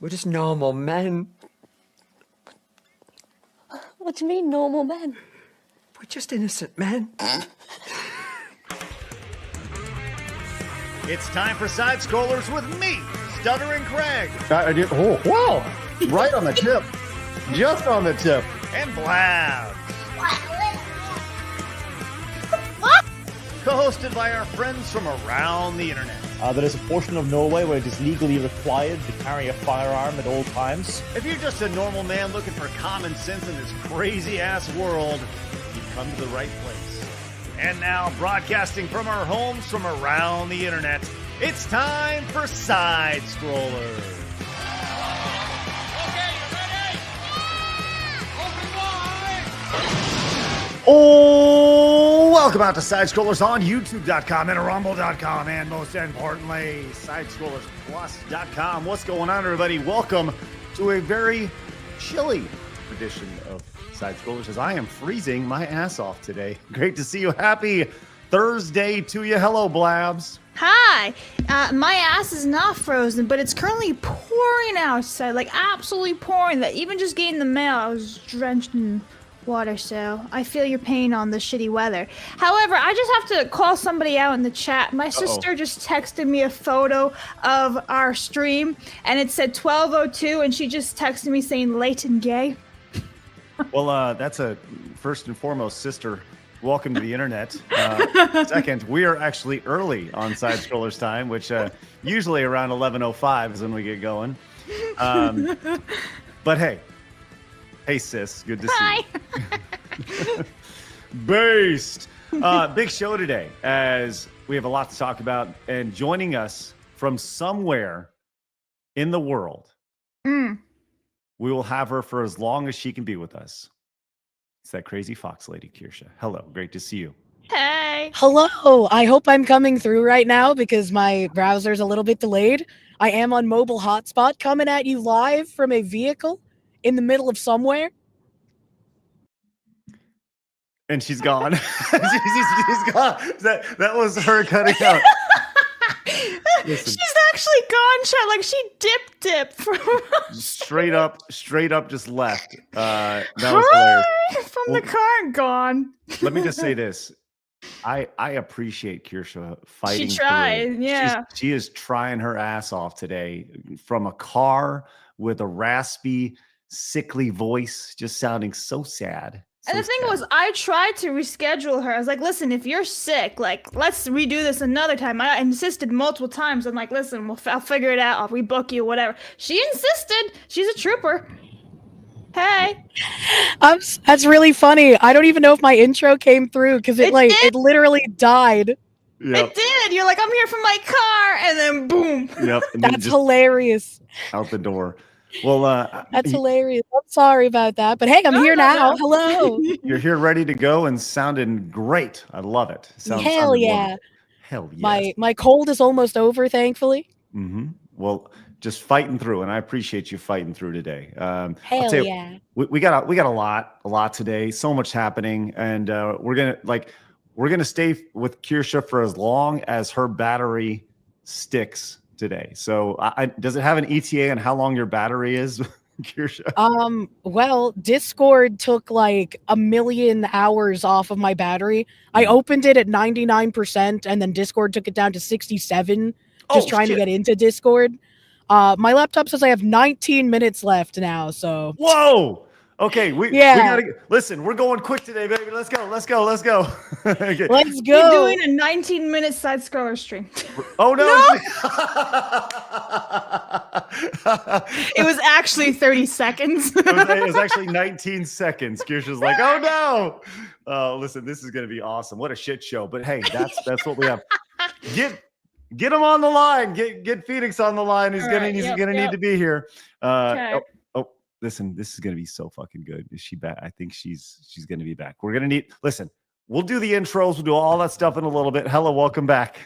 We're just normal men. What do you mean, normal men? We're just innocent men. It's time for Side Scrollers with me, Stuttering Craig. I did. Oh, wow. Right on the tip. Just on the tip. And Blabs. Co-hosted by our friends from around the internet. There is a portion of Norway where it is legally required to carry a firearm at all times. If you're just a normal man looking for common sense in this crazy-ass world, you've come to the right place. And now, broadcasting from our homes from around the internet, it's time for Side Scrollers. Oh, welcome out to Side Scrollers on YouTube.com and Rumble.com, and most importantly, SideScrollersPlus.com. What's going on, everybody? Welcome to a very chilly edition of Side Scrollers, as I am freezing my ass off today. Great to see you. Happy Thursday to you. Hello, Blabs. Hi. My ass is not frozen, but it's currently pouring outside, like absolutely pouring. That even just getting the mail, I was drenched in water, so I feel your pain on the shitty weather. However, I just have to call somebody out in the chat. My sister just texted me a photo of our stream, and it said 12:02, and she just texted me saying late and gay. Well, that's a first and foremost, sister. Welcome to the internet. Second, we are actually early on Side Scrollers time, which usually around 11:05 is when we get going. But hey, sis, good to see you. Based. Big show today, as we have a lot to talk about, and joining us from somewhere in the world. We will have her for as long as she can be with us. It's that crazy fox lady, Kirsha. Hello, great to see you. Hey. Hello. I hope I'm coming through right now because my browser's a little bit delayed. I am on mobile hotspot, coming at you live from a vehicle in the middle of somewhere. And she's gone. she's gone. That was her cutting out. Listen. She's actually gone, chat. Like she dipped from straight up just left. That was hilarious. From the car and gone. Let me just say this. I appreciate Kirsha fighting. She tried, yeah. She is trying her ass off today from a car with a raspy, sickly voice, just sounding so sad. And the thing was, I tried to reschedule her. I was like, listen, if you're sick, like, let's redo this another time. I insisted multiple times. I'm like, listen, I'll figure it out. I'll rebook you, whatever. She insisted. She's a trooper. Hey. That's really funny. I don't even know if my intro came through because it literally died. Yep. It did. You're like, I'm here for my car, and then boom. Yep. That's hilarious. Out the door. Well, that's hilarious. I'm sorry about that, but hey, I'm here now. No. Hello. You're here, ready to go, and sounding great. I love it. Hell yeah. Wonderful. Hell yeah. My cold is almost over, thankfully. Mm-hmm. Well, just fighting through, and I appreciate you fighting through today. Hell yeah. We got a lot today. So much happening, and we're gonna stay with Kirsha for as long as her battery sticks today. So does it have an ETA on how long your battery is, Kirsha? Well, Discord took like 1 million hours off of my battery. I opened it at 99% and then Discord took it down to 67, just trying to get into Discord. My laptop says I have 19 minutes left now, so. Whoa! Okay, we gotta listen. We're going quick today, baby. Let's go. Okay. Let's go. We're doing a 19-minute side scroller stream. Oh no! It was actually 30 seconds. it was actually 19 seconds. Kirsha's like, oh no! Listen, this is gonna be awesome. What a shit show! But hey, that's what we have. Get him on the line. Get Phoenix on the line. He's gonna need to be here. Okay. Listen, this is going to be so fucking good. Is she back? I think she's going to be back. We're going to listen, we'll do the intros. We'll do all that stuff in a little bit. Hello, welcome back.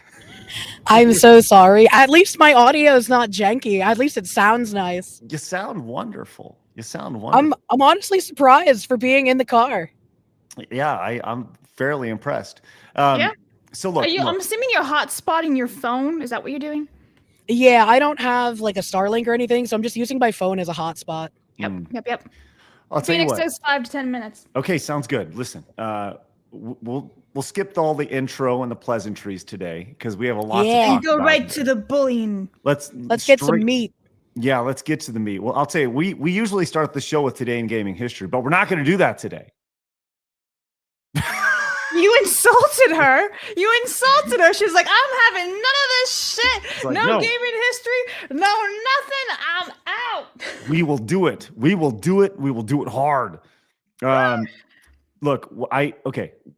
I'm so sorry. At least my audio is not janky. At least it sounds nice. You sound wonderful. I'm honestly surprised for being in the car. Yeah, I'm fairly impressed. Yeah. So look, I'm assuming you're hotspotting your phone. Is that what you're doing? Yeah, I don't have like a Starlink or anything, so I'm just using my phone as a hotspot. Yep. I'll tell you Phoenix what. says 5 to 10 minutes. Okay, sounds good. Listen, we'll skip all the intro and the pleasantries today because we have a lot to Yeah. talk And go about right here. to the bullying. Let's Get some meat. Yeah, let's get to the meat. Well, I'll tell you, we usually start the show with Today in Gaming History, but we're not going to do that today. You insulted her. You insulted her. She was like, I'm having none of this shit. like, no no. gaming history. No nothing. I'm out. We will do it. We will do it. We will do it hard. Look,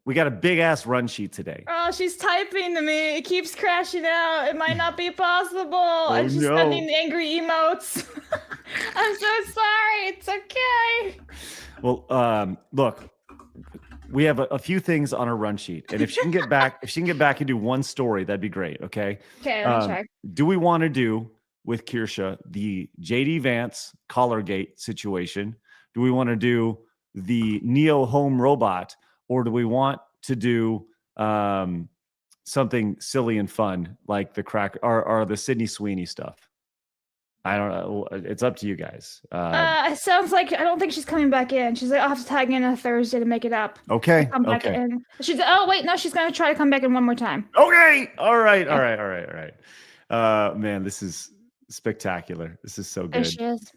we got a big ass run sheet today. Oh, she's typing to me. It keeps crashing out. It might not be possible. And she's no. sending angry emotes. I'm so sorry. It's okay. Well, look, we have a few things on our run sheet, and if she can get back, and do one story, that'd be great. Okay. Okay, let me check. Do we want to do with Kirsha the JD Vance Collargate situation? Do we want to do the Neo home robot, or do we want to do something silly and fun like the crack or the Sydney Sweeney stuff? I don't know. It's up to you guys. It sounds like I don't think she's coming back in. She's like, I'll have to tag in a Thursday to make it up. Okay. Come back Okay. in. She's oh wait, no, she's gonna try to come back in one more time. Okay. All right. Man, this is spectacular. This is so There good. she is.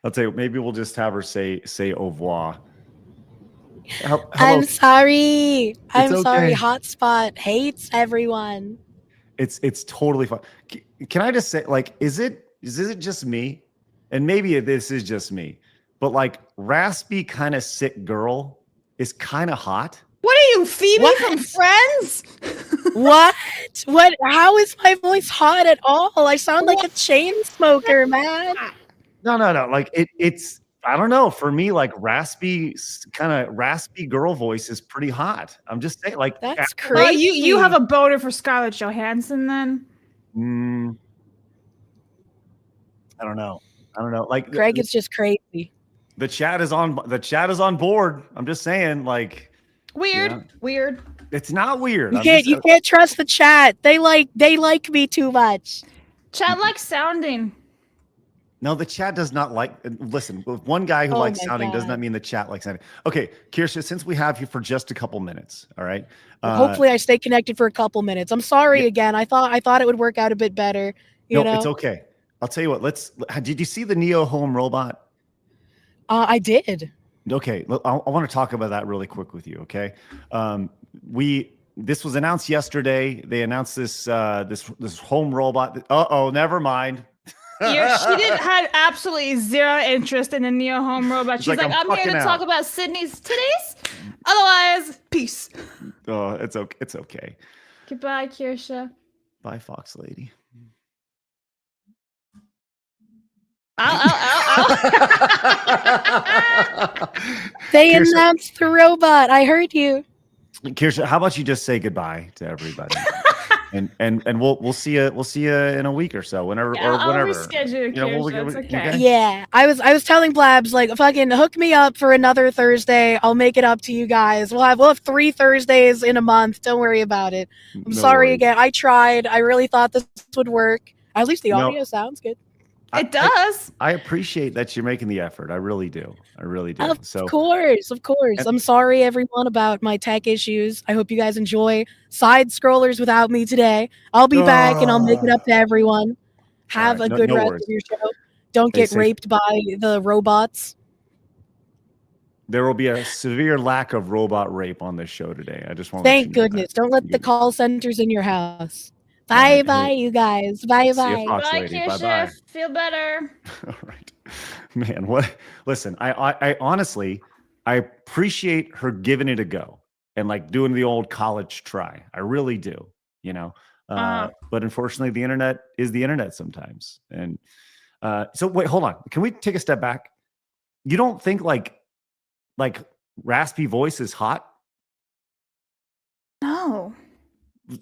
I'll tell you, maybe we'll just have her say au revoir. Hello. I'm sorry. I'm sorry. okay. Hotspot hates everyone. It's totally fine. Can I just say, like, is it just me? And maybe this is just me, but like raspy kind of sick girl is kind of hot. What are you, Phoebe What? from Friends? What? What? How is my voice hot at all? I sound like a chain smoker, man. No. Like it's I don't know. For me, like raspy girl voice is pretty hot. I'm just saying, like That's Oh, crazy. you have a boner for Scarlett Johansson then? I don't know. Like Craig is just crazy. the chat is on board. I'm just saying, like Weird. it's not weird. You can't trust the chat. They like me too much. Chad likes sounding. No, the chat does not like. Listen, one guy who Oh likes my sounding does God. not mean the chat likes sounding. Okay, Kirsha, since we have you for just a couple minutes, all right. Hopefully I stay connected for a couple minutes. I'm sorry again. I thought it would work out a bit better. You know? It's okay. I'll tell you what. Did you see the Neo home robot? I did. Okay, I want to talk about that really quick with you. Okay, this was announced yesterday. They announced this home robot. Never mind. She didn't had absolutely zero interest in the Neo home robot. She's like, like, I'm I'm here to fucking talk out." about Sydney's titties. Otherwise, peace. Oh, it's okay. It's okay. Goodbye, Kirsha. Bye, Fox Lady. They Kirsha- announced the robot. I heard you. Kirsha, how about you just say goodbye to everybody, and we'll see you in a week or so, whenever I'll whenever. reschedule, Kirsha. It's okay. Yeah, I was telling Blabs, like, fucking hook me up for another Thursday. I'll make it up to you guys. We'll have 3 Thursdays in a month. Don't worry about it. I'm No sorry worries. again. I tried. I really thought this would work. At least the No. audio sounds good. It does. I appreciate that you're making the effort. I really do. Of course. And- I'm sorry, everyone, about my tech issues. I hope you guys enjoy side scrollers without me today. I'll be back and I'll make it up to everyone. Have All right, a good no rest worries. of your show. Don't Stay get safe. raped by the robots. There will be a severe lack of robot rape on this show today. I just want. Thank goodness. Don't let the call centers in your house. Bye bye, you guys. Bye See you, bye. Fox Bye, Lady. Kirsha. Bye-bye. Feel better. All right, man. What? Listen, I honestly, I appreciate her giving it a go and like doing the old college try. I really do. You know, but unfortunately, the internet is the internet sometimes. And so wait, hold on. Can we take a step back? You don't think like raspy voice is hot? No.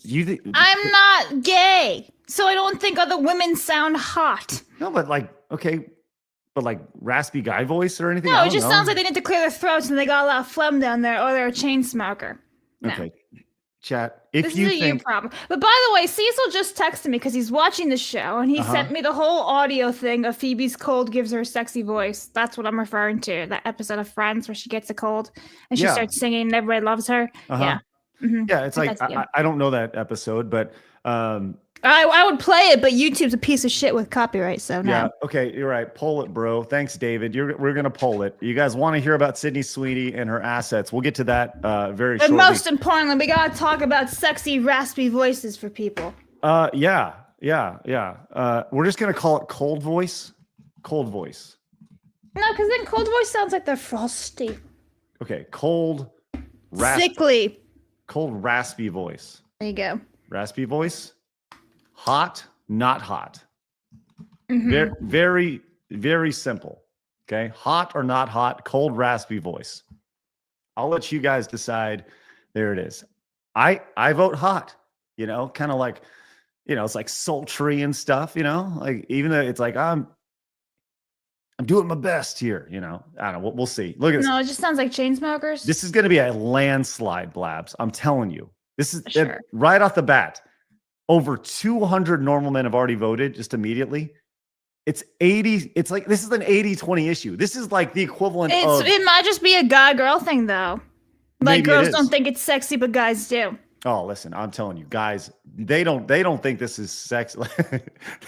You I'm not gay, so I don't think other women sound hot. No, but like, okay, but like raspy guy voice or anything? No, I it don't just know. sounds like they need to clear their throats and they got a lot of phlegm down there, or they're a chain smoker. No. Okay. chat, if This you is a you think problem. But by the way, Cecil just texted me because he's watching the show and he sent me the whole audio thing of Phoebe's cold gives her a sexy voice. That's what I'm referring to. That episode of Friends where she gets a cold and she starts singing and everybody loves her. Yeah. yeah, it's like I don't know that episode, but I would play it, but YouTube's a piece of shit with copyright, so no. yeah, okay, you're right. Poll it, bro. Thanks, David. We're gonna poll it. You guys want to hear about Sydney Sweeney and her assets? We'll get to that very But shortly. most importantly, we gotta talk about sexy, raspy voices for people. Yeah. We're just gonna call it cold voice. Cold voice. No, because then cold voice sounds like they're frosty. Okay, cold, raspy. Sickly. Cold, raspy voice. There you go. Raspy voice. Hot, not hot. Very, very, very simple. Okay. Hot or not hot, cold, raspy voice. I'll let you guys decide. There it is. I vote hot, kind of like, it's like sultry and stuff, like even though it's like, I'm doing my best here, I don't know. We'll see. Look at this. No, it just sounds like chain smokers. This is going to be a landslide, Blabs. I'm telling you. This is Sure. right off the bat. Over 200 normal men have already voted just immediately. It's 80. It's like this is an 80-20 issue. This is like the equivalent of. It might just be a guy-girl thing, though. Like Maybe girls it is. don't think it's sexy, but guys do. Oh, listen, I'm telling you, guys, they don't think this is sexy.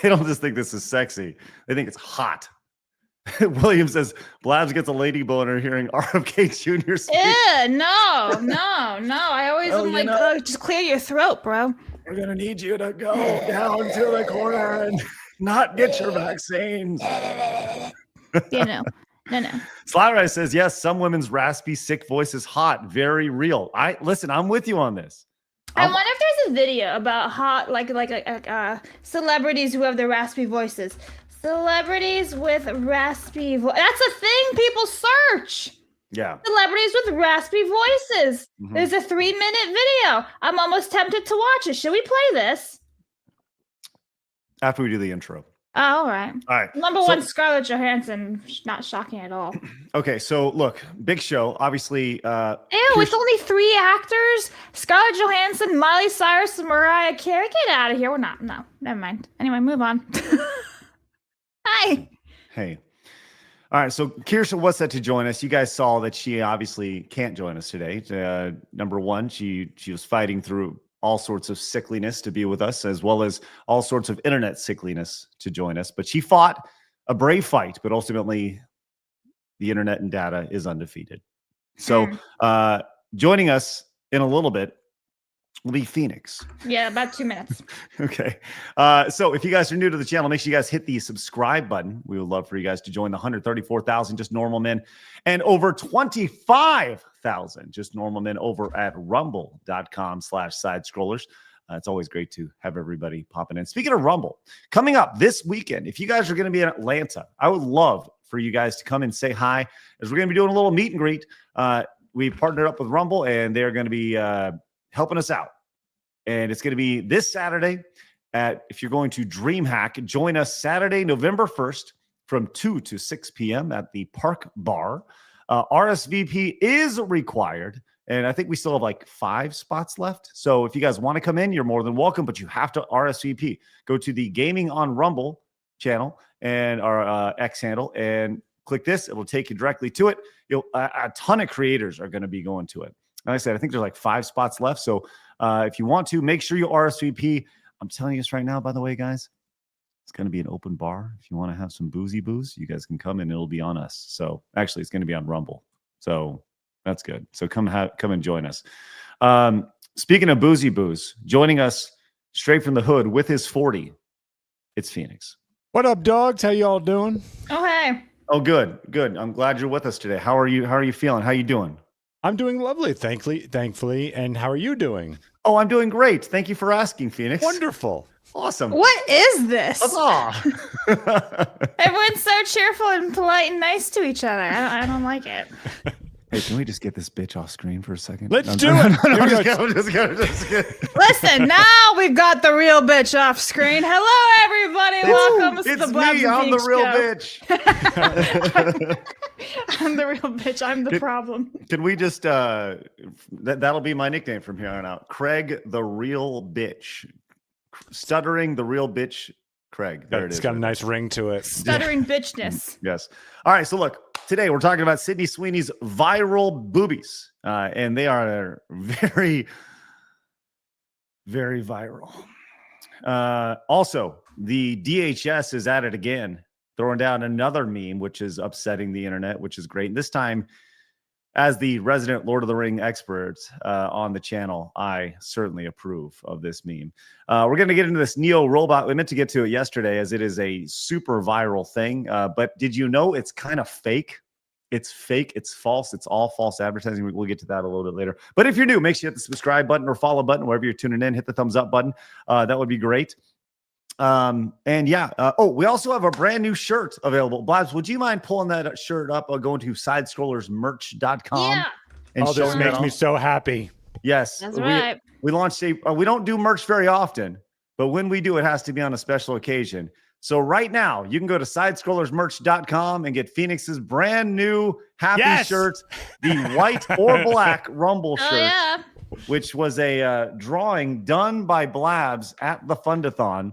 They don't just think this is sexy. They think it's hot. William says Blabs gets a lady boner hearing RFK Jr. speak. No. I always am just clear your throat, bro. We're gonna need you to go down to the corner and not get your vaccines. No. Slyrise says yes. Some women's raspy, sick voice is hot, very real. I'm with you on this. I wonder if there's a video about hot, like celebrities who have the raspy voices. Celebrities with raspy voice. That's a thing people search. Yeah. Celebrities with raspy voices. There's a 3-minute video. I'm almost tempted to watch it. Should we play this? After we do the intro. Oh, all right. All right. Number one, Scarlett Johansson. Not shocking at all. Okay, so look, big show. Obviously, It's only 3 actors: Scarlett Johansson, Miley Cyrus, and Mariah Carey. Get out of here. We're not. No, never mind. Anyway, move on. Hi. Hey. All right, so Kirsten was set to join us. You guys saw that she obviously can't join us today. Number one, she was fighting through all sorts of sickliness to be with us, as well as all sorts of internet sickliness to join us. But she fought a brave fight, but ultimately the internet and data is undefeated. So joining us in a little bit will be Phoenix. Yeah, about 2 minutes. Okay. So if you guys are new to the channel, make sure you guys hit the subscribe button. We would love for you guys to join the 134,000 just normal men and over 25,000 just normal men over at rumble.com/side scrollers. It's always great to have everybody popping in. Speaking of Rumble, coming up this weekend, if you guys are going to be in Atlanta, I would love for you guys to come and say hi, as we're going to be doing a little meet and greet. We've partnered up with Rumble, and they're going to be helping us out. And it's going to be this Saturday if you're going to DreamHack, join us Saturday, November 1st from 2 to 6 p.m. at the Park Bar. RSVP is required, and I think we still have like 5 spots left. So if you guys want to come in, you're more than welcome, but you have to RSVP. Go to the Gaming on Rumble channel and our X handle and click this. It will take you directly to it. A ton of creators are going to be going to it. Like I said, I think there's like 5 spots left. So if you want to, make sure you RSVP. I'm telling you this right now, by the way, guys, it's going to be an open bar. If you want to have some boozy booze, you guys can come and it'll be on us. So actually, it's going to be on Rumble. So that's good. So come and join us. Speaking of boozy booze, joining us straight from the hood with his 40, it's Phoenix. What up, dogs? How y'all doing? Oh, hey. Oh, good. I'm glad you're with us today. How are you feeling? How you doing? I'm doing lovely, thankfully. And how are you doing? Oh, I'm doing great. Thank you for asking, Phoenix. Wonderful. Awesome. What is this? Huzzah. Everyone's so cheerful and polite and nice to each other. I don't like it. Hey, can we just get this bitch off screen for a second? Let's do it. I'm just kidding. Listen, now we've got the real bitch off screen. Hello, everybody. Welcome to the Blabs me. I'm the real show. bitch. I'm the real bitch. I'm the problem. Can we just that'll be my nickname from here on out. Craig the real bitch. Stuttering the real bitch. Craig. There it is. It's got a nice ring to it. Stuttering bitchness. Yes. All right. So look, today we're talking about Sydney Sweeney's viral boobies, and they are very, very viral. Also, the DHS is at it again, throwing down another meme, which is upsetting the internet, which is great. And this time, as the resident Lord of the Ring expert on the channel, I certainly approve of this meme. We're going to get into this Neo robot. We meant to get to it yesterday as it is a super viral thing. But did you know it's kind of fake? It's fake. It's false. It's all false advertising. We'll get to that a little bit later. But if you're new, make sure you hit the subscribe button or follow button wherever you're tuning in. Hit the thumbs up button. That would be great. And yeah. We also have a brand new shirt available. Blabs, would you mind pulling that shirt up or going to sidescrollersmerch.com? Yeah. And This showing makes that me off? so happy. Yes. That's right. We launched we don't do merch very often, but when we do, it has to be on a special occasion. So right now, you can go to sidescrollersmerch.com and get Phoenix's brand new happy shirt, the white or black Rumble shirt, yeah. which was a drawing done by Blabs at the Fundathon.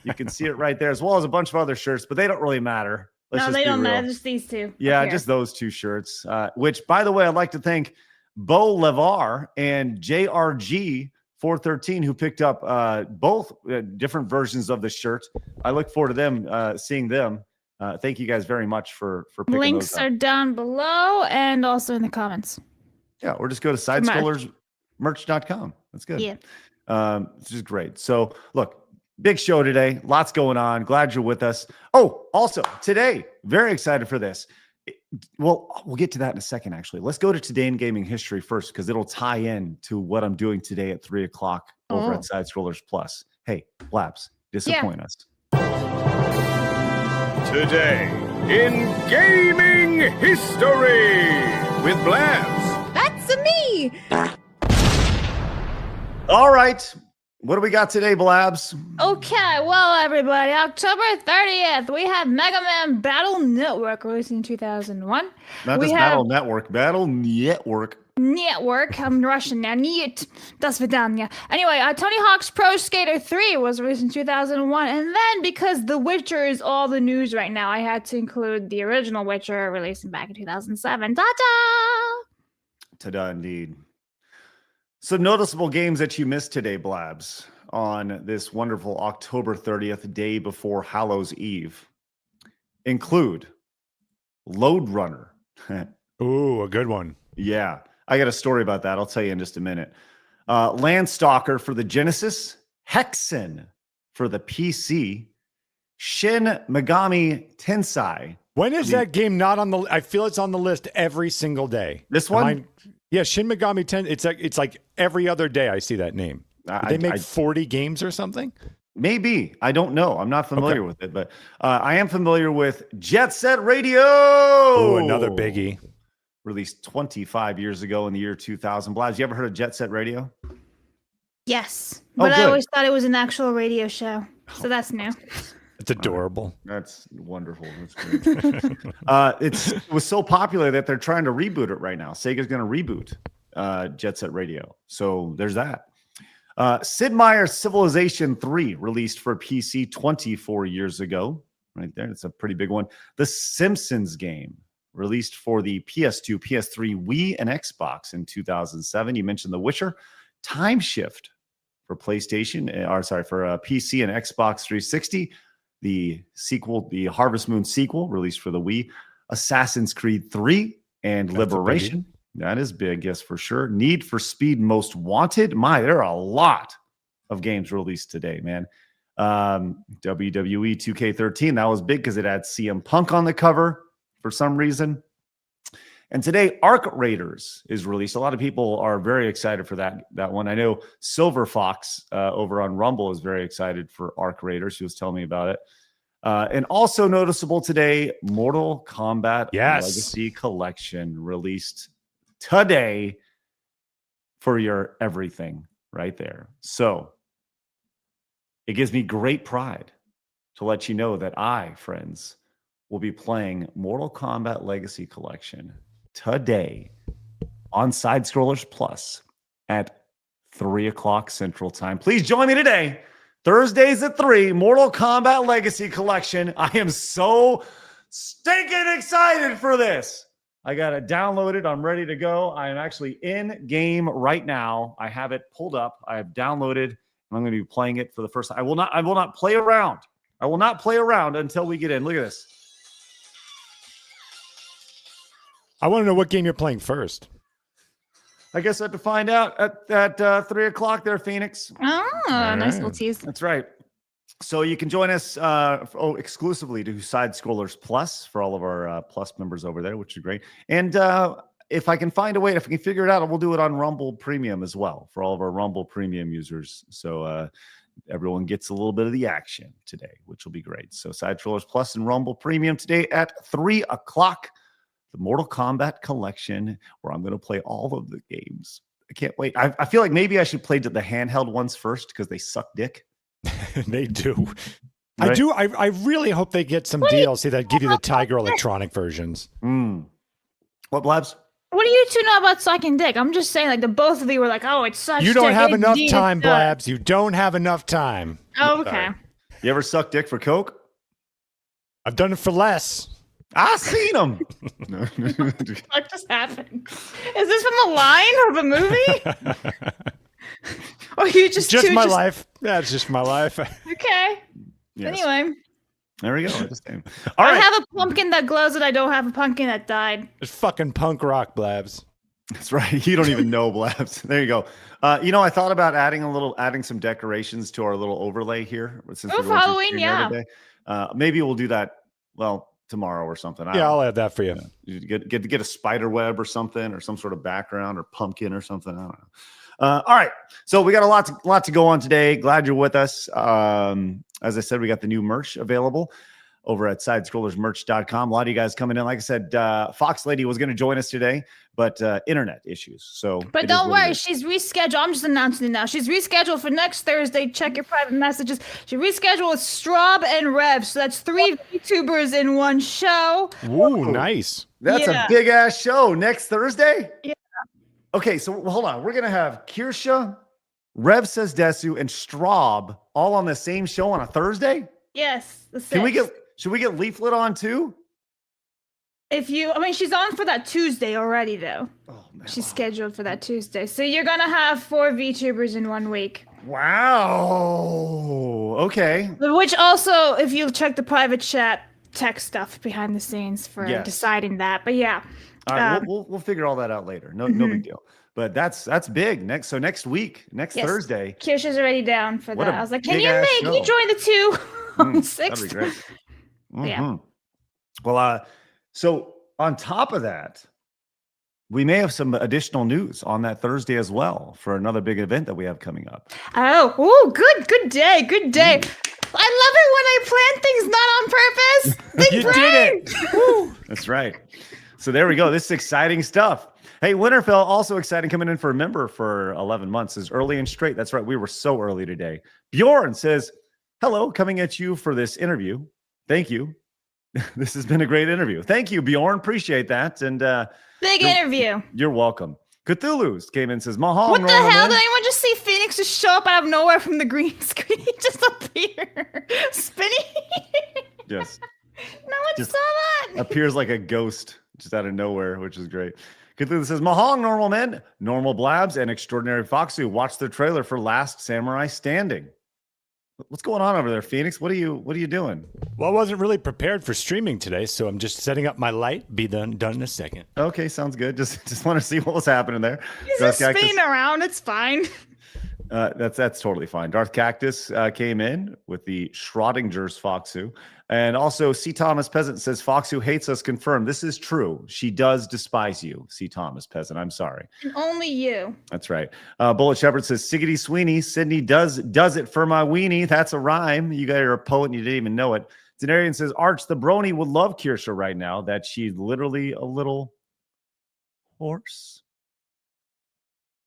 You can see it right there, as well as a bunch of other shirts, but they don't really matter. Let's No, just they be don't real. matter. Just these two. Yeah, up here. just those two shirts, which, by the way, I'd like to thank Bo Levar and JRG 413 who picked up both different versions of the shirt. I look forward to them seeing them. Thank you guys very much for picking Links those up. are down below and also in the comments. Yeah, or just go to sidescrollersmerch.com. That's good. Yeah. It's just great. So look, big show today. Lots going on. Glad you're with us. Oh, also today, very excited for this. Well, we'll get to that in a second, actually. Let's go to Today in Gaming History first, because it'll tie in to what I'm doing today at 3 o'clock over at Side Scrollers Plus. Hey, Blabs, disappoint us. Today in gaming history with Blabs. That's me. All right. What do we got today, Blabs? Okay, well, everybody, October 30th, we have Mega Man Battle Network released in 2001. Not just Battle Network, Battle Network. Network. I'm Russian now. Niet. Das Vidanya. Anyway, Tony Hawk's Pro Skater 3 was released in 2001. And then, because The Witcher is all the news right now, I had to include the original Witcher released back in 2007. Ta-da! Ta-da, indeed. Some noticeable games that you missed today, Blabs, on this wonderful October 30th, day before Hallows Eve, include Load Runner. Ooh, a good one. Yeah, I got a story about that. I'll tell you in just a minute. Landstalker for the Genesis, Hexen for the PC, Shin Megami Tensei. When is that game not on the? I feel it's on the list every single day. This one? Yeah, Shin Megami Tensei. It's like every other day I see that name. Did they make 40 games or something? Maybe. I don't know. I'm not familiar with it, but I am familiar with Jet Set Radio. Oh, another biggie. Released 25 years ago in the year 2000. Blabs, you ever heard of Jet Set Radio? Yes. Oh, But I good. always thought it was an actual radio show. So that's new. It's adorable. That's wonderful. That's great. It was so popular that they're trying to reboot it right now. Sega's going to reboot Jet Set Radio. So there's that. Sid Meier's Civilization 3 released for PC 24 years ago. Right there. It's a pretty big one. The Simpsons game released for the PS2, PS3, Wii, and Xbox in 2007. You mentioned The Witcher. Time Shift for PlayStation, for PC and Xbox 360. The sequel, the Harvest Moon sequel, released for the Wii. Assassin's Creed 3 and Liberation. That is big, yes, for sure. Need for Speed Most Wanted. There are a lot of games released today, man. WWE 2K13, that was big because it had CM Punk on the cover for some reason. And today, Arc Raiders is released. A lot of people are very excited for that one. I know Silver Fox over on Rumble is very excited for Arc Raiders. She was telling me about it. And also noticeable today, Mortal Kombat Legacy Collection released today for your everything right there. So it gives me great pride to let you know that I, friends, will be playing Mortal Kombat Legacy Collection today on Side Scrollers Plus at 3 o'clock Central Time. Please join me today, Thursdays at 3, Mortal Kombat Legacy Collection. I am so stinking excited for this. I got it downloaded. I'm ready to go. I am actually in game right now. I have it pulled up. I have downloaded, and I'm going to be playing it for the first time. I will not play around. I will not play around until we get in. Look at this. I want to know what game you're playing first. I guess I have to find out at 3 o'clock there, Phoenix. Oh, nice little tease. That's right. So you can join us exclusively to Side Scrollers Plus for all of our Plus members over there, which is great. And if I can find a way, if I can figure it out, we'll do it on Rumble Premium as well for all of our Rumble Premium users. So everyone gets a little bit of the action today, which will be great. So Side Scrollers Plus and Rumble Premium today at 3 o'clock. The Mortal Kombat Collection, where I'm going to play all of the games. I can't wait. I feel like maybe I should play the handheld ones first because they suck dick. They do. Right? I do. I really hope they get some DLC that give you the Tiger Electronic versions. What, Blabs? What do you two know about sucking dick? I'm just saying, like, the both of you were like, oh, it's such You don't dick. have enough Indeed, time, it does. Blabs. You don't have enough time. Oh, okay. Sorry. You ever suck dick for Coke? I've done it for less. I seen them. What just happened? Is this from a line of a movie? Or you just my life. That's just my life. Okay. Yes. Anyway. There we go. All I right. have a pumpkin that glows and I don't have a pumpkin that died. It's fucking punk rock, Blabs. That's right. You don't even know, Blabs. There you go. I thought about adding some decorations to our little overlay here. Since Oh, we're going through Halloween, stream yeah. today. Maybe we'll do that, tomorrow or something. I'll add that for you. You get a spider web or something, or some sort of background or pumpkin or something. I don't know. All right. So we got a lot to go on today. Glad you're with us. As I said, we got the new merch available over at sidescrollersmerch.com. A lot of you guys coming in. Like I said, Fox Lady was going to join us today, but internet issues. But don't worry, she's rescheduled. I'm just announcing it now. She's rescheduled for next Thursday. Check your private messages. She rescheduled with Straub and Rev. So that's 3 VTubers in one show. Ooh, nice. That's a big ass show next Thursday. Yeah. Okay, so hold on. We're gonna have Kirsha, Rev Says Desu, and Straub all on the same show on a Thursday. Yes. Should we get Leaflet on too? She's on for that Tuesday already, though. Oh man, She's scheduled for that Tuesday. So you're gonna have 4 VTubers in 1 week. Wow. Okay. Which also, if you check the private chat, tech stuff behind the scenes for deciding that. But yeah. All right, we'll figure all that out later. No big deal. But that's big. Next Thursday. Kirsha's already down for that. I was like, can you show. join the 2 on the 6th? That'd be great. Yeah. Well, so on top of that, we may have some additional news on that Thursday as well for another big event that we have coming up. Oh, good day. I love it when I plan things not on purpose. Big You brain. did it. That's right. So there we go. This is exciting stuff. Hey, Winterfell, also exciting, coming in for a member for 11 months, is early and straight. That's right. We were so early today. Bjorn says, hello, coming at you for this interview. Thank you. This has been a great interview. Thank you, Bjorn. Appreciate that. And Big interview. You're welcome. Cthulhu's came in and says, Mahal. What the hell? Did anyone just see Phoenix just show up out of nowhere from the green screen? He just appear. Spinny? Yes. No one Just saw that. appears like a ghost just out of nowhere, which is great. Cthulhu says, Mahong, normal men, normal Blabs, and extraordinary Foxu. Watch the trailer for Last Samurai Standing. What's going on over there, Phoenix? What are you doing? Well, I wasn't really prepared for streaming today, so I'm just setting up my light. Be done in a second. Okay, sounds good. Just want to see what was happening there. He's just spinning around. It's fine. That's totally fine. Darth Cactus came in with the Schrodinger's Foxu. And also, C. Thomas Peasant says, Foxu hates us, confirmed. This is true. She does despise you, C. Thomas Peasant. I'm sorry. And only you. That's right. Bullet Shepherd says, Siggity Sweeney, Sydney does it for my weenie. That's a rhyme. You guys are a poet and you didn't even know it. Denarian says, Arch, the brony would love Kirsha right now, that she's literally a little horse.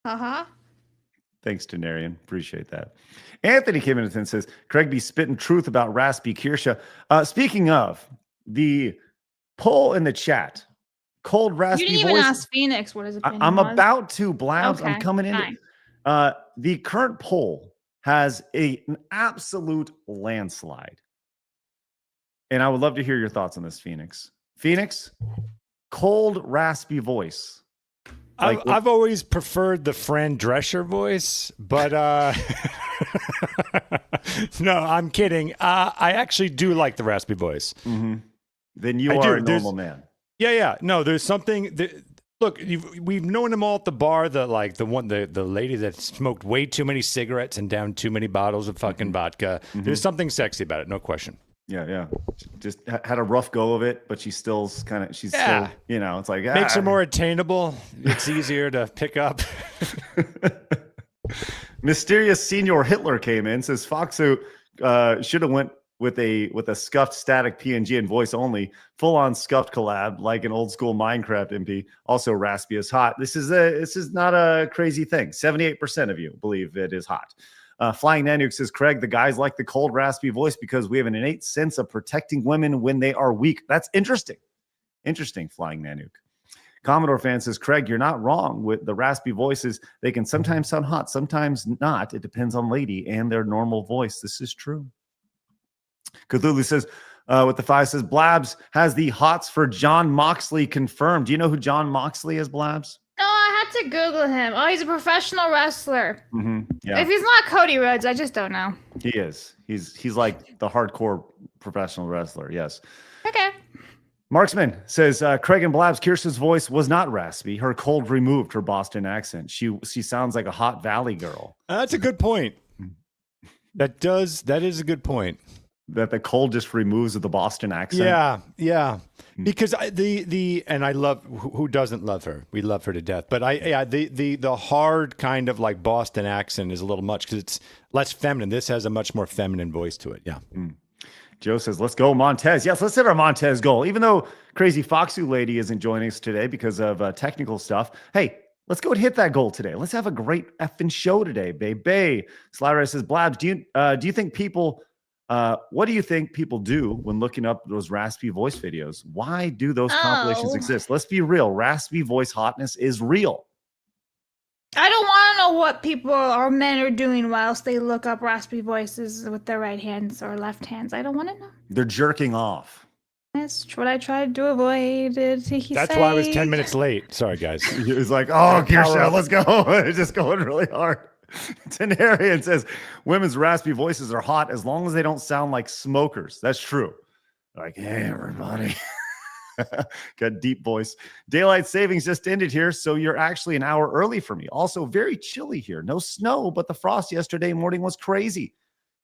Uh-huh. Thanks, Denarian. Appreciate that. Anthony came in and says, Craig be spitting truth about Raspy Kirsche. Speaking of, the poll in the chat, cold raspy You didn't even voice. ask Phoenix what his opinion I'm was. about to, Blabs. Okay, I'm coming in. fine. The current poll has an absolute landslide. And I would love to hear your thoughts on this, Phoenix. Phoenix, cold, raspy voice. Like, I've always preferred the Fran Drescher voice, but no, I'm kidding. I actually do like the raspy voice. Mm-hmm. Then you are a normal man. Yeah. No, there's something. Look, we've known them all at the bar. The lady that smoked way too many cigarettes and downed too many bottles of fucking vodka. Mm-hmm. There's something sexy about it, no question. Yeah. Just had a rough go of it, but she's still, it's like makes her more attainable. It's easier to pick up. Mysterious Senior Hitler came in, says Foxu should have went with a scuffed static PNG and voice only, full on scuffed collab like an old school Minecraft MP. Also raspy is hot. This is not a crazy thing. 78% of you believe it is hot. Flying Nanook says, Craig, the guys like the cold, raspy voice because we have an innate sense of protecting women when they are weak. That's interesting. Interesting, Flying Nanook. Commodore fan says, Craig, you're not wrong with the raspy voices. They can sometimes sound hot, sometimes not. It depends on lady and their normal voice. This is true. Cthulhu says, with the 5 says, Blabs has the hots for John Moxley confirmed. Do you know who John Moxley is, Blabs? No, I had to Google him. Oh, he's a professional wrestler. Mm-hmm. Yeah. If he's not Cody Rhodes, I just don't know. He is. He's like the hardcore professional wrestler. Yes. Okay. Marksman says, Craig and Blabs, Kirsten's voice was not raspy. Her cold removed her Boston accent. She sounds like a hot valley girl. That's a good point. That is a good point. That the cold just removes the Boston accent. Yeah. Because and I love, who doesn't love her? We love her to death. But the hard kind of like Boston accent is a little much because it's less feminine. This has a much more feminine voice to it. Yeah. Joe says, let's go Montez. Yes, let's hit our Montez goal. Even though Crazy Foxu Lady isn't joining us today because of technical stuff. Hey, let's go and hit that goal today. Let's have a great effing show today, baby. Slyra says, Blabs, do you think people... what do you think people do when looking up those raspy voice videos? Why do those compilations exist? Let's be real. Raspy voice hotness is real. I don't want to know what people or men are doing whilst they look up raspy voices with their right hands or left hands. I don't want to know. They're jerking off. That's what I tried to avoid. That's why I was 10 minutes late. Sorry, guys. He was like, oh, Kirsche, let's go. It's just going really hard. Tenarian says, women's raspy voices are hot as long as they don't sound like smokers. That's true. Like, hey, everybody. Got deep voice. Daylight savings just ended here, so you're actually an hour early for me. Also, very chilly here. No snow, but the frost yesterday morning was crazy.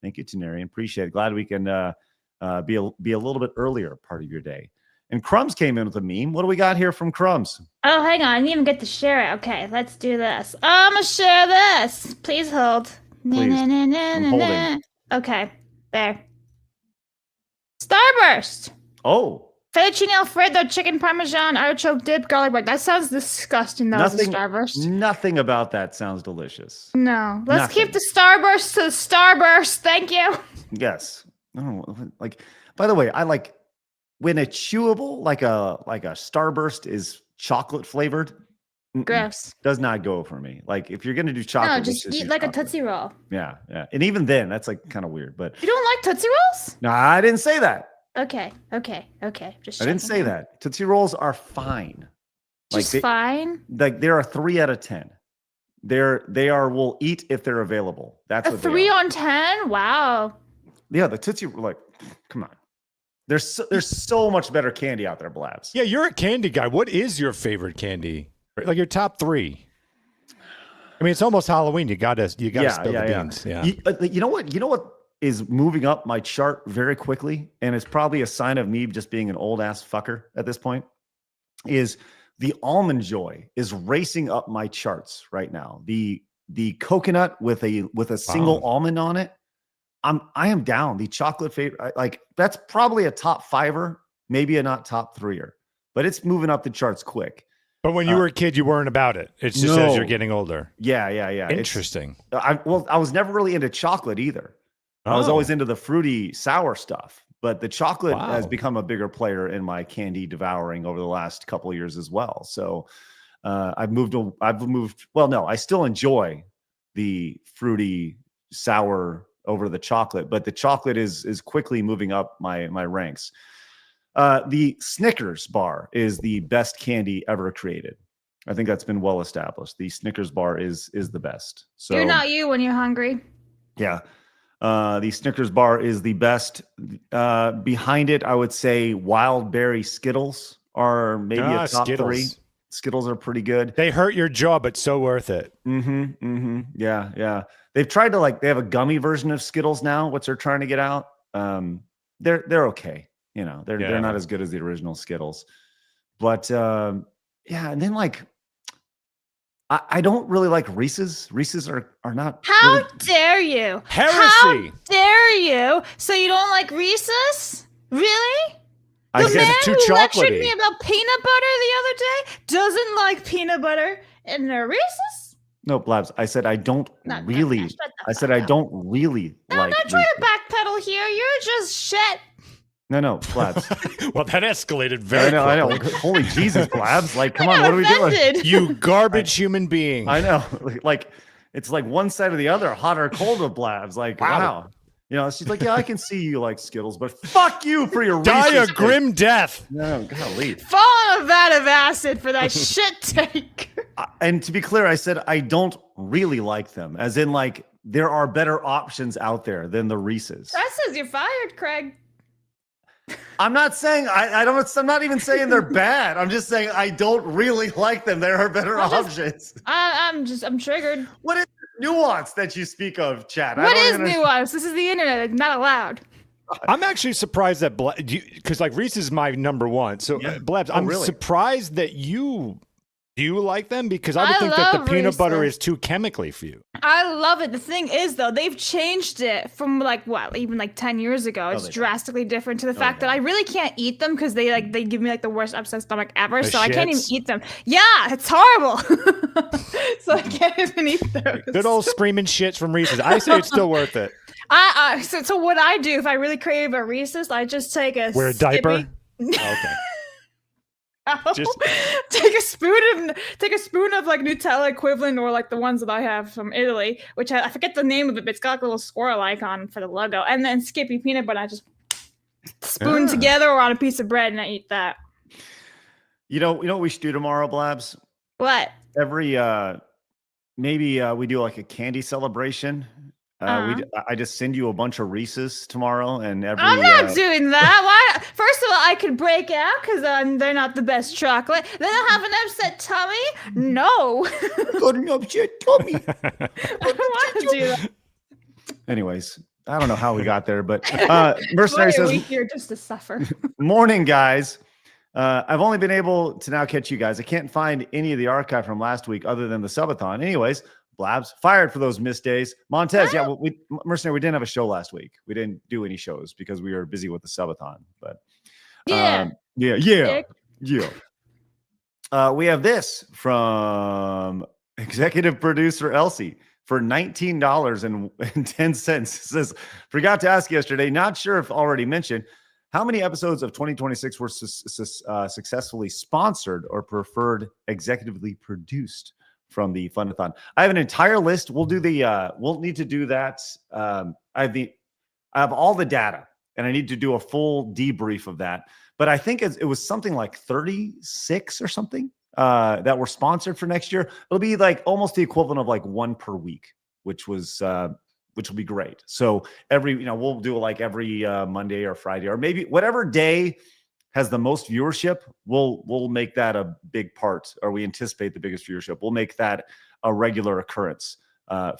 Thank you, Tenarian. Appreciate it. Glad we can be a little bit earlier part of your day. And Crumbs came in with a meme. What do we got here from Crumbs? Oh, hang on. I didn't even get to share it. Okay, let's do this. I'm going to share this. Please hold. Please. I'm holding. Okay, there. Starburst. Oh. Fettuccine Alfredo, chicken parmesan, artichoke dip, garlic bread. That sounds disgusting, though, as a Starburst. Nothing about that sounds delicious. No. Let's keep the Starburst to the Starburst. Thank you. Yes. I don't know. Like, by the way, I like when a chewable, like a Starburst is chocolate flavored. Gross. Does not go for me. Like, if you're going to do chocolate. No, just eat like chocolate. A Tootsie Roll. Yeah. And even then, that's like kind of weird. But you don't like Tootsie Rolls? No, I didn't say that. Okay. Just I didn't say that. Tootsie Rolls are fine. Just fine? Like, they're a 3 out of 10. We'll eat if they're available. That's a 3 on 10? Wow. Yeah, the Tootsie, like, come on. There's so much better candy out there, Blabs. Yeah, you're a candy guy. What is your favorite candy? Like your top 3? I mean, it's almost Halloween. You gotta spill the beans. Yeah. You know what is moving up my chart very quickly, and it's probably a sign of me just being an old ass fucker at this point, is the Almond Joy is racing up my charts right now. The coconut with a single almond on it. I am down. The chocolate favorite, like, that's probably a top 5er, maybe a not top 3er, but it's moving up the charts quick. But when you were a kid, you weren't about it. It's just as you're getting older. Yeah. Interesting. I was never really into chocolate either. I was always into the fruity sour stuff, but the chocolate has become a bigger player in my candy devouring over the last couple of years as well. So I've moved. Well, no, I still enjoy the fruity sour over the chocolate, but the chocolate is quickly moving up my ranks. The Snickers bar is the best candy ever created. I think that's been well established. The Snickers bar is the best. So You're not you when you're hungry. Yeah. The Snickers bar is the best. Behind it, I would say Wild Berry Skittles are maybe a top Skittles. 3. Skittles are pretty good. They hurt your jaw, but so worth it. Yeah. They've tried to they have a gummy version of Skittles now, which they're trying to get out. They're okay. You know, they're not as good as the original Skittles. But and then I don't really like Reese's. Reese's are not. How really... dare you? Heresy! How dare you? So you don't like Reese's? Really? I The said man it's too who lectured chocolatey. me about peanut butter the other day doesn't like peanut butter in their Reese's? No, Blabs. I said I don't No, really. shut the I said fuck I up. don't really like. Don't try to Reese's. backpedal here. You're just shit. No, Blabs. Well, that escalated I very know. quickly. Holy Jesus, Blabs! Like, come I on, got what are we doing? offended. You garbage human being. I know. Like, it's like one side or the other, hot or cold with Blabs. Like, wow. You know, she's like, yeah, I can see you like Skittles, but fuck you for your Die a Reese's grim death. No, golly. Fall on a vat of acid for that shit take. And to be clear, I said I don't really like them, as in there are better options out there than the Reese's. That says you're fired, Craig. I'm not saying I'm not even saying they're bad. I'm just saying I don't really like them. There are better options. I'm triggered. What is the nuance that you speak of, Chad? What is nuance? This is the internet. It's not allowed. I'm actually surprised that because Reese's is my number one. So Blabs, I'm really? surprised that you like them because I would I think that the love peanut butter Reese's. is too chemically for you. I love it. The thing is, though, they've changed it from even 10 years ago. It's drastically different to the fact that I really can't eat them because they give me the worst upset stomach ever. The So I can't even shits? eat them. Yeah, it's horrible. So I can't even eat those. Good old screaming shits from Reese's. I say it's still worth it. So what I do if I really crave a Reese's, I just take a Wear a diaper? Skippy- Okay. Just- take a spoon of Nutella equivalent or the ones that I have from Italy, which I forget the name of it, but it's got a little squirrel icon for the logo, and then Skippy peanut butter. I just spoon together or on a piece of bread, and I eat that. You know what we should do tomorrow, Blabs? What? Every maybe we do a candy celebration. I just send you a bunch of Reese's tomorrow, and I'm not doing that. Why? First of all, I could break out because they're not the best chocolate. Then I'll have an upset tummy. No, got an upset tummy. I don't want to do that. Anyways, I don't know how we got there, but Mercenary Why are says, we here just to suffer? "Morning, guys. I've only been able to now catch you guys. I can't find any of the archive from last week other than the subathon. Anyways." Blabs fired for those missed days. Montez, Mercenary, we didn't have a show last week. We didn't do any shows because we were busy with the subathon. But Yeah. We have this from executive producer Elsie for $19.10. It says, forgot to ask yesterday, not sure if already mentioned, how many episodes of 2026 were successfully sponsored or preferred executively produced from the Funathon? I have an entire list. We'll do we'll need to do that. I have all the data and I need to do a full debrief of that. But I think it was something like 36 or something that were sponsored for next year. It'll be almost the equivalent of one per week, which will be great. So we'll do every Monday or Friday, or maybe whatever day has the most viewership, we'll make that a big part, or we anticipate the biggest viewership. We'll make that a regular occurrence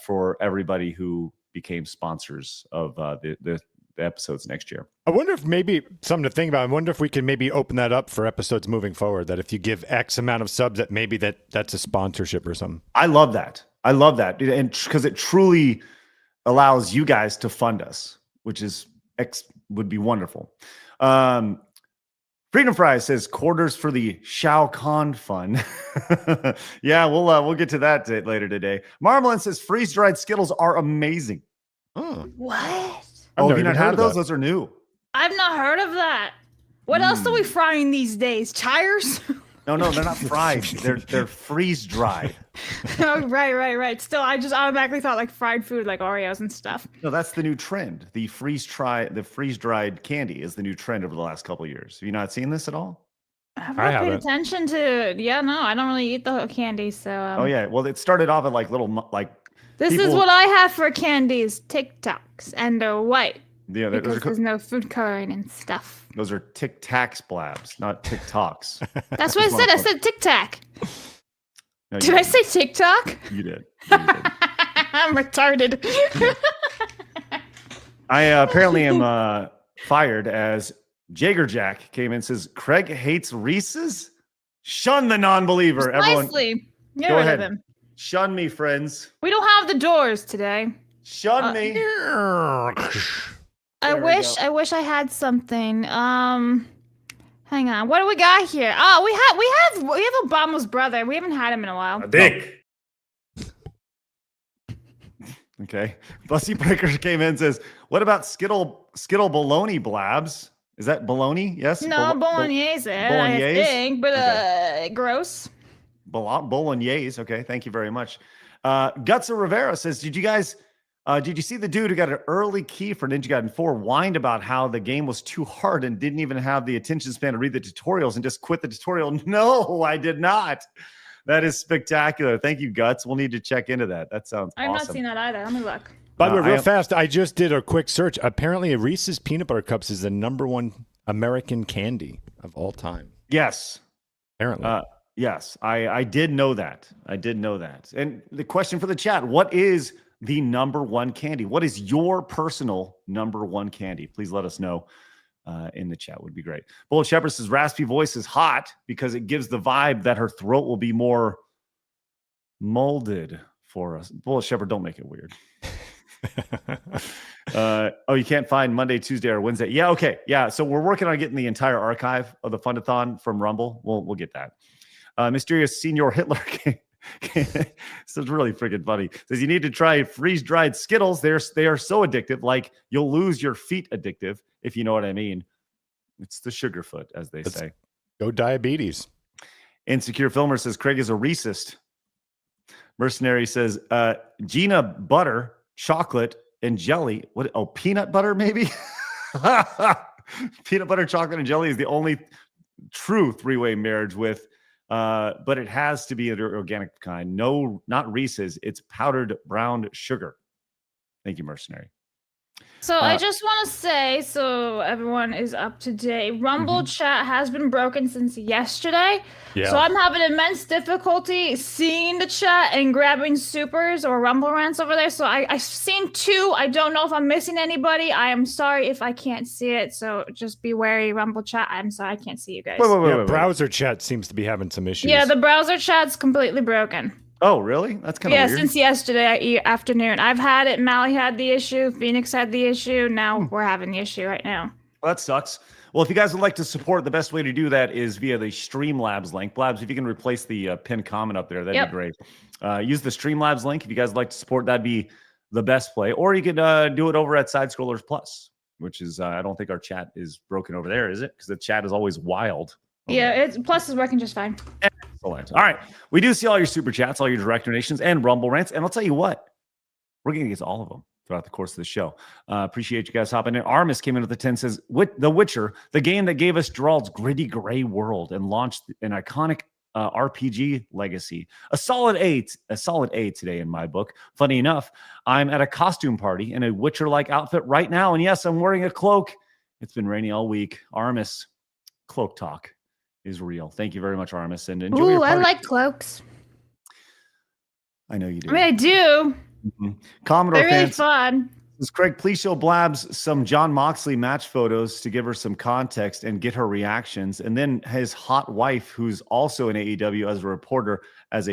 for everybody who became sponsors of the episodes next year. I wonder if maybe something to think about. I wonder if we can maybe open that up for episodes moving forward, that if you give X amount of subs, that maybe that's a sponsorship or something. I love that. And because it truly allows you guys to fund us, which would be wonderful. Freedom Fry says quarters for the Shao Kahn fun. Yeah, we'll get to that later today. Marmalin says freeze dried Skittles are amazing. What? Oh, have you even not heard had of those? that. Those are new. I've not heard of that. What else are we frying these days? Tires? No, they're not fried. They're freeze dried. Oh, right. Still, I just automatically thought like fried food, like Oreos and stuff. No, that's the new trend. The freeze dried candy is the new trend over the last couple of years. Have you not seen this at all? I've not paid haven't. attention to. Yeah, no, I don't really eat the candy. So. Oh yeah. Well, it started off at like little like. This is people- what I have for candies: Tic Tacs, and they're white Yeah, because there's no food coloring and stuff. those are Tic Tacs Blabs, not Tic Tocs. That's what I said. I said Tic Tac. No, Did I say TikTok? You did. You did. I'm retarded. I apparently am fired as Jager Jack came in and says Craig hates Reese's. Shun the non-believer. Everyone, Nicely. Get go rid ahead. of him. Shun me, friends. We don't have the doors today. Shun me. I we wish I had something. Hang on. What do we got here? Oh, we have Obama's brother. We haven't had him in a while. Dick. Okay. Bussy Breaker came in and says, what about Skittle Bologna Blabs? Is that bologna? Yes? No, bolognese, I Bolognese? think, but gross. Bolognese. Okay. Thank you very much. Guts of Rivera says, did you see the dude who got an early key for Ninja Gaiden 4 whined about how the game was too hard and didn't even have the attention span to read the tutorials and just quit the tutorial? No, I did not. That is spectacular. Thank you, Guts. We'll need to check into that. That sounds I've awesome. not seen that either. Let me look. By the way, real fast, I just did a quick search. Apparently, Reese's Peanut Butter Cups is the #1 American candy of all time. Yes. Apparently. Yes, I did know that. I did know that. And the question for the chat, what is the #1 candy? What is your personal #1 candy? Please let us know in the chat. Would be great. Bullet Shepherd says raspy voice is hot because it gives the vibe that her throat will be more molded for us. Bullet Shepherd, don't make it weird. You can't find Monday, Tuesday, or Wednesday. Yeah, okay. Yeah, so we're working on getting the entire archive of the Fundathon from Rumble. We'll get that. Mysterious Senior Hitler this is really freaking funny. Says you need to try freeze-dried Skittles. They are so addictive, like you'll lose your feet addictive, if you know what I mean. It's the sugar foot, as they say. Go diabetes. Insecure Filmer says Craig is a racist. Mercenary says Gina butter, chocolate, and jelly. What? Oh, peanut butter, maybe? Peanut butter, chocolate, and jelly is the only true three-way marriage with but it has to be an organic kind. No, not Reese's. It's powdered brown sugar. Thank you, Mercenary. So I just want to say, so everyone is up to date. Rumble chat has been broken since yesterday. Yeah. So I'm having immense difficulty seeing the chat and grabbing supers or Rumble rants over there. So I've seen 2. I don't know if I'm missing anybody. I am sorry if I can't see it. So just be wary, Rumble chat. I'm sorry, I can't see you guys. Wait. Browser chat seems to be having some issues. Yeah, the browser chat's completely broken. Oh, really? That's kind of weird. Yeah, since yesterday afternoon. I've had it. Mally had the issue. Phoenix had the issue. Now we're having the issue right now. Well, that sucks. Well, if you guys would like to support, the best way to do that is via the Streamlabs link. Blabs, if you can replace the pinned comment up there, that'd be great. Use the Streamlabs link. If you guys would like to support, that'd be the best play. Or you could do it over at Side Scrollers Plus, which is, I don't think our chat is broken over there, is it? Because the chat is always wild. Yeah, Plus is working just fine. Excellent. All right. We do see all your super chats, all your direct donations, and Rumble rants. And I'll tell you what, we're going to get to all of them throughout the course of the show. Appreciate you guys hopping in. Armis came in with the 10, says, The Witcher, the game that gave us Gerald's gritty gray world and launched an iconic RPG legacy. A solid A today in my book. Funny enough, I'm at a costume party in a Witcher-like outfit right now. And yes, I'm wearing a cloak. It's been rainy all week. Armis, cloak talk is real. Thank you very much, Armis, and enjoy your Ooh, I party. like cloaks. I know you do. I mean, I do. Commodore They're really fans fun. says, Craig, please show Blabs some John Moxley match photos to give her some context and get her reactions. And then his hot wife, who's also in AEW as a reporter, as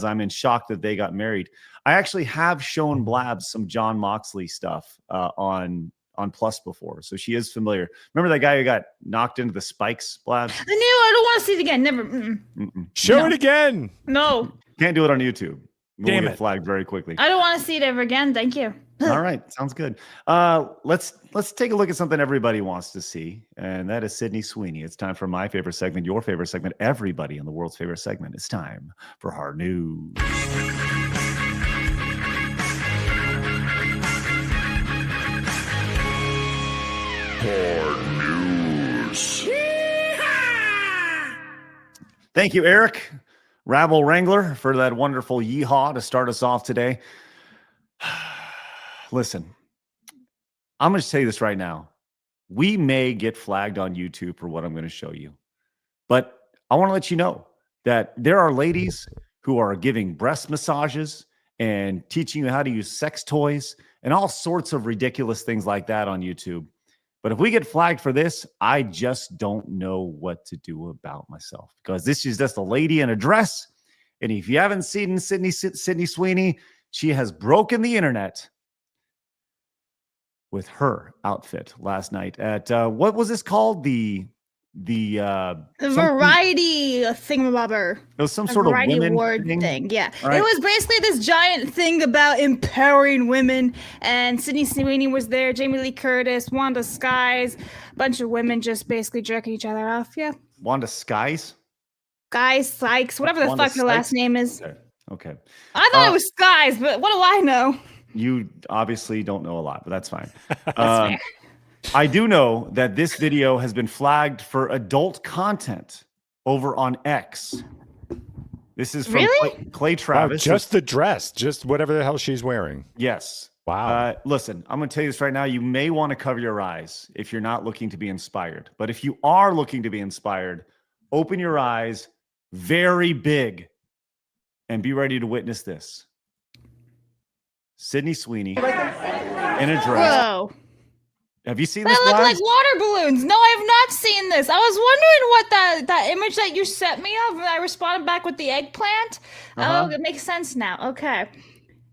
I'm in shock that they got married. I actually have shown Blabs some John Moxley stuff on on Plus before, so she is familiar. Remember that guy who got knocked into the spikes, Blabs? I knew. I don't want to see it again. Never. Show it again. No. Can't do it on YouTube. We'll Damn get it. flagged very quickly. I don't want to see it ever again. Thank you. All right, sounds good. Let's take a look at something everybody wants to see, and that is Sydney Sweeney. It's time for my favorite segment, your favorite segment, everybody in the world's favorite segment. It's time for Hard News. Hard News. Thank you, Eric, Rabble Wrangler, for that wonderful yeehaw to start us off today. Listen, I'm going to say this right now. We may get flagged on YouTube for what I'm going to show you, but I want to let you know that there are ladies who are giving breast massages and teaching you how to use sex toys and all sorts of ridiculous things like that on YouTube. But if we get flagged for this, I just don't know what to do about myself, because this is just a lady in a dress. And if you haven't seen Sydney Sweeney, she has broken the internet with her outfit last night at what was this called? The variety thingamabobber. It was some sort of variety women award thing. Yeah. Right. It was basically this giant thing about empowering women. And Sydney Sweeney was there, Jamie Lee Curtis, Wanda Skies, a bunch of women just basically jerking each other off. Yeah. Wanda Skies? Guys, Sykes, whatever the Wanda fuck her last Sykes? name is. Okay. I thought it was Skies, but what do I know? You obviously don't know a lot, but that's fine. That's fair. I do know that this video has been flagged for adult content over on X. This is from Really? Clay Wow, Travis. just the dress, just whatever the hell she's wearing. Yes. Wow. Listen, I'm going to tell you this right now. You may want to cover your eyes if you're not looking to be inspired. But if you are looking to be inspired, open your eyes very big and be ready to witness this. Sydney Sweeney in a dress. Whoa. Have you seen That this, look Blabs? like water balloons. No, I have not seen this. I was wondering what that image that you sent me of, and I responded back with the eggplant. Oh, it makes sense now. Okay.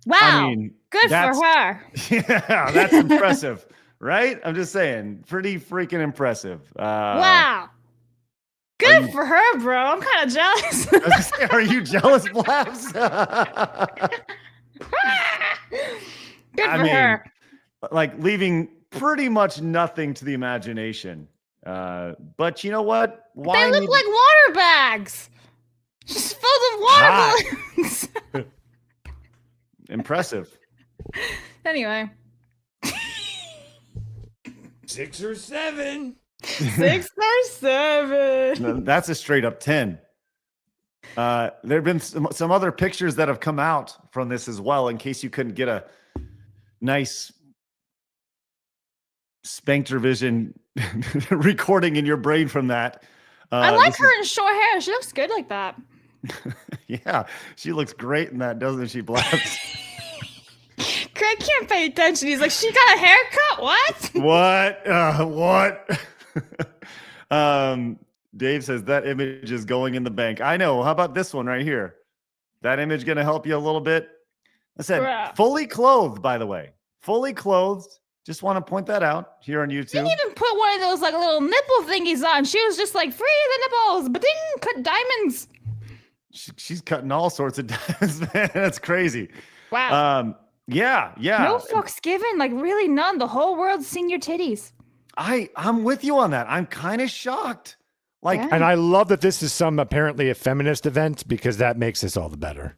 Wow. I mean, good for that's- her. Yeah, that's impressive, right? I'm just saying, pretty freaking impressive. Wow. Good for her, bro. I'm kind of jealous. I was gonna say, are you jealous, Blabs? Good for her. Like leaving pretty much nothing to the imagination. But you know what? They look like water bags. Just filled with water balloons. Impressive. Anyway. 6 or 7. 6 or 7. No, that's a straight up 10. There have been some other pictures that have come out from this as well, in case you couldn't get a nice Spectre Vision recording in your brain from that. I like her in short hair. She looks good like that. Yeah, she looks great in that, doesn't she, Blabs? Craig can't pay attention. He's like, she got a haircut? What? What? Dave says that image is going in the bank. I know. How about this one right here? That image going to help you a little bit? I said Bruh. fully clothed, by the way. Fully clothed. Just want to point that out here on YouTube. She didn't even put one of those like little nipple thingies on. She was just like, free the nipples, but didn't cut diamonds. She's cutting all sorts of diamonds, man. That's crazy. Wow. Yeah. No fucks given. Like really none. The whole world's seen your titties. I'm with you on that. I'm kind of shocked. Like, Yeah. And I love that this is apparently a feminist event, because that makes this all the better.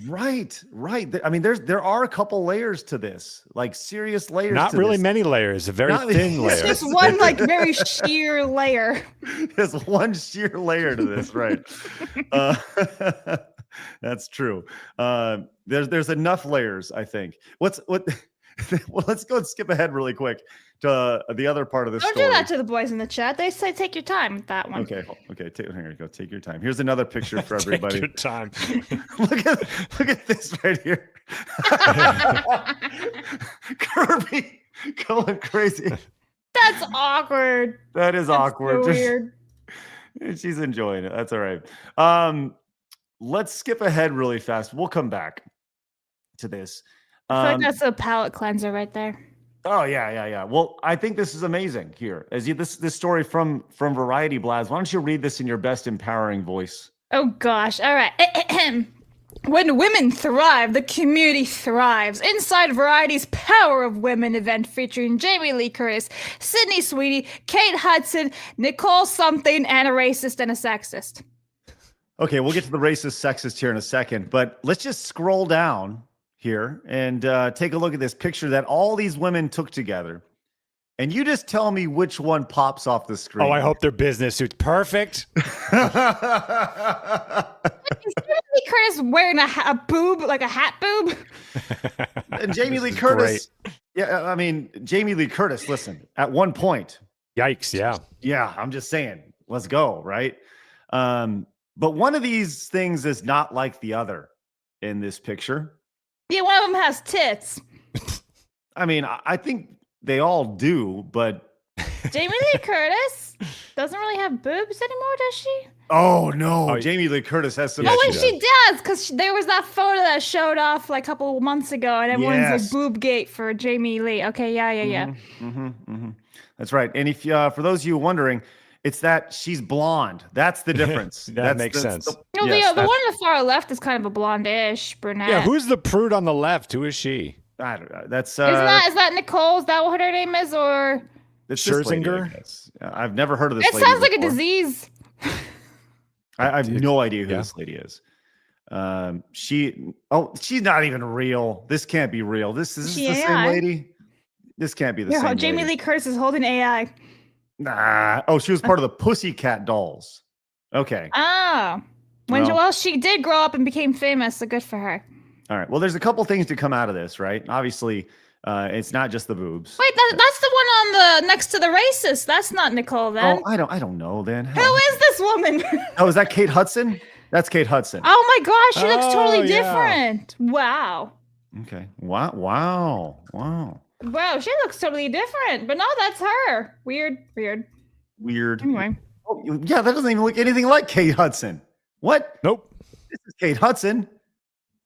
right. I mean, there are a couple layers to this, like serious layers. Not to really this. many layers, a very thin layer. Just one like very sheer layer. There's one sheer layer to this, right? That's true. There's enough layers, I think. Well, let's go and skip ahead really quick to the other part of the Don't story. do that to the boys in the chat. They say take your time with that one. Okay. Here you go. Take your time. Here's another picture for everybody. Take your time. look at this right here. Kirby going crazy. That's awkward. That is That's awkward. So weird. She's enjoying it. That's all right. Let's skip ahead really fast. We'll come back to this. I feel like that's a palate cleanser right there. Oh yeah. Well, I think this is amazing here. This story from Variety, Blabs. Why don't you read this in your best empowering voice? Oh gosh. All right. When women thrive, the community thrives. Inside Variety's Power of Women event featuring Jamie Lee Curtis, Sydney Sweeney, Kate Hudson, Nicole something, and a racist and a sexist. Okay, we'll get to the racist, sexist here in a second, but let's just scroll down here and take a look at this picture that all these women took together. And you just tell me which one pops off the screen. Oh, I hope they're business suits. Perfect. Is Jamie Lee Curtis wearing a boob, like a hat boob? And Jamie Lee Curtis. Great. Yeah, I mean, Jamie Lee Curtis, listen, at one point. Yikes, yeah. Yeah, I'm just saying, let's go, right? But one of these things is not like the other in this picture. Yeah, one of them has tits. I mean, I think they all do, but Jamie Lee Curtis doesn't really have boobs anymore, does she? Oh no, Jamie Lee Curtis has some. Oh, wait, she does, because there was that photo that showed off like a couple of months ago, and everyone's like boob gate for Jamie Lee. Okay, yeah. That's right. And if for those of you wondering, it's that she's blonde. That's the difference. That makes sense. The one on the far left is kind of a blondish brunette. Yeah, who's the prude on the left? Who is she? I don't know. That's is that Nicole? Is that what her name is, or Scherzinger? I've never heard of this. It sounds like a disease. I have no idea who this lady is. She's not even real. This can't be real. This is the same lady. This can't be the same. Jamie Lee Curtis is holding AI. Nah. Oh, she was part of the Pussycat Dolls. Okay. Oh. Well, she did grow up and became famous, so good for her. All right. Well, there's a couple things to come out of this, right? Obviously, it's not just the boobs. Wait, that's the one on the next to the racist. That's not Nicole, then. Oh, I don't know, then. Who is this woman? Oh, is that Kate Hudson? That's Kate Hudson. Oh my gosh, she looks totally different. Wow. Okay. Wow. Wow, she looks totally different. But no, that's her. Weird. Anyway. Oh, yeah, that doesn't even look anything like Kate Hudson. What? Nope. This is Kate Hudson.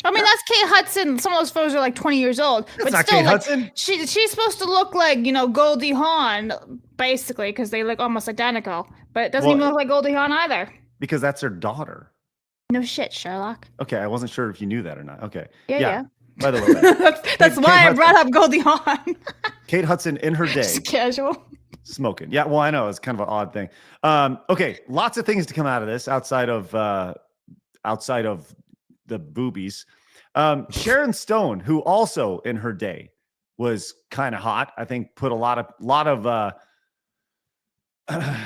I mean, that's Kate Hudson. Some of those photos are like 20 years old. That's not Kate Hudson. She's supposed to look like, Goldie Hawn, basically, because they look almost identical. But it doesn't even look like Goldie Hawn either. Because that's her daughter. No shit, Sherlock. Okay, I wasn't sure if you knew that or not. Okay. Yeah. By the way, that's why I brought up Goldie Hawn. Kate Hudson in her day. Just casual. Smoking. Yeah, well, I know. It's kind of an odd thing. Okay, lots of things to come out of this outside of the boobies. Sharon Stone, who also in her day was kind of hot, I think put a lot of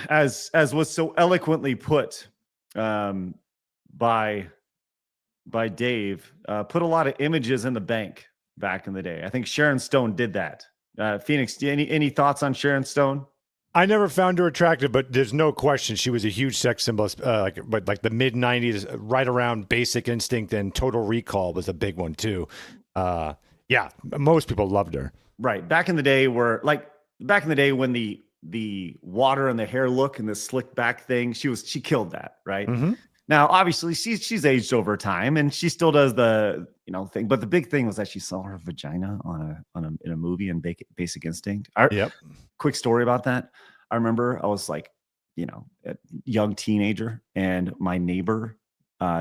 as was so eloquently put by Dave, put a lot of images in the bank back in the day. I think Sharon Stone did that. Phoenix, any thoughts on Sharon Stone? I never found her attractive, but there's no question she was a huge sex symbol. Like the mid '90s, right around Basic Instinct and Total Recall was a big one too. Yeah, most people loved her. Right, back in the day, when the water and the hair look and the slick back thing, she killed that. Right. Mm-hmm. Now, obviously, she's aged over time, and she still does the thing. But the big thing was that she saw her vagina in a movie in Basic Instinct. Yep. Quick story about that. I remember I was like, a young teenager, and my neighbor.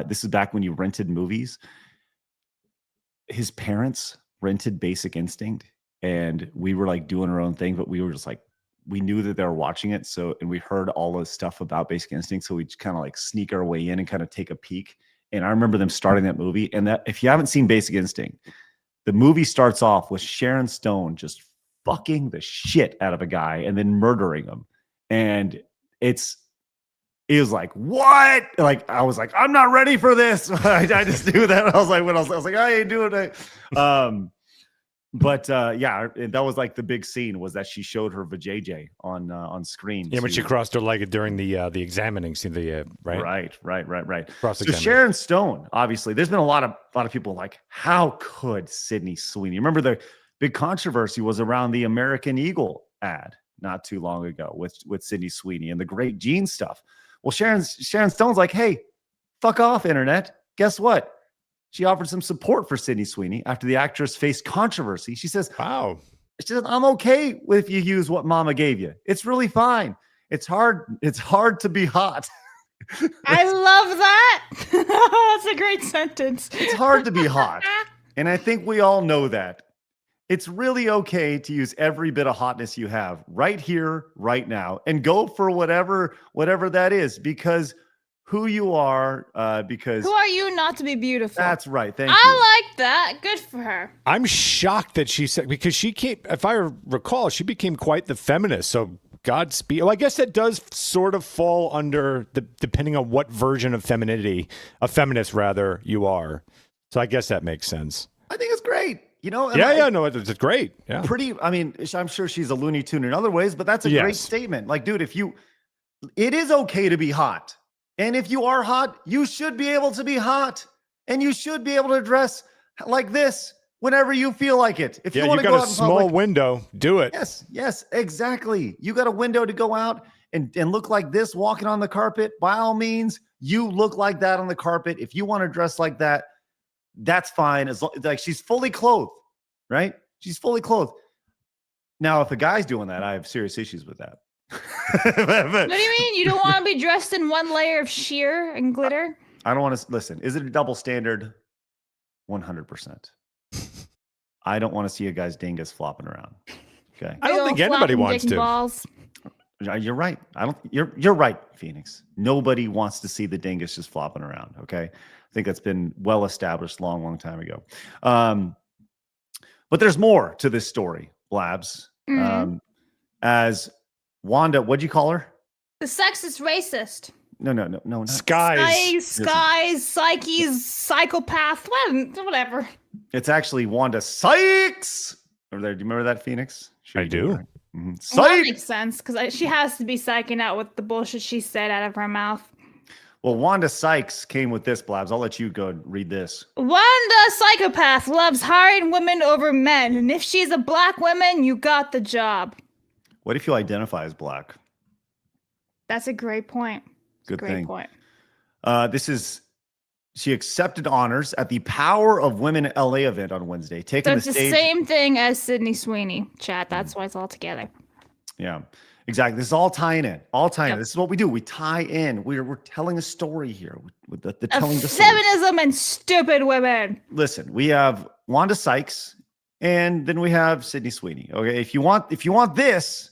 This is back when you rented movies. His parents rented Basic Instinct, and we were like doing our own thing, but we were just like. We knew that they were watching it. And we heard all this stuff about Basic Instinct. So we just kind of like sneak our way in and kind of take a peek. And I remember them starting that movie. And that if you haven't seen Basic Instinct, the movie starts off with Sharon Stone just fucking the shit out of a guy and then murdering him. And it was like, what? Like, I was like, I'm not ready for this. I just knew that. I was like, I ain't doing it. But yeah, that was like the big scene was that she showed her vajayjay on screen. Yeah, when she crossed her leg during the examining scene, right. So Sharon Stone, obviously, there's been a lot of people like, how could Sydney Sweeney? Remember the big controversy was around the American Eagle ad not too long ago with Sydney Sweeney and the great jeans stuff. Well, Sharon Stone's like, hey, fuck off, internet. Guess what? She offered some support for Sydney Sweeney after the actress faced controversy. She says, wow, She says, I'm okay if you use what mama gave you. It's really fine. It's hard to be hot. I love that. That's a great sentence. It's hard to be hot. And I think we all know that. It's really okay to use every bit of hotness you have right here, right now, and go for whatever that is, because who you are, because who are you not to be beautiful? That's right. Thank you. I like that. Good for her. I'm shocked that she said, because she came, if I recall, she became quite the feminist. So Godspeed. Well, I guess that does sort of fall under depending on what version of femininity, a feminist rather, you are. So I guess that makes sense. I think it's great. You know, no, it's great. Yeah. I mean, I'm sure she's a Looney Tune in other ways, but that's a great statement. Like, dude, it is okay to be hot. And if you are hot, you should be able to be hot. And you should be able to dress like this whenever you feel like it. If you want to go out in public, small window, do it. Yes, exactly. You got a window to go out and look like this walking on the carpet. By all means, you look like that on the carpet. If you want to dress like that, that's fine. As long, like, she's fully clothed, right? She's fully clothed. Now, if a guy's doing that, I have serious issues with that. What do you mean? You don't want to be dressed in one layer of sheer and glitter? I don't want to listen. Is it a double standard? 100%. I don't want to see a guy's dingus flopping around. Okay. I don't think anybody wants to. Balls. You're right. You're right, Phoenix. Nobody wants to see the dingus just flopping around. Okay. I think that's been well established long time ago. But there's more to this story, Blabs. Mm-hmm. As Wanda, what'd you call her? The sexist racist. No. Not. Skies, psyches, psychopath, whatever. It's actually Wanda Sykes. Over there. Do you remember that, Phoenix? Sure I do. Mm-hmm. Well, that makes sense, because she has to be psyching out with the bullshit she said out of her mouth. Well, Wanda Sykes came with this, Blabs. I'll let you go and read this. Wanda Psychopath loves hiring women over men, and if she's a black woman, you got the job. What if you identify as black? That's a great point. Good great thing. Point. She accepted honors at the Power of Women LA event on Wednesday, taking the stage. It's the same thing as Sydney Sweeney, chat. That's why it's all together. Yeah, exactly. This is all tying in. This is what we do. We tie in. We're telling a story here with the telling the story. Feminism and stupid women. Listen, we have Wanda Sykes, and then we have Sydney Sweeney. Okay, if you want this,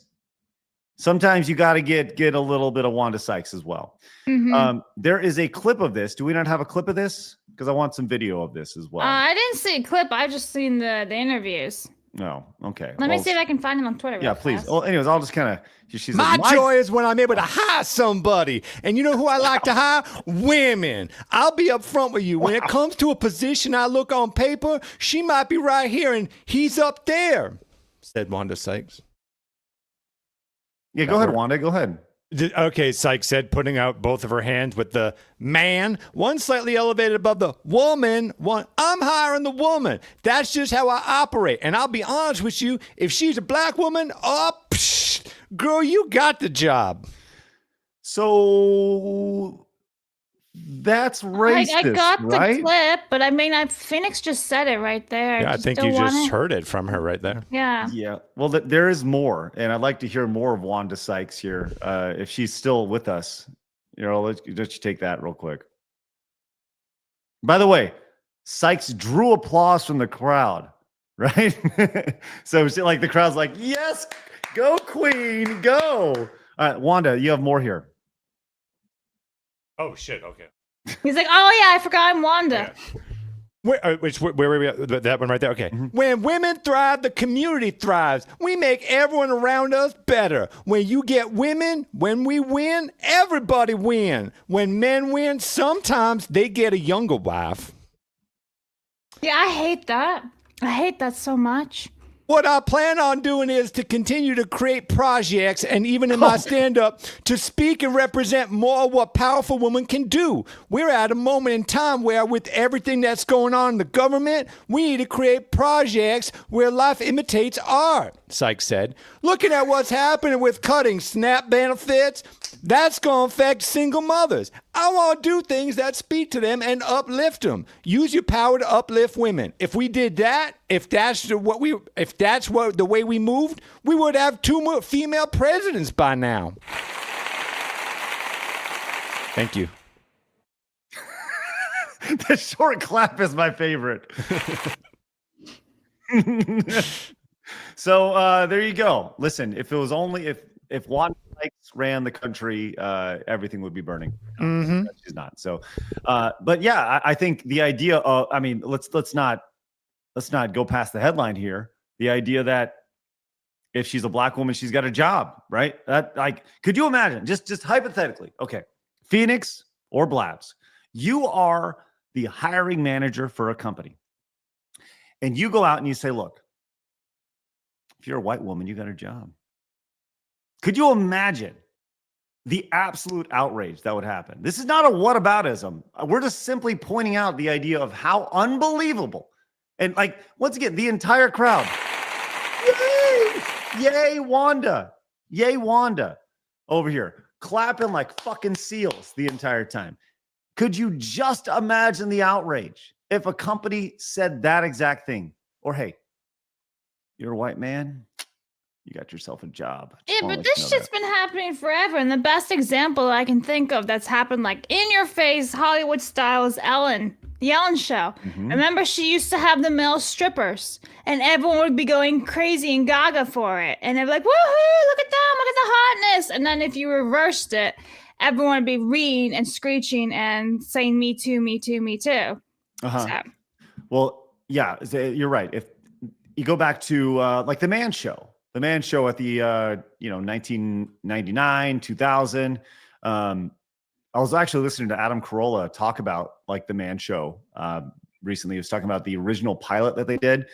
sometimes you got to get a little bit of Wanda Sykes as well. Mm-hmm. There is a clip of this. Do we not have a clip of this? Because I want some video of this as well. I didn't see a clip. I just seen the interviews. No. Okay. Let me see if I can find it on Twitter. Yeah, please. Fast. Well, anyways, I'll just kind of. She's My joy is when I'm able to hire somebody. And you know who I like to hire? Women. I'll be up front with you. When it comes to a position I look on paper, she might be right here and he's up there, said Wanda Sykes. Yeah, go ahead, Wanda. Go ahead. Okay, Sykes said, putting out both of her hands with the man, one slightly elevated above the woman, one. I'm hiring the woman. That's just how I operate. And I'll be honest with you, if she's a black woman, girl, you got the job. So that's racist, I got right? the clip, but I mean, Phoenix just said it right there. Yeah, I think you just heard it from her right there. Yeah. Yeah. Well, there is more, and I'd like to hear more of Wanda Sykes here, if she's still with us. You know, let's you take that real quick. By the way, Sykes drew applause from the crowd, right? So like the crowd's like, "Yes, go Queen, go!" All right, Wanda, you have more here. Oh shit! Okay. He's like, "Oh yeah, I forgot I'm Wanda." Yeah. Where were we at? That one right there. Okay. Mm-hmm. When women thrive, the community thrives. We make everyone around us better. When you get women, when we win, everybody win. When men win, sometimes they get a younger wife. Yeah, I hate that. I hate that so much. What I plan on doing is to continue to create projects and even in my stand-up to speak and represent more of what powerful women can do. We're at a moment in time where with everything that's going on in the government, we need to create projects where life imitates art, Sykes said. Looking at what's happening with cutting SNAP benefits, that's going to affect single mothers. I want to do things that speak to them and uplift them. Use your power to uplift women. If we did that, if that's the way we moved, we would have 2 more female presidents by now. Thank you. The short clap is my favorite. So there you go. Listen, if it was only if Wanda Sykes ran the country, everything would be burning. No, she's not. So, but yeah, I think the idea of, I mean, let's not go past the headline here. The idea that if she's a black woman, she's got a job, right? That, like, could you imagine? Just hypothetically, okay, Phoenix or Blabs, you are the hiring manager for a company, and you go out and you say, look, if you're a white woman, you got a job. Could you imagine the absolute outrage that would happen? This is not a whataboutism. We're just simply pointing out the idea of how unbelievable. And like, once again, the entire crowd, yay, yay, Wanda, yay, Wanda, over here, clapping like fucking seals the entire time. Could you just imagine the outrage if a company said that exact thing? Or, hey, you're a white man, you got yourself a job. Yeah, but this shit's been happening forever. And the best example I can think of that's happened like in your face, Hollywood style, is Ellen, the Ellen show. Remember, she used to have the male strippers and everyone would be going crazy and gaga for it. And they'd be like, woohoo, look at them, look at the hotness. And then if you reversed it, everyone would be reading and screeching and saying, me too, me too, me too. So. Well, yeah, you're right. If you go back to like the Man Show at the 1999, 2000. I was actually listening to Adam Carolla talk about like the Man Show recently. He was talking about the original pilot that they did.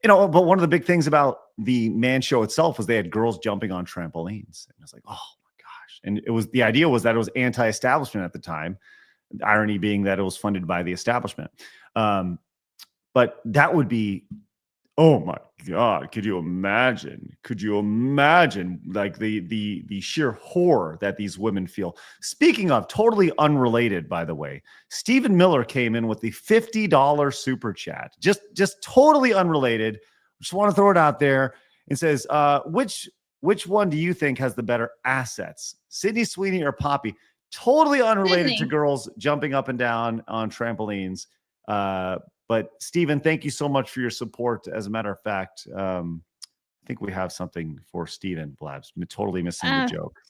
But one of the big things about the Man Show itself was they had girls jumping on trampolines. And I was like, oh my gosh. And the idea was that it was anti-establishment at the time. The irony being that it was funded by the establishment. But that would be, oh my God, could you imagine? Could you imagine like the sheer horror that these women feel? Speaking of, totally unrelated, by the way, Stephen Miller came in with the $50 super chat. Just totally unrelated. Just want to throw it out there. It says, which one do you think has the better assets? Sydney Sweeney or Poppy? Totally unrelated to girls jumping up and down on trampolines. But Stephen, thank you so much for your support. As a matter of fact, I think we have something for Stephen, Blabs. I'm totally missing the joke.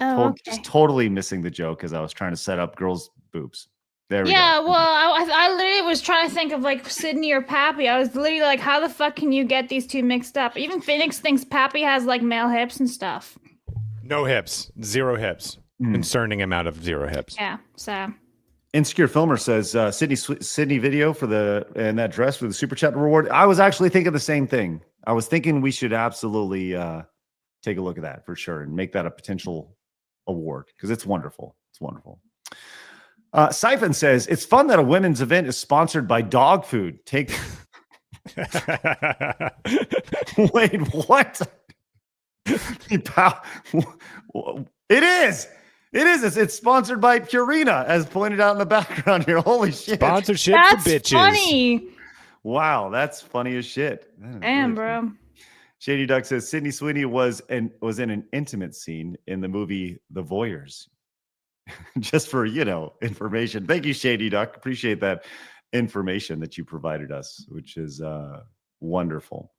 Okay. Just totally missing the joke as I was trying to set up girls' boobs. There we go. Yeah, well, I literally was trying to think of like Sydney or Pappy. I was literally like, how the fuck can you get these two mixed up? Even Phoenix thinks Pappy has like male hips and stuff. No hips, 0 hips. Concerning amount of 0 hips. Yeah, so. Insecure Filmer says Sydney video for and that dress for the super chat reward. I was actually thinking the same thing. I was thinking we should absolutely take a look at that for sure and make that a potential award because it's wonderful. It's wonderful. Siphon says it's fun that a women's event is sponsored by dog food. Wait, what? It is. It's sponsored by Purina, as pointed out in the background here. Holy shit! Sponsorship that's for bitches. Funny. Wow, that's funny as shit. Damn, bro. Shady Duck says Sydney Sweeney was in an intimate scene in the movie The Voyeurs. Just for information. Thank you, Shady Duck. Appreciate that information that you provided us, which is wonderful.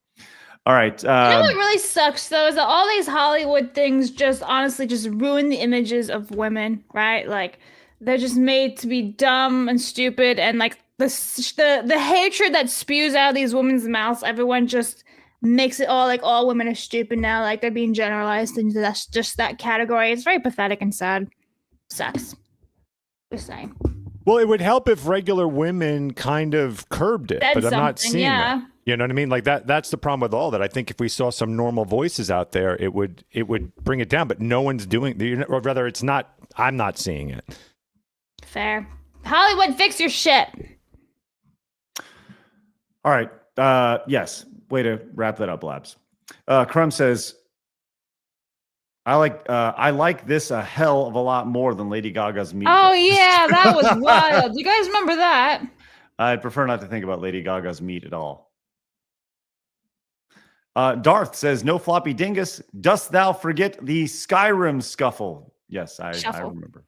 All right. You know what really sucks though is that all these Hollywood things just honestly just ruin the images of women, right? Like they're just made to be dumb and stupid, and like the hatred that spews out of these women's mouths, everyone just makes it all like all women are stupid now, like they're being generalized into that category. It's very pathetic and sad. Sucks. Just saying. Well, it would help if regular women kind of curbed it, but I'm not seeing it. You know what I mean? Like that's the problem with all that. I think if we saw some normal voices out there, it would bring it down, but no one's doing it. Or rather, it's not. I'm not seeing it. Fair. Hollywood, fix your shit. All right. Yes. Way to wrap that up, Labs. Crumb says, I like this a hell of a lot more than Lady Gaga's meat. Oh yeah, that was wild. You guys remember that? I'd prefer not to think about Lady Gaga's meat at all. Darth says, no floppy dingus. Dost thou forget the Skyrim scuffle? Yes, I remember.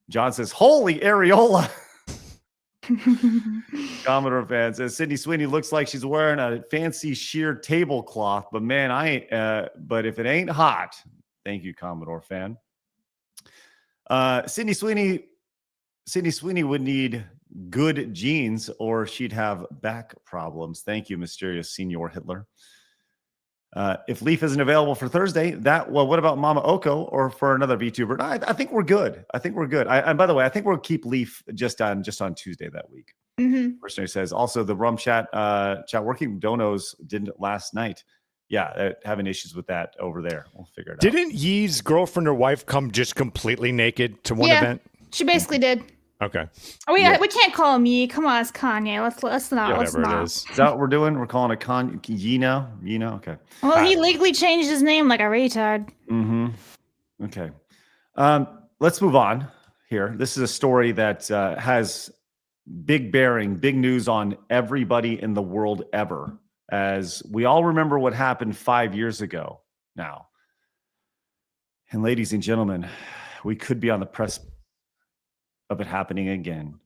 John says, holy areola. Commodore fan says, Sydney Sweeney looks like she's wearing a fancy sheer tablecloth, but man, but if it ain't hot. Thank you, Commodore fan. Sydney Sweeney would need good genes or she'd have back problems. Thank you, mysterious Senior Hitler. If Leaf isn't available for Thursday, what about Mama Oko or for another VTuber? I think we're good. And by the way, I think we'll keep Leaf just on Tuesday that week. Mercenary says, also the rum chat working. Donos didn't last night. Yeah, they're having issues with that over there. We'll figure it out. Didn't Yee's girlfriend or wife come just completely naked to one event? She basically did. Okay. We can't call him Yee. Come on, it's Kanye. Let's not. Whatever it is. Is that what we're doing? We're calling it Yee now? Yee now? Okay. Well, he legally changed his name like a retard. Okay. Let's move on here. This is a story that has big news on everybody in the world ever. As we all remember what happened 5 years ago now. And ladies and gentlemen, we could be on the precipice of it happening again.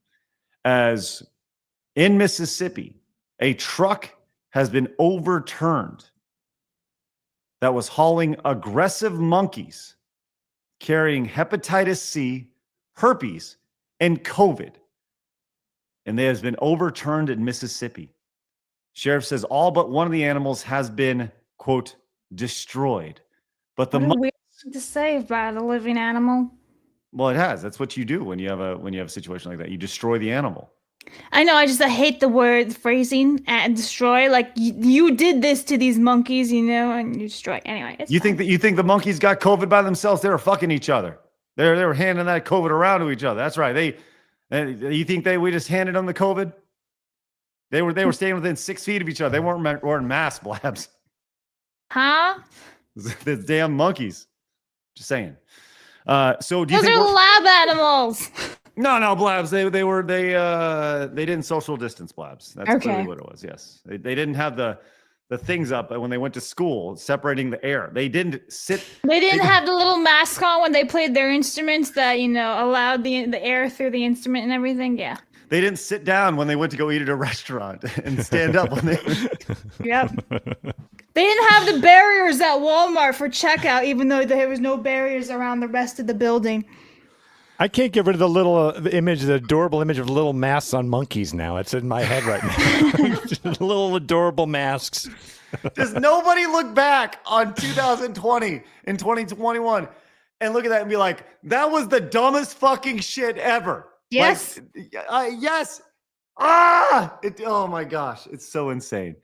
As in Mississippi, a truck has been overturned that was hauling aggressive monkeys carrying hepatitis C, herpes, and COVID. And it has been overturned in Mississippi. Sheriff says all but one of the animals has been, quote, destroyed. But the weird thing to say about a living animal. Well, it has. That's what you do when you have a situation like that. You destroy the animal. I know. I hate the phrasing and destroy. Like you did this to these monkeys, and you destroy. Anyway, you think the monkeys got COVID by themselves? They were fucking each other. They were handing that COVID around to each other. That's right. You think we just handed them the COVID? They were staying within 6 feet of each other. They weren't wearing masks, Blabs. Huh? The damn monkeys. Just saying. So do you Those think are lab animals? No, Blabs. They didn't social distance, Blabs. That's clearly what it was. Yes, they didn't have the things up when they went to school, separating the air. They didn't sit. They didn't have the little masks on when they played their instruments that allowed the air through the instrument and everything. Yeah. They didn't sit down when they went to go eat at a restaurant and stand up when they. Yep. They didn't have the barriers at Walmart for checkout, even though there was no barriers around the rest of the building. I can't get rid of the little the adorable image of little masks on monkeys now. It's in my head right now. Just little adorable masks. Does nobody look back on 2020 and 2021 and look at that and be like, that was the dumbest fucking shit ever? Yes. Yes. Oh my gosh. It's so insane.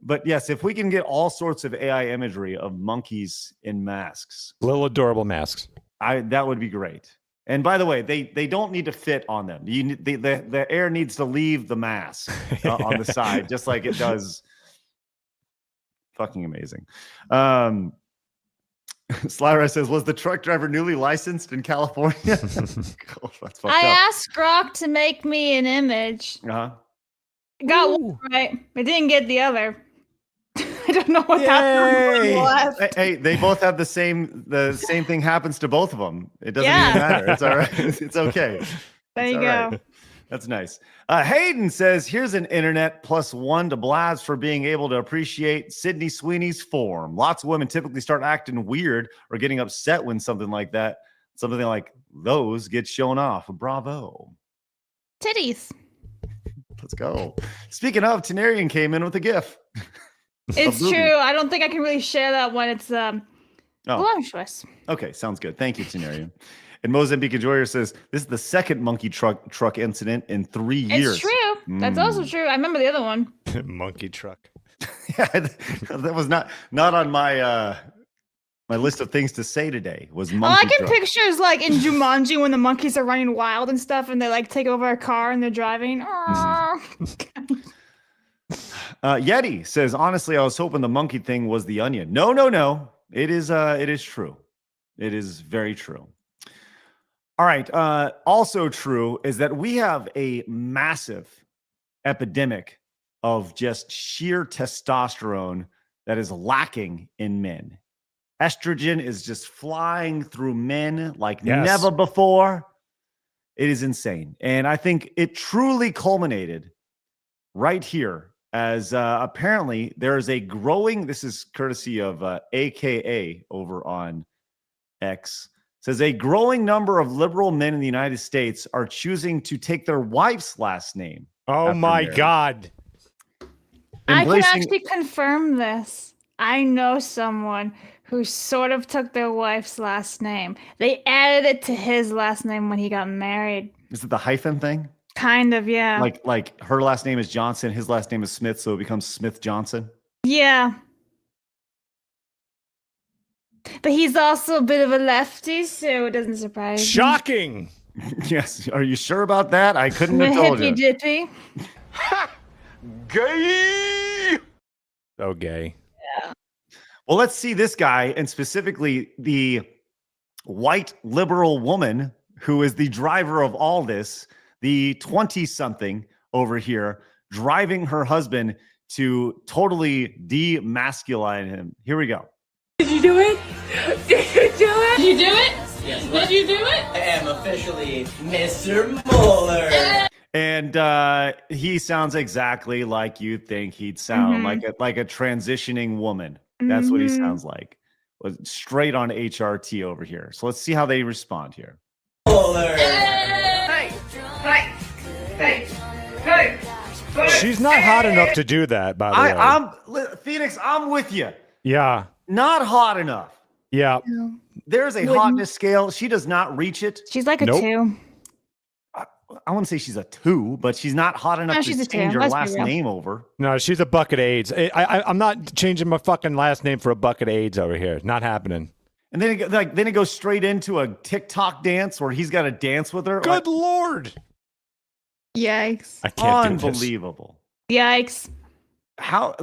But yes, if we can get all sorts of AI imagery of monkeys in masks. Little adorable masks. That would be great. And by the way, they don't need to fit on them. The air needs to leave the mask on the side, just like it does. Fucking amazing. Slyra says, was the truck driver newly licensed in California? That's fucked up. Asked Grok to make me an image. Uh-huh. Got one right. I didn't get the other. I don't know what happened. Hey, they both have the same thing happens to both of them. It doesn't even matter. It's all right. It's okay. There you go. Right. That's nice. Hayden says, here's an internet +1 to Blabs for being able to appreciate Sydney Sweeney's form. Lots of women typically start acting weird or getting upset when something like those get shown off. Bravo. Titties. Let's go. Speaking of, Tenarian came in with a GIF. It's true. I don't think I can really share that one. It's voluptuous. Okay, sounds good. Thank you, Tenarian. And Mozambique Enjoyer says, this is the second monkey truck incident in 3 years. It's true. That's also true. I remember the other one. Monkey truck. Yeah, that was not on my my list of things to say today. Was monkey I can truck. pictures like in Jumanji when the monkeys are running wild and stuff, and they take over a car and they're driving. Yeti says, honestly, I was hoping the monkey thing was the onion. No. It is true. It is very true. All right. Also true is that we have a massive epidemic of just sheer testosterone that is lacking in men. Estrogen is just flying through men like never before. It is insane. And I think it truly culminated right here as apparently there is a growing, this is courtesy of AKA over on X, says a growing number of liberal men in the United States are choosing to take their wife's last name. Oh my God. I can actually confirm this. I know someone who sort of took their wife's last name. They added it to his last name when he got married. Is it the hyphen thing? Kind of, yeah. Like her last name is Johnson, his last name is Smith, so it becomes Smith Johnson. Yeah. But he's also a bit of a lefty, so it doesn't surprise me. Shocking. Yes. Are you sure about that? I couldn't have told you. Hippy-dippy. Gay. So gay. Yeah. Well, let's see this guy, and specifically the white liberal woman who is the driver of all this, the 20-something over here, driving her husband to totally demasculine him. Here we go. Did you do it? Did you do it? Did you do it? Yes, Did you do it? I am officially Mr. Mueller. And he sounds exactly like you think he'd sound, like a transitioning woman. That's what he sounds like. Was straight on HRT over here. So let's see how they respond here. Mueller. She's not hot enough to do that, by the way. Phoenix, I'm with you. Yeah. Not hot enough. Yeah. There's a hotness scale. She does not reach it. She's like a 2. I wouldn't say she's a 2, but she's not hot enough to change her last name over. No, she's a bucket of AIDS. I'm not changing my fucking last name for a bucket of AIDS over here. Not happening. And then it goes straight into a TikTok dance where he's got to dance with her. Good Lord. Yikes. I can't Unbelievable. Yikes. How,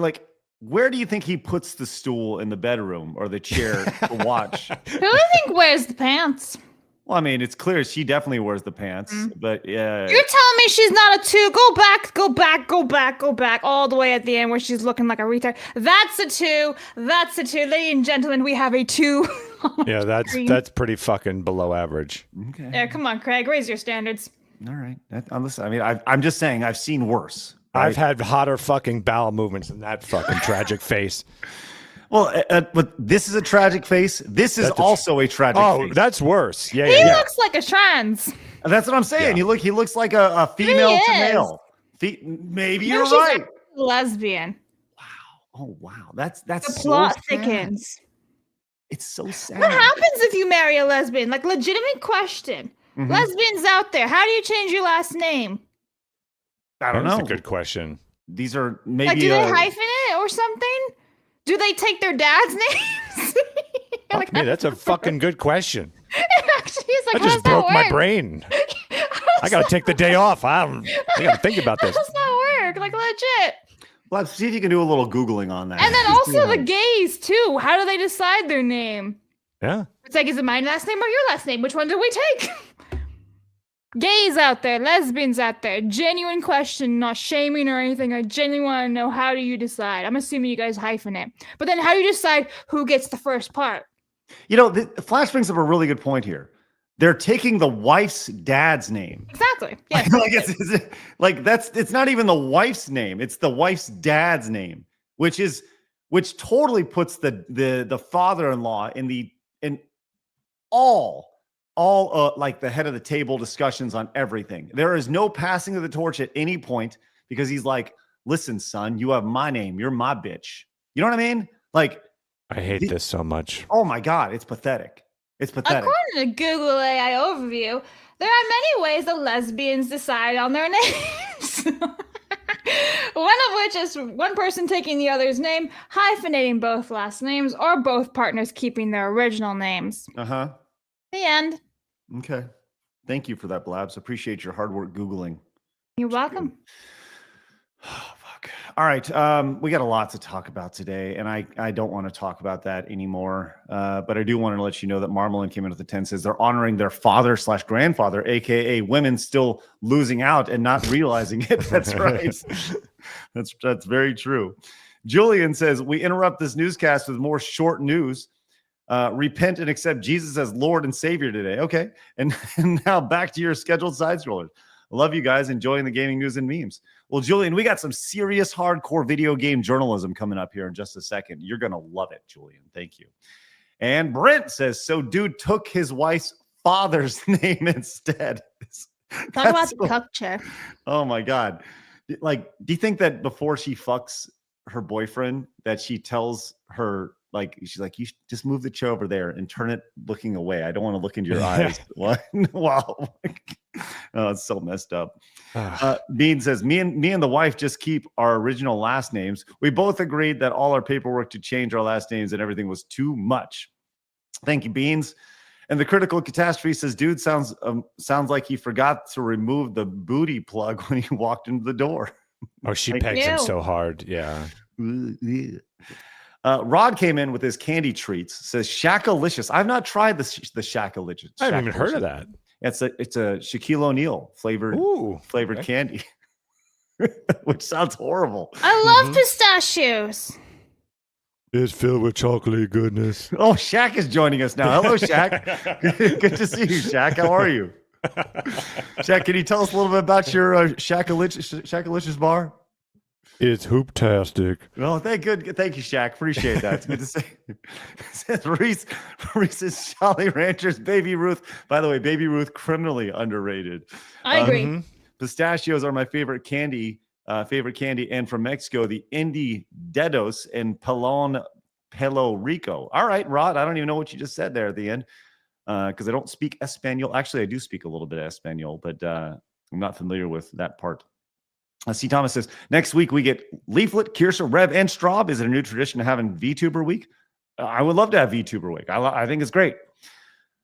where do you think he puts the stool in the bedroom or the chair to watch? Who do you think wears the pants? Well, I mean, it's clear she definitely wears the pants, but yeah. You're telling me she's not a 2? Go back all the way at the end where she's looking like a retard. That's a 2. That's a 2. Ladies and gentlemen, we have a 2. Yeah, that's pretty fucking below average. Okay. Yeah, come on, Craig, raise your standards. All right. Listen, I mean, I'm just saying I've seen worse. Right? I've had hotter fucking bowel movements than that fucking tragic face. Well, but this is a tragic face. This is also a tragic face. Oh, that's worse. Yeah, He looks like a trans. That's what I'm saying. Yeah. He looks like a female to male. Maybe you're right. A lesbian. Wow. Oh, wow. That's The so plot sad. thickens. It's so sad. What happens if you marry a lesbian? Like, legitimate question. Lesbians out there, how do you change your last name? I don't know. That's a good question. These are maybe. Like, do they hyphen it or something? Do they take their dad's names? Fuck me, that's a fucking good question. It actually is like, I just broke my brain. I got to take the day off. I got to think about this. How does that work? Like, legit. Let's see if you can do a little Googling on that. And then also the gays, too. How do they decide their name? Yeah. It's like, is it my last name or your last name? Which one do we take? Gays out there, lesbians out there, genuine question, not shaming or anything. I genuinely want to know, how do you decide? I'm assuming you guys hyphen it. But then how do you decide who gets the first part? You know, the Flash brings up a really good point here. They're taking the wife's dad's name. Exactly. Yeah. It's not even the wife's name. It's the wife's dad's name, which totally puts the father-in-law in all like the head of the table discussions on everything. There is no passing of the torch at any point because he's like, listen, son, you have my name. You're my bitch. You know what I mean? Like, I hate this so much. Oh my God. It's pathetic. It's pathetic. According to Google AI overview, there are many ways that lesbians decide on their names. One of which is one person taking the other's name, hyphenating both last names, or both partners keeping their original names. Uh-huh. The end. Okay. Thank you for that, Blabs. Appreciate your hard work Googling. You're welcome. Oh, fuck. All right. We got a lot to talk about today, and I don't want to talk about that anymore. But I do want to let you know that Marmalin came in with the 10, says they're honoring their father/grandfather, aka women still losing out and not realizing it. That's right. That's very true. Julian says, we interrupt this newscast with more short news. Repent and accept Jesus as Lord and Savior today. Okay. And now back to your scheduled side scrollers. I love you guys enjoying the gaming news and memes. Well, Julian, we got some serious hardcore video game journalism coming up here in just a second. You're going to love it, Julian. Thank you. And Brent says, so dude took his wife's father's name instead. Talk about the cuck check. Oh my God. Like, do you think that before she fucks her boyfriend that she tells her, like, she's like, you should just move the chair over there and turn it looking away. I don't want to look into your eyes. What? Wow. Oh, it's so messed up. Bean says, me and the wife just keep our original last names. We both agreed that all our paperwork to change our last names and everything was too much. Thank you, Beans. And the critical catastrophe says, dude sounds like he forgot to remove the booty plug when he walked into the door. Oh, she pegs him so hard. Yeah. Rod came in with his candy treats. Says Shakalicious. I've not tried the Shakalicious. I haven't even heard of that. It's a Shaquille O'Neal flavored candy, which sounds horrible. I love pistachios. It's filled with chocolate goodness. Oh, Shaq is joining us now. Hello, Shaq. Good to see you, Shaq. How are you? Shaq, can you tell us a little bit about your Shakalicious bar? It's hooptastic. Well, thank you, Shaq. Appreciate that. It's good to see. Says Reese's Jolly Ranchers, Baby Ruth. By the way, Baby Ruth, criminally underrated. I agree. Pistachios are my favorite candy. And from Mexico, the Indy Dedos and Pelo Rico. All right, Rod, I don't even know what you just said there at the end because I don't speak Espanol. Actually, I do speak a little bit of Espanol, but I'm not familiar with that part. C. Thomas says, next week we get Leaflet, Kirsa, Rev, and Straub. Is it a new tradition of having VTuber week? I would love to have VTuber week. I think it's great.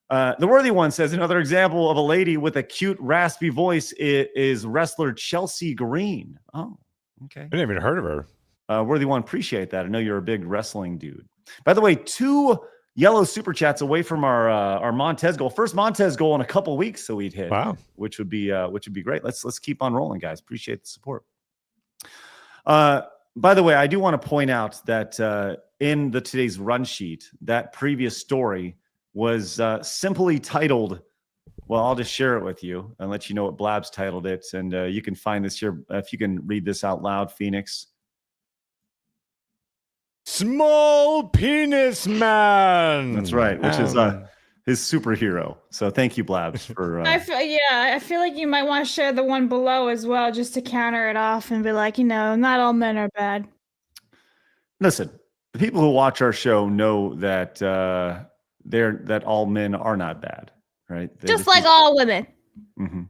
The Worthy One says, another example of a lady with a cute, raspy voice is wrestler Chelsea Green. Oh, okay. I never even heard of her. Worthy One, appreciate that. I know you're a big wrestling dude. By the way, 2 yellow super chats away from our Montez goal. First Montez goal in a couple weeks, so we'd hit. Wow, which would be great. Let's keep on rolling, guys. Appreciate the support. By the way, I do want to point out that in today's run sheet, that previous story was simply titled. Well, I'll just share it with you and let you know what Blabs titled it, and you can find this here if you can read this out loud, Phoenix. Small penis man. That's right, which is his superhero. So thank you, Blabs, for. I feel like you might want to share the one below as well, just to counter it off and be like, not all men are bad. Listen, the people who watch our show know that that all men are not bad, right? Just like all women. Mm-hmm.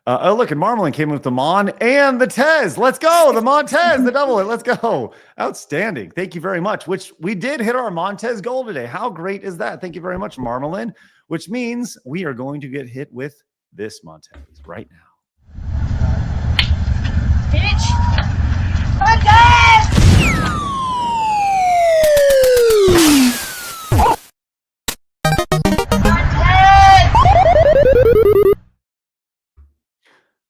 Oh, look, and Marmalin came with the Mon and the Tez. Let's go. The Montez, the double it. Let's go. Outstanding. Thank you very much, which we did hit our Montez goal today. How great is that? Thank you very much, Marmalin, which means we are going to get hit with this Montez right now. Bitch! Montez!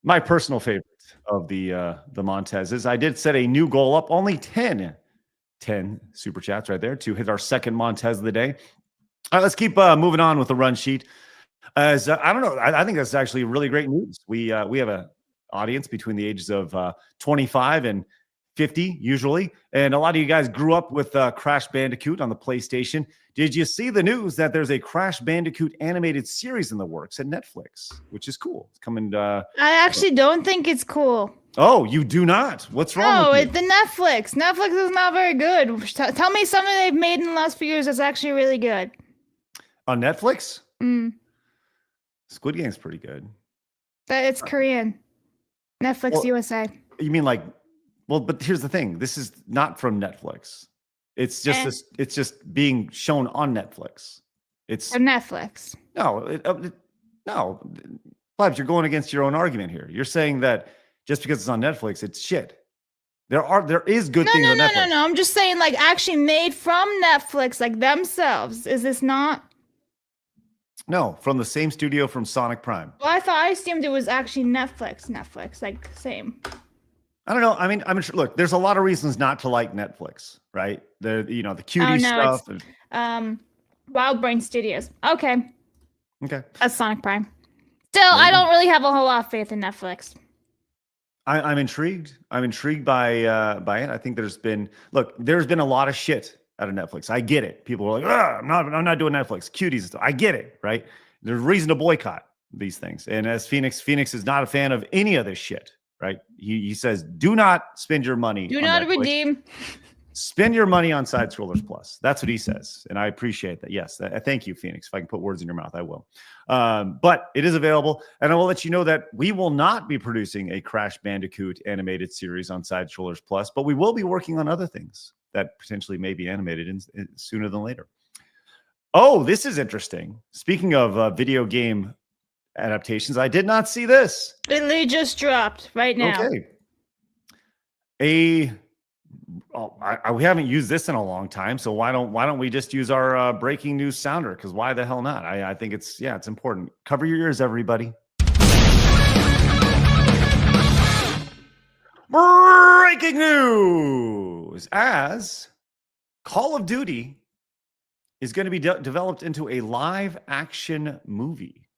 My personal favorite of the Montez is I did set a new goal up, only 10 super chats right there to hit our second Montez of the day. All right, let's keep moving on with the run sheet. As I don't know, I think that's actually really great news. We have an audience between the ages of 25 and 50 usually, and a lot of you guys grew up with Crash Bandicoot on the PlayStation. Did you see the news that there's a Crash Bandicoot animated series in the works at Netflix, which is cool? It's coming. I actually don't think it's cool. Oh, you do not? What's wrong? No, it's the Netflix. Netflix is not very good. Tell me something they've made in the last few years that's actually really good. On Netflix? Squid Game's pretty good. It's Korean. Netflix USA. You mean like? Well, but here's the thing. This is not from Netflix. It's just it's just being shown on Netflix. It's Netflix. No, Blabs, you're going against your own argument here. You're saying that just because it's on Netflix, it's shit. There is good No, things no, on no, Netflix. no. I'm just saying, like, actually made from Netflix, like themselves. Is this not? No, from the same studio from Sonic Prime. Well, I assumed it was actually Netflix. Netflix, like, same. I don't know. I mean, sure, look, there's a lot of reasons not to like Netflix, right? The cutie stuff. Wild Brain Studios. Okay. Okay. That's Sonic Prime. Still, I don't really have a whole lot of faith in Netflix. I'm intrigued. I'm intrigued by it. I think there's been a lot of shit out of Netflix. I get it. People are like, I'm not doing Netflix. Cuties. I get it, right? There's reason to boycott these things. And as Phoenix is not a fan of any of this shit, right? He says, do not spend your money. Do on not Netflix. redeem. Spend your money on Side Scrollers Plus. That's what he says. And I appreciate that. Yes. Thank you, Phoenix. If I can put words in your mouth, I will. But it is available. And I will let you know that we will not be producing a Crash Bandicoot animated series on Side Scrollers Plus, but we will be working on other things that potentially may be animated in sooner than later. Oh, this is interesting. Speaking of video game adaptations, I did not see this. It just dropped right now. Okay. We haven't used this in a long time, so why don't we just use our breaking news sounder? Because why the hell not? I think it's important. Cover your ears, everybody. Breaking news: as Call of Duty is going to be developed into a live action movie.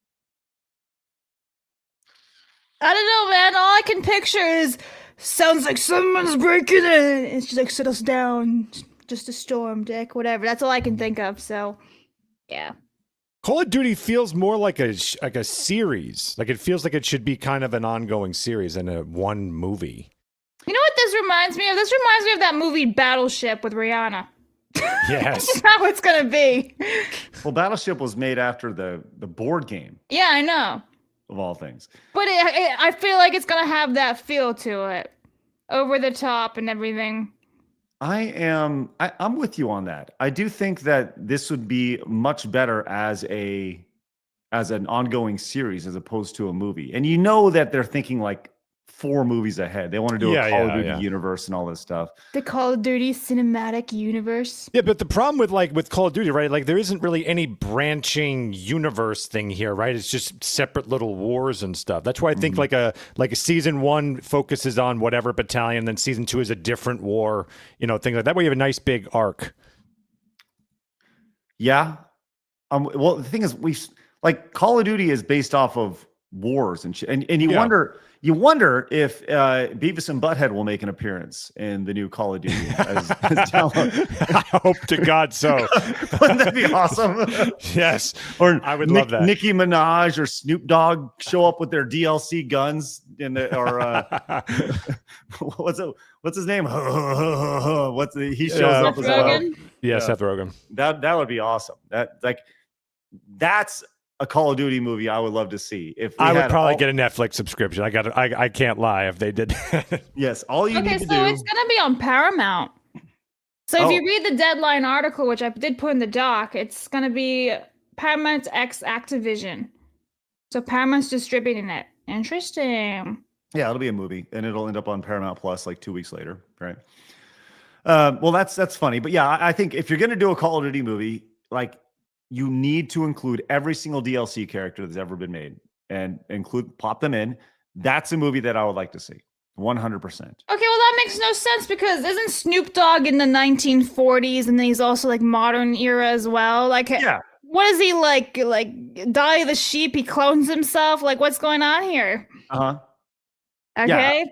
I don't know, man. All I can picture is sounds like someone's breaking in. It's just like, sit us down. Just a storm, Dick. Whatever. That's all I can think of. So, yeah. Call of Duty feels more like a series. Like it feels like it should be kind of an ongoing series than a one movie. You know what this reminds me of? This reminds me of that movie Battleship with Rihanna. Yes. That's how it's gonna be. Well, Battleship was made after the board game. Yeah, I know. Of all things. But I feel like it's gonna have that feel to it, over the top and everything. I'm with you on that. I do think that this would be much better as an ongoing series as opposed to a movie. And you know that they're thinking like 4 movies ahead. They want to do a Call of Duty universe and all this stuff. The Call of Duty cinematic universe. Yeah, but the problem with Call of Duty, right? Like there isn't really any branching universe thing here, right? It's just separate little wars and stuff. That's why I think like a season 1 focuses on whatever battalion, then season 2 is a different war, things like that. Way you have a nice big arc. Yeah. Well, the thing is, Call of Duty is based off of wars and shit, and you wonder. You wonder if Beavis and Butthead will make an appearance in the new Call of Duty as download. I hope to God so. Wouldn't that be awesome? Yes. Or I would love that. Nicki Minaj or Snoop Dogg show up with their DLC guns what's his name? He shows up as well. Yeah, Seth Rogen. That would be awesome. That's a Call of Duty movie I would love to see. If I would probably get a Netflix subscription. I can't lie if they did. Yes, all you need to do. Okay, so it's gonna be on Paramount. So if you read the Deadline article, which I did put in the doc, it's gonna be Paramount X Activision. So Paramount's distributing it. Interesting. Yeah, it'll be a movie, and it'll end up on Paramount Plus like 2 weeks later, right? Well, that's funny, but yeah, I think if you're gonna do a Call of Duty movie, like, you need to include every single DLC character that's ever been made and pop them in. That's a movie that I would like to see. 100%. Okay, well, that makes no sense because isn't Snoop Dogg in the 1940s and then he's also like modern era as well? Like, yeah. What is he like Dolly the Sheep? He clones himself? Like, what's going on here? Uh-huh. Okay.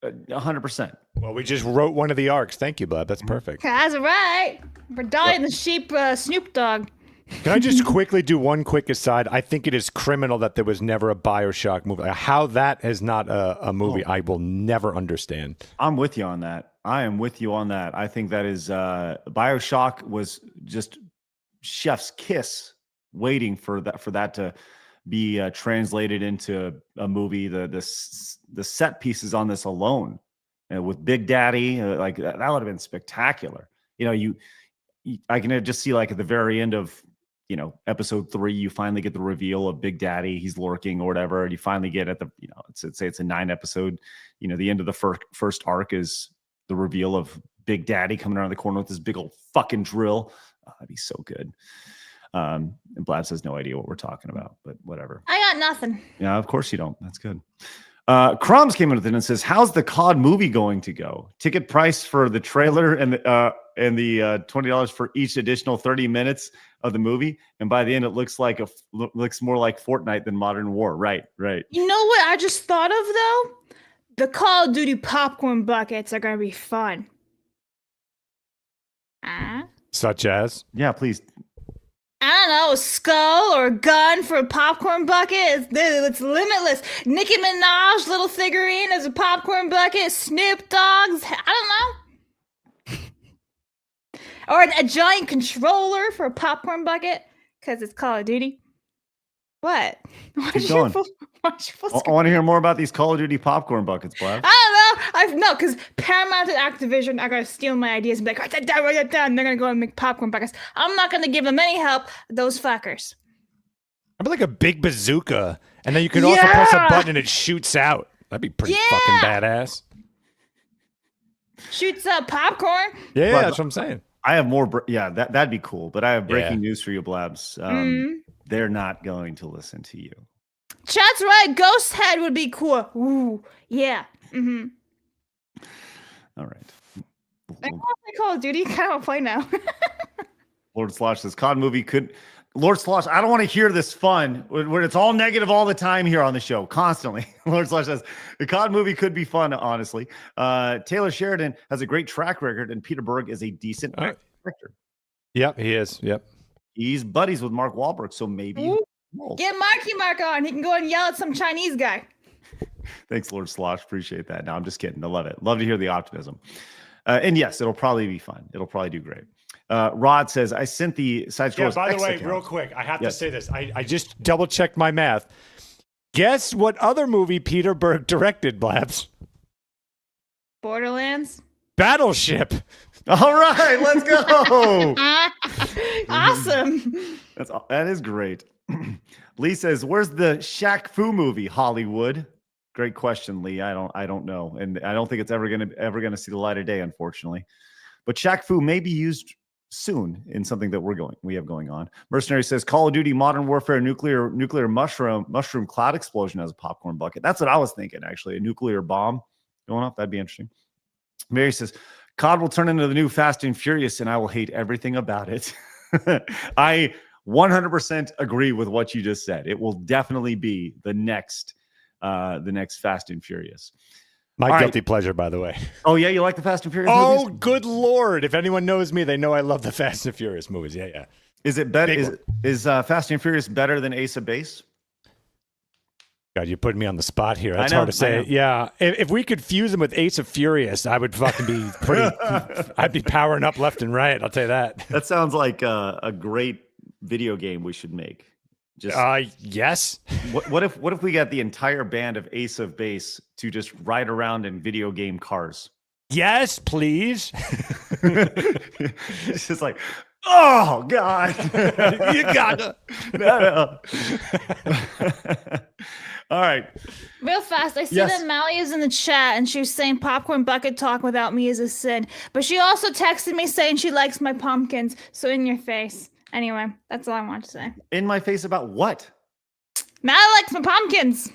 Yeah. 100%. Well, we just wrote one of the arcs. Thank you, Blab. That's perfect. That's right. For Dolly the Sheep, Snoop Dogg. Can I just quickly do one quick aside? I think it is criminal that there was never a BioShock movie. How that is not a movie, I will never understand. I'm with you on that. I am with you on that. I think that is BioShock was just chef's kiss waiting for that to be translated into a movie. The set pieces on this alone with Big Daddy, like that would have been spectacular. I can just see like at the very end of episode 3, you finally get the reveal of Big Daddy. He's lurking or whatever. And you finally get at the, say it's a 9 episode, the end of the first arc is the reveal of Big Daddy coming around the corner with this big old fucking drill. Oh, that'd be so good. And Blabs has no idea what we're talking about, but whatever. I got nothing. Yeah, of course you don't. That's good. Crumbs came in with it and says, how's the COD movie going to go? Ticket price for the trailer and the $20 for each additional 30 minutes of the movie. And by the end, it looks more like Fortnite than Modern War. Right. You know what I just thought of, though? The Call of Duty popcorn buckets are going to be fun. Such as? Yeah, please. I don't know, a skull or a gun for a popcorn bucket. It's limitless. Nicki Minaj little figurine as a popcorn bucket. Snoop Dogg's, I don't know. Or a giant controller for a popcorn bucket because it's Call of Duty. What? Keep going. I want to hear more about these Call of Duty popcorn buckets, Blab. I don't know. Because Paramount and Activision are going to steal my ideas and be like, write that down. And they're going to go and make popcorn buckets. I'm not going to give them any help. Those fuckers. I'd be like a big bazooka, and then you can also press a button and it shoots out. That'd be pretty fucking badass. Shoots up popcorn. Yeah, that's what I'm saying. I have more. That'd be cool. But I have breaking news for you, Blabs. They're not going to listen to you. Chat's right. Ghost Head would be cool. Ooh, yeah. Mm-hmm. All right. I want to play Call of Duty. I kind of want to play now. Lord Slosh says COD movie could. Lord Slosh, I don't want to hear this fun where it's all negative all the time here on the show, constantly. Lord Slosh says the COD movie could be fun, honestly. Taylor Sheridan has a great track record, and Peter Berg is a decent actor. Yep, he is. Yep. He's buddies with Mark Wahlberg, so maybe. Get Marky Mark on. He can go and yell at some Chinese guy. Thanks, Lord Slosh. Appreciate that. No, I'm just kidding. I love it. Love to hear the optimism. And yes, it'll probably be fun. It'll probably do great. Rod says, I sent the side scrollers. Yeah, by the way, real quick, I have to say this. I just double checked my math. Guess what other movie Peter Berg directed, Blabs? Borderlands. Battleship. All right, let's go. Awesome. That is great. Lee says, "Where's the Shaq Fu movie, Hollywood?" Great question, Lee. I don't know, and I don't think it's ever gonna see the light of day, unfortunately. But Shaq Fu may be used soon in something that we have going on. Mercenary says, "Call of Duty Modern Warfare nuclear mushroom cloud explosion as a popcorn bucket." That's what I was thinking, actually. A nuclear bomb going off. That'd be interesting. Mary says, COD will turn into the new Fast and Furious, and I will hate everything about it. I 100% agree with what you just said. It will definitely be the next Fast and Furious. My guilty pleasure, by the way. Oh, yeah? You like the Fast and Furious movies? movies? Good Lord. If anyone knows me, they know I love the Fast and Furious movies. Yeah. Is it better? Is Fast and Furious better than Ace of Base? God, you're putting me on the spot here. That's hard to say. Yeah. If we could fuse them with Ace of Furious, I would fucking be pretty... I'd be powering up left and right. I'll tell you that. That sounds like a great video game we should make. Just yes. What if we got the entire band of Ace of Base to just ride around in video game cars? Yes, please. It's just like, oh God, you gotta. No. All right. Real fast, I see that Mally is in the chat and she was saying popcorn bucket talk without me is a sin. But she also texted me saying she likes my pumpkins. So in your face. Anyway, that's all I want to say. In my face about what? Mally likes my pumpkins.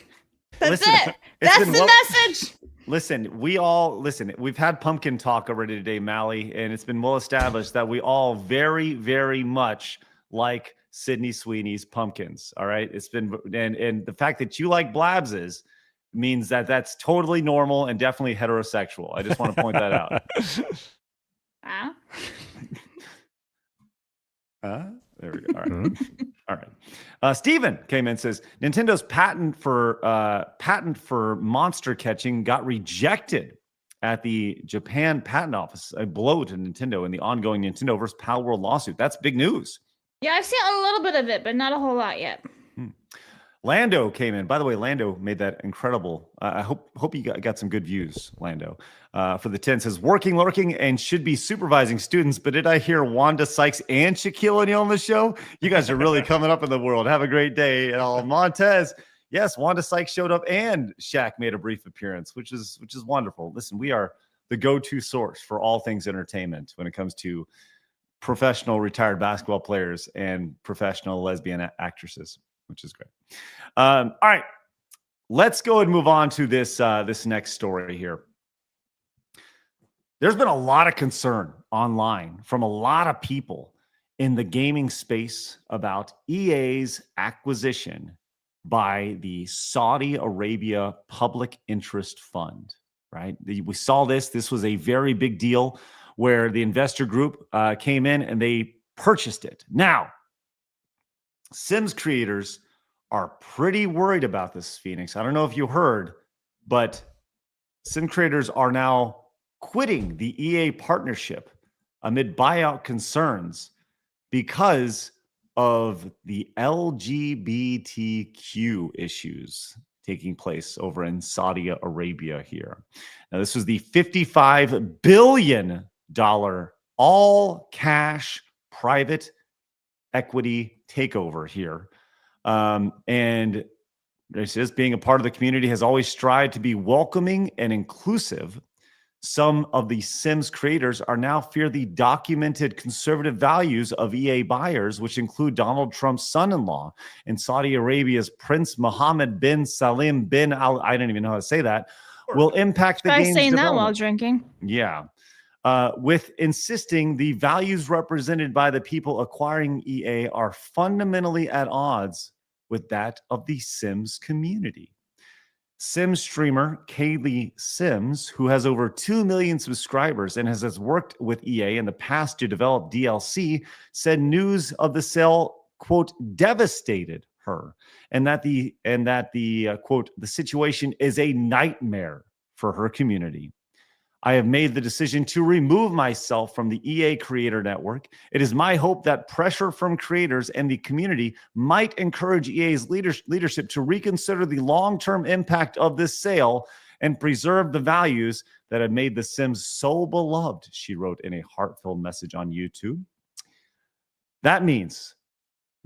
That's it. That's the message. Listen, we've had pumpkin talk already today, Mally, and it's been well established that we all very, very much like Sydney Sweeney's pumpkins. All right. It's been, and the fact that you like Blabs's means that that's totally normal and definitely heterosexual. I just want to point that out. There we go. All right. All right. Steven came in and says Nintendo's patent for monster catching got rejected at the Japan Patent Office. A blow to Nintendo in the ongoing Nintendo versus Palworld lawsuit. That's big news. Yeah, I've seen a little bit of it, but not a whole lot yet. Lando came in. By the way, Lando made that incredible. I hope you got some good views, Lando. For the 10 says, working, lurking, and should be supervising students. But did I hear Wanda Sykes and Shaquille O'Neal on the show? You guys are really coming up in the world. Have a great day. And all Montez, yes, Wanda Sykes showed up and Shaq made a brief appearance, which is wonderful. Listen, we are the go-to source for all things entertainment when it comes to professional retired basketball players and professional lesbian actresses, which is great. All right, let's go and move on to this next story here. There's been a lot of concern online from a lot of people in the gaming space about EA's acquisition by the Saudi Arabia Public Interest Fund, right? We saw this. This was a very big deal where the investor group came in and they purchased it. Now, Sims creators are pretty worried about this, Phoenix. I don't know if you heard, but Sim creators are now quitting the EA partnership amid buyout concerns because of the LGBTQ issues taking place over in Saudi Arabia here. Now, this was the $55 billion all cash private equity takeover here. And this is being a part of the community has always strived to be welcoming and inclusive. Some of the Sims creators are now fear the documented conservative values of EA buyers, which include Donald Trump's son-in-law and Saudi Arabia's Prince Mohammed bin Salim bin Al, I don't even know how to say that, will impact the game's saying that while development. drinking. Yeah. With insisting the values represented by the people acquiring EA are fundamentally at odds with that of the Sims community. Sims streamer Kaylee Sims, who has over 2 million subscribers and has worked with EA in the past to develop DLC, said news of the sale, quote, devastated her, and that the quote, the situation is a nightmare for her community. I have made the decision to remove myself from the EA Creator Network. It is my hope that pressure from creators and the community might encourage EA's leadership to reconsider the long-term impact of this sale and preserve the values that have made The Sims so beloved, she wrote in a heartfelt message on YouTube. That means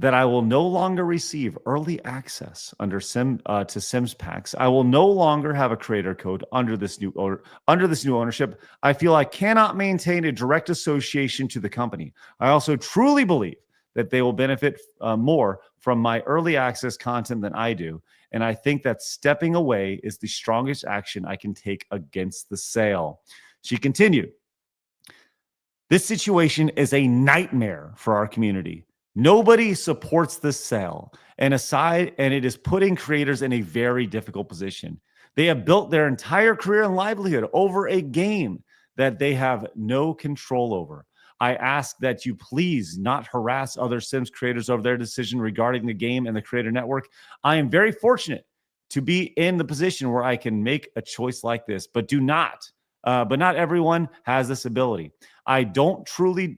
that I will no longer receive early access to Sims packs. I will no longer have a creator code under this new ownership. I feel I cannot maintain a direct association to the company. I also truly believe that they will benefit more from my early access content than I do. And I think that stepping away is the strongest action I can take against the sale. She continued, this situation is a nightmare for our community. Nobody supports this sale, and it is putting creators in a very difficult position. They have built their entire career and livelihood over a game that they have no control over. I ask that you please not harass other Sims creators over their decision regarding the game and the Creator Network. I am very fortunate to be in the position where I can make a choice like this, but not everyone has this ability. I truly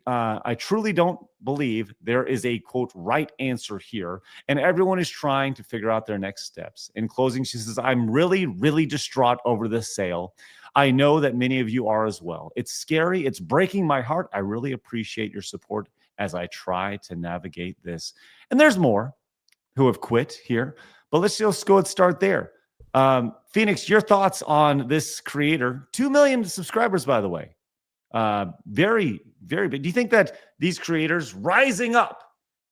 don't believe there is a, quote, right answer here, and everyone is trying to figure out their next steps. In closing, she says, I'm really, really distraught over this sale. I know that many of you are as well. It's scary. It's breaking my heart. I really appreciate your support as I try to navigate this. And there's more who have quit here, but let's just go and start there. Phoenix, your thoughts on this creator? 2 million subscribers, by the way. Very, very big. Do you think that these creators rising up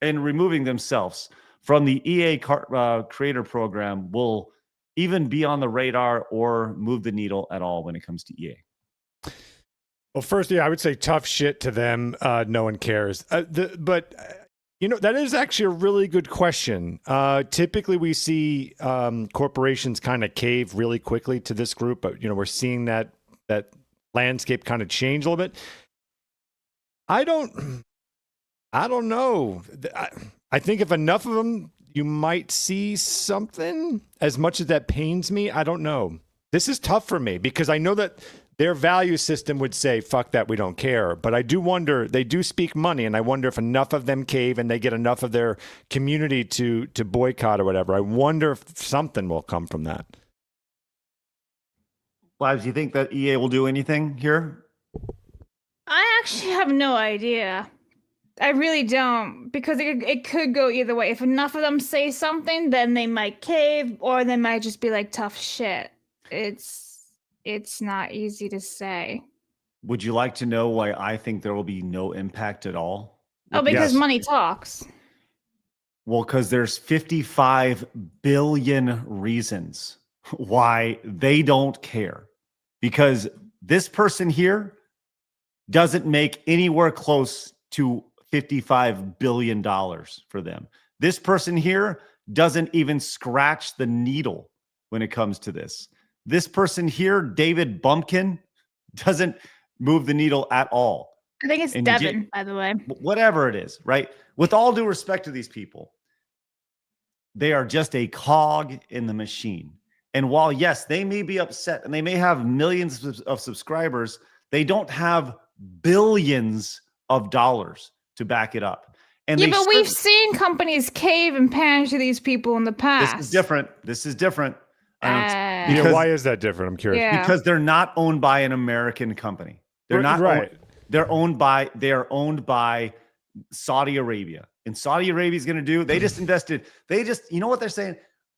and removing themselves from the EA creator program will even be on the radar or move the needle at all when it comes to EA? Well, first, I would say tough shit to them. No one cares. But that is actually a really good question. Typically, we see corporations kind of cave really quickly to this group, but we're seeing that landscape kind of change a little bit. I don't know. I think if enough of them, you might see something. As much as that pains me, I don't know. This is tough for me because I know that their value system would say, fuck that, we don't care. But I do wonder, they do speak money, and I wonder if enough of them cave and they get enough of their community to boycott or whatever. I wonder if something will come from that. Blabs, do you think that EA will do anything here? I actually have no idea. I really don't, because it could go either way. If enough of them say something, then they might cave, or they might just be like, tough shit. It's not easy to say. Would you like to know why I think there will be no impact at all? Oh, because money talks. Well, because there's 55 billion reasons why they don't care. Because this person here doesn't make anywhere close to $55 billion for them. This person here doesn't even scratch the needle when it comes to this. This person here, David Bumpkin, doesn't move the needle at all. I think it's Devin, by the way. Whatever it is, right? With all due respect to these people, they are just a cog in the machine. And while, yes, they may be upset and they may have millions of subscribers, they don't have billions of dollars to back it up. And yeah, but we've seen companies cave and panic to these people in the past. This is different. Because, why is that different? I'm curious. Yeah. Because they're not owned by an American company. They're not right. They are owned by Saudi Arabia. And Saudi Arabia is going to do, you know what they're saying?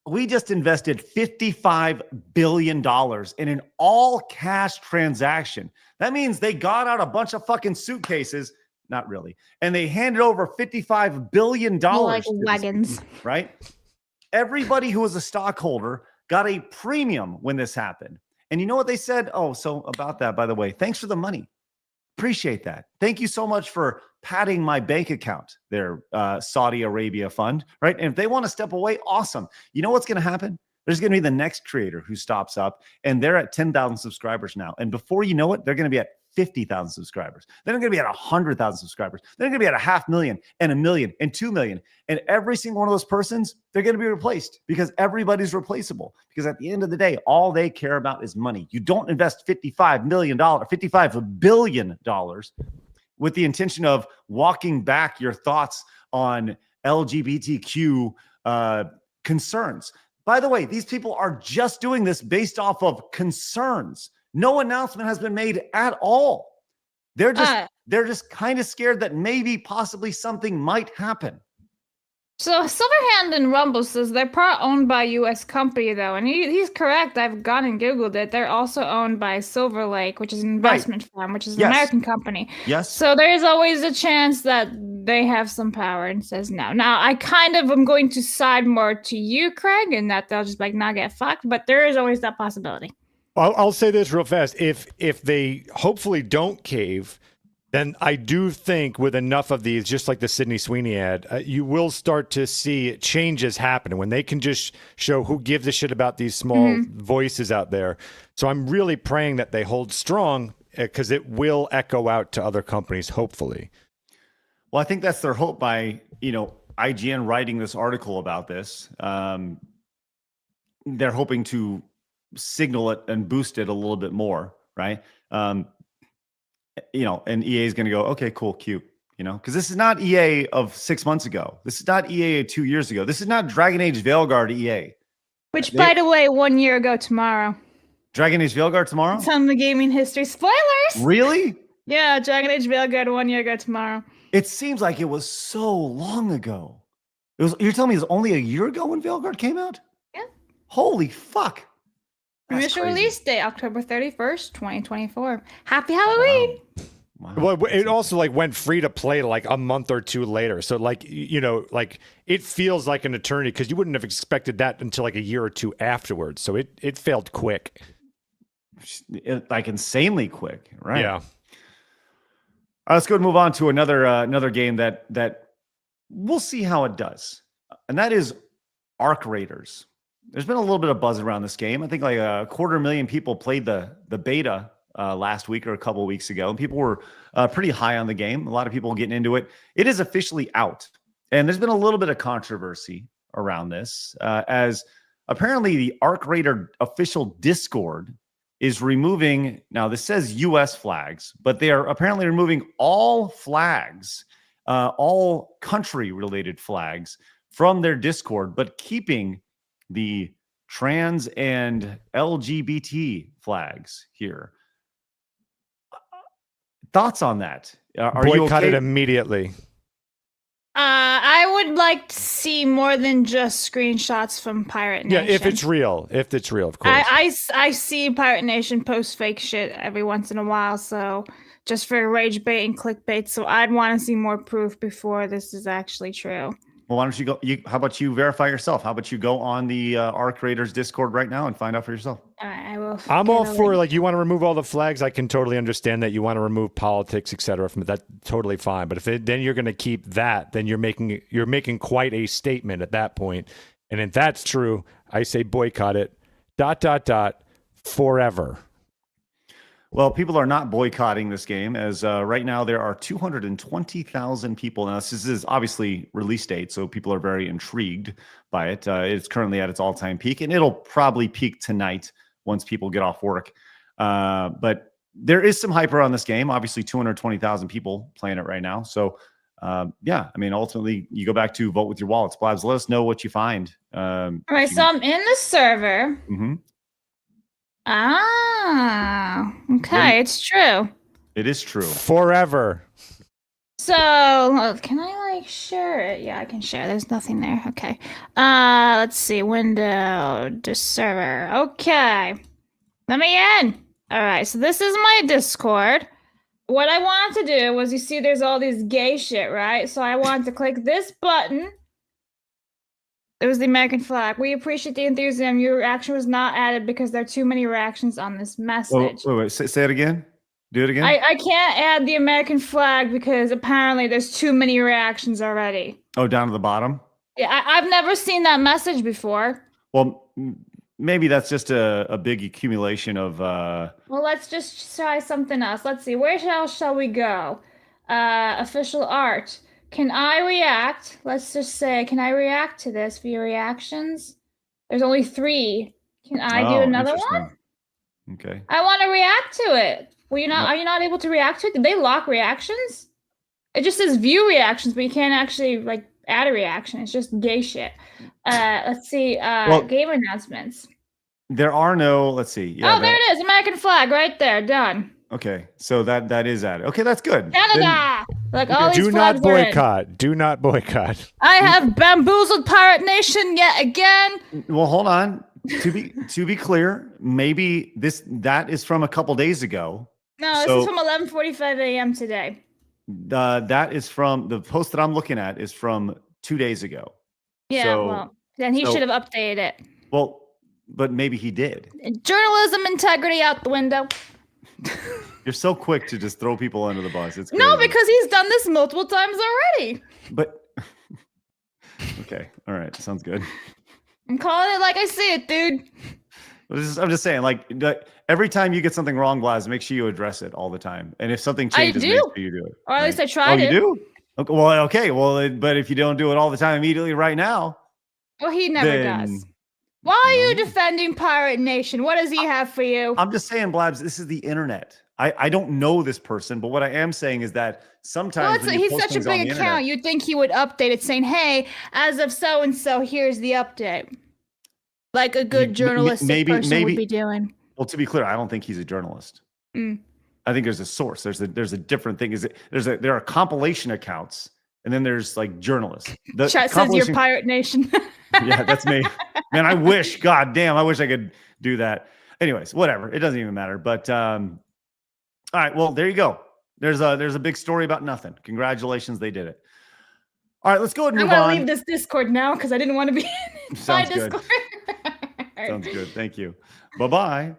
We just invested $55 billion in an all cash transaction. That means they got out a bunch of fucking suitcases. Not really. And they handed over $55 billion. Like wagons. Right? Everybody who was a stockholder got a premium when this happened. And you know what they said? Oh, so about that, by the way, thanks for the money. Appreciate that. Thank you so much for padding my bank account there, Saudi Arabia fund, right? And if they want to step away, awesome. You know what's going to happen? There's going to be the next creator who stops up, and they're at 10,000 subscribers now. And before you know it, they're going to be at 50,000 subscribers. Then they're going to be at 100,000 subscribers. Then they're going to be at 500,000 and 1 million and 2 million. And every single one of those persons, they're going to be replaced because everybody's replaceable. Because at the end of the day, all they care about is money. You don't invest $55 billion with the intention of walking back your thoughts on LGBTQ concerns. By the way, these people are just doing this based off of concerns. No announcement has been made at all. They're just kind of scared that maybe possibly something might happen. So Silverhand and Rumble says they're part owned by a U.S. company, though. And he's correct. I've gone and Googled it. They're also owned by Silver Lake, which is an investment firm, which is an American company. Yes. So there's always a chance that they have some power and says no. Now, I kind of am going to side more to you, Craig, and that they'll just like not get fucked. But there is always that possibility. I'll say this real fast. If they hopefully don't cave, then I do think with enough of these, just like the Sydney Sweeney ad, you will start to see changes happen when they can just show who gives a shit about these small voices out there. So I'm really praying that they hold strong because it will echo out to other companies, hopefully. Well, I think that's their hope by, IGN writing this article about this. They're hoping to signal it and boost it a little bit more, right? And EA is going to go, okay, cool, cute, because this is not EA of 6 months ago. This is not EA of 2 years ago. This is not Dragon Age Veilguard EA. Which, by the way, 1 year ago tomorrow. Dragon Age Veilguard tomorrow? It's on the gaming history. Spoilers! Really? Yeah, Dragon Age Veilguard 1 year ago tomorrow. It seems like it was so long ago. You're telling me it was only a year ago when Veilguard came out? Yeah. Holy fuck. Initial release date, October 31st, 2024. Happy Halloween. Wow. Well, it also went free to play a month or two later. So it feels like an eternity because you wouldn't have expected that until a year or two afterwards. So it failed quick. Insanely quick, right? Yeah. Let's go and move on to another game that we'll see how it does. And that is Arc Raiders. There's been a little bit of buzz around this game. I think 250,000 people played the beta last week or a couple of weeks ago, and people were pretty high on the game. A lot of people getting into it. It is officially out, and there's been a little bit of controversy around this, as apparently the Arc Raider official Discord is removing, now this says U.S. flags, but they are apparently removing all flags, all country-related flags from their Discord, but keeping the trans and LGBT flags here. Thoughts on that? Are you Boycott okay? it immediately. I would like to see more than just screenshots from Pirate Nation. Yeah, if it's real, of course. I see Pirate Nation post fake shit every once in a while, so just for rage bait and clickbait. So I'd want to see more proof before this is actually true. Well, why don't you go? How about you verify yourself? How about you go on the R Creators Discord right now and find out for yourself? I will. I'm all for you want to remove all the flags. I can totally understand that you want to remove politics, etc. From it. That's totally fine. But then you're going to keep that, then you're making quite a statement at that point. And if that's true, I say boycott it. ... Forever. Well, people are not boycotting this game as right now there are 220,000 people. Now, this is obviously release date, so people are very intrigued by it. It's currently at its all-time peak, and it'll probably peak tonight once people get off work. But there is some hype around this game. Obviously, 220,000 people playing it right now. So, yeah, I mean, ultimately, you go back to vote with your wallets. Blabs, let us know what you find. All right, so I'm in the server. Mm-hmm. Ah, okay, it's true. It is true. Forever. So, can I like share it? Yeah, I can share. There's nothing there. Okay. Let's see. Window to server. Okay. Let me in. All right. So this is my Discord. What I wanted to do was, you see, there's all these gay shit, right? So I wanted to click this button. It was the American flag. We appreciate the enthusiasm. Your reaction was not added because there are too many reactions on this message. Wait. Say it again. Do it again. I can't add the American flag because apparently there's too many reactions already. Oh, down to the bottom? Yeah, I've never seen that message before. Well, maybe that's just a big accumulation of... Well, let's just try something else. Let's see. Where shall we go? Official art. Can I react? Let's just say, can I react to this via reactions? There's only 3. Can I do another one? Okay. I want to react to it. Are you not able to react to it? Did they lock reactions? It just says view reactions, but you can't actually like add a reaction. It's just gay shit. Let's see. Game announcements. There are no. Let's see. Yeah, there it is. American flag right there. Done. Okay, so that is added. Okay, that's good. Canada. Like all these Do flags not boycott. Do not boycott. I have bamboozled Pirate Nation yet again. Well, hold on. To be clear, maybe that is from a couple days ago. No, this is from 11:45 a.m. today. That is from the post that I'm looking at is from 2 days ago. Yeah, well, then he should have updated it. Well, but maybe he did. Journalism integrity out the window. You're so quick to just throw people under the bus. It's crazy. No, because he's done this multiple times already. But okay, all right, sounds good. I'm calling it like I see it, dude. I'm just saying, like, every time you get something wrong, Blaz, make sure you address it all the time. And if something changes, make sure you do it. Or at least I try to. Oh, you do? Okay. Well, but if you don't do it all the time immediately right now. Well, he never does. Why are you defending Pirate Nation? What does he have for you? I'm just saying, Blabs, this is the internet. I don't know this person, but what I am saying is that sometimes when he's such a big account, you'd think he would update it saying, hey, as of so-and-so, here's the update. Like a good journalistic person would be doing. Well, to be clear, I don't think he's a journalist. I think there's a source. There's a different thing. There are compilation accounts, and then there's like journalists. Chat says you're Pirate Nation. Yeah, that's me. Man, I wish I could do that. Anyways, whatever. It doesn't even matter. But all right, well, there you go. There's a big story about nothing. Congratulations, they did it. All right, let's go ahead and move on. I'm gonna leave this Discord now because I didn't want to be in my Discord. Sounds good. Thank you. Bye-bye.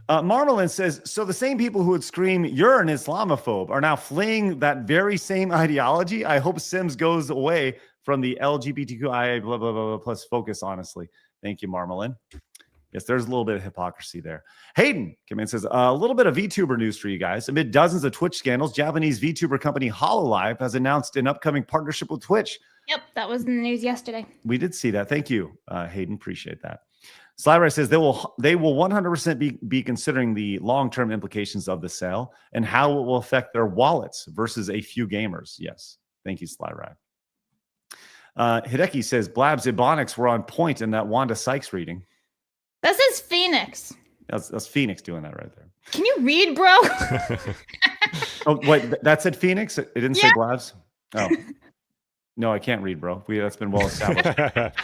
Marmalin says, so the same people who would scream, you're an Islamophobe, are now fleeing that very same ideology. I hope Sims goes away from the LGBTQIA blah, blah, blah, blah, plus focus, honestly. Thank you, Marmalin. Yes, there's a little bit of hypocrisy there. Hayden came in and says, a little bit of VTuber news for you guys. Amid dozens of Twitch scandals, Japanese VTuber company HoloLive has announced an upcoming partnership with Twitch. Yep, that was in the news yesterday. We did see that. Thank you, Hayden. Appreciate that. Slyright says they will 100% be considering the long-term implications of the sale and how it will affect their wallets versus a few gamers. Yes. Thank you, Slyright. Hideki says Blabs Ebonics were on point in that Wanda Sykes reading. That says Phoenix. That's Phoenix doing that right there. Can you read, bro? Oh, wait, that said Phoenix? It didn't say Blabs? Oh. No, I can't read, bro. That's been well established.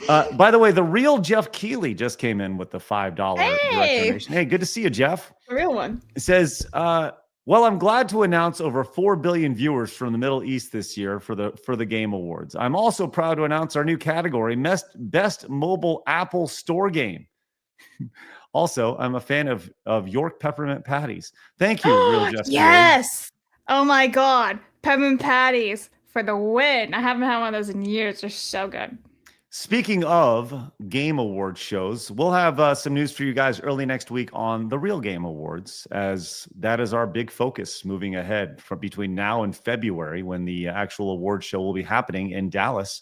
By the way, the real Jeff Keeley just came in with the $5 direct donation. Hey, good to see you, Jeff. The real one. It says, well, I'm glad to announce over 4 billion viewers from the Middle East this year for the Game Awards. I'm also proud to announce our new category, Best Mobile Apple Store Game. Also, I'm a fan of York Peppermint Patties. Thank you, real Jeff. Yes. Oh my God. Peppermint Patties for the win. I haven't had one of those in years. They're so good. Speaking of Game Award shows, we'll have some news for you guys early next week on the Real Game Awards, as that is our big focus moving ahead from between now and February, when the actual award show will be happening in Dallas.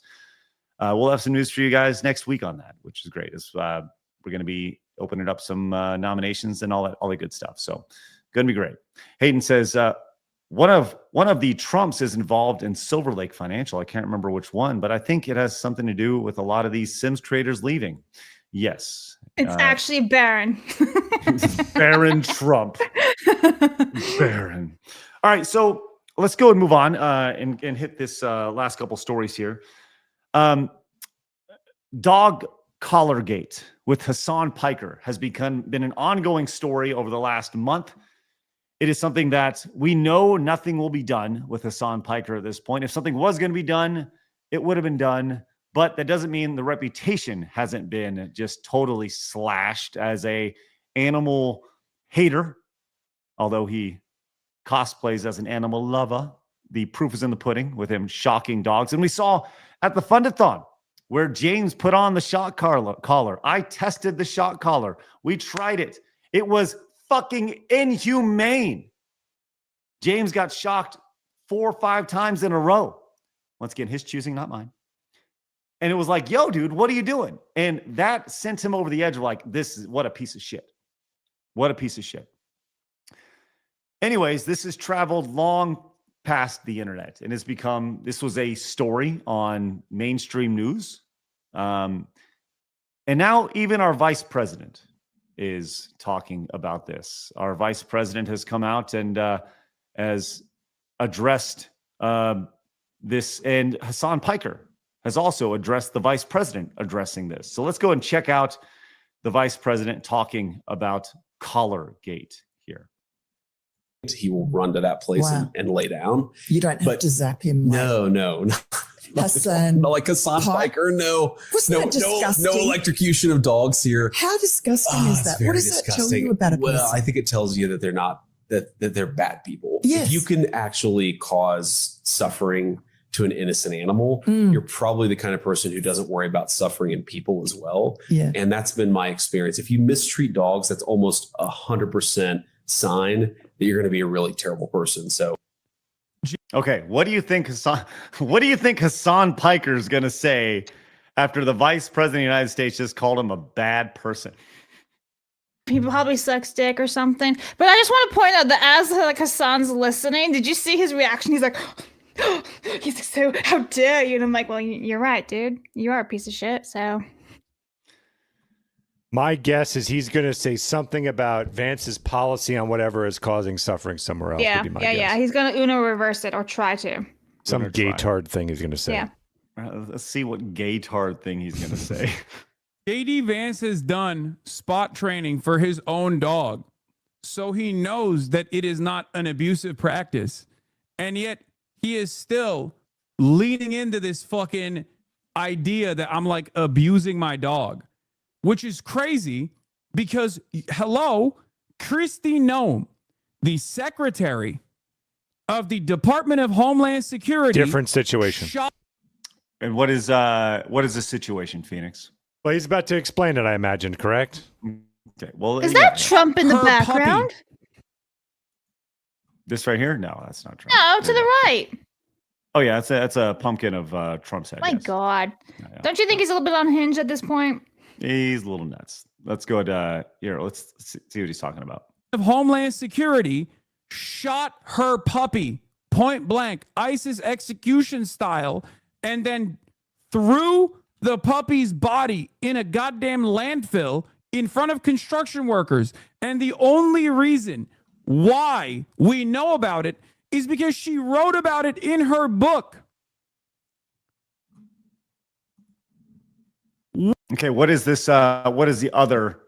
We'll have some news for you guys next week on that, which is great. We're going to be opening up some nominations and all that good stuff. So, going to be great. Hayden says one of the Trumps is involved in Silver Lake Financial. I can't remember which one, but I think it has something to do with a lot of these Sims traders leaving. Yes. It's actually Barron. Barron Trump. Barron. All right, so let's go and move on and hit this last couple stories here. Dog collar gate with Hasan Piker has been an ongoing story over the last month. It is something that we know nothing will be done with Hasan Piker at this point. If something was going to be done, it would have been done. But that doesn't mean the reputation hasn't been just totally slashed as a animal hater. Although he cosplays as an animal lover, the proof is in the pudding with him shocking dogs. And we saw at the Fundathon where James put on the shock collar. I tested the shock collar. We tried it. It was fucking inhumane. James got shocked 4 or 5 times in a row. Once again, his choosing, not mine. And it was like, yo, dude, what are you doing? And that sent him over the edge of like, what a piece of shit. What a piece of shit. Anyways, this has traveled long past the internet and this was a story on mainstream news. And now even our vice president is talking about this. Our vice president has come out and has addressed this, and Hasan Piker has also addressed the vice president addressing this. So let's go and check out the vice president talking about Collargate here. He will run to that place and lay down. You don't have to zap him. No. Hasan, like Hasan Piker, no electrocution of dogs here. How disgusting is that? What does that tell you about a person? Well, I think it tells you that they're not that they're bad people. Yes. If you can actually cause suffering to an innocent animal, you're probably the kind of person who doesn't worry about suffering in people as well. Yeah. And that's been my experience. If you mistreat dogs, that's almost 100% sign that you're going to be a really terrible person. So. Okay, what do you think Hasan Piker is going to say after the vice president of the United States just called him a bad person? People probably sucks dick or something. But I just want to point out that as Hasan's listening, did you see his reaction? He's like, he's like, so how dare you? And I'm like, well, you're right, dude. You are a piece of shit. So my guess is he's going to say something about Vance's policy on whatever is causing suffering somewhere else. Yeah. He's going to Uno reverse it or try to. Some gaytard thing he's going to say. Yeah. Let's see what gaytard thing he's going to say. JD Vance has done spot training for his own dog, so he knows that it is not an abusive practice, and yet he is still leaning into this fucking idea that I'm like abusing my dog, which is crazy because, hello, Kristi Noem, the secretary of the Department of Homeland Security. Different situation. And what is the situation, Phoenix? Well, he's about to explain it, I imagine, correct? Okay. Well, is that Trump in the background? Puppy. This right here? No, that's not Trump. No, to the right. Oh yeah, that's a pumpkin of Trump's head. My yes. God. Yeah. Don't you think he's a little bit unhinged at this point? He's a little nuts. Let's go to here. Let's see what he's talking about. Of Homeland Security shot her puppy point blank, ISIS execution style, and then threw the puppy's body in a goddamn landfill in front of construction workers. And the only reason why we know about it is because she wrote about it in her book. Okay, what is this? What is the other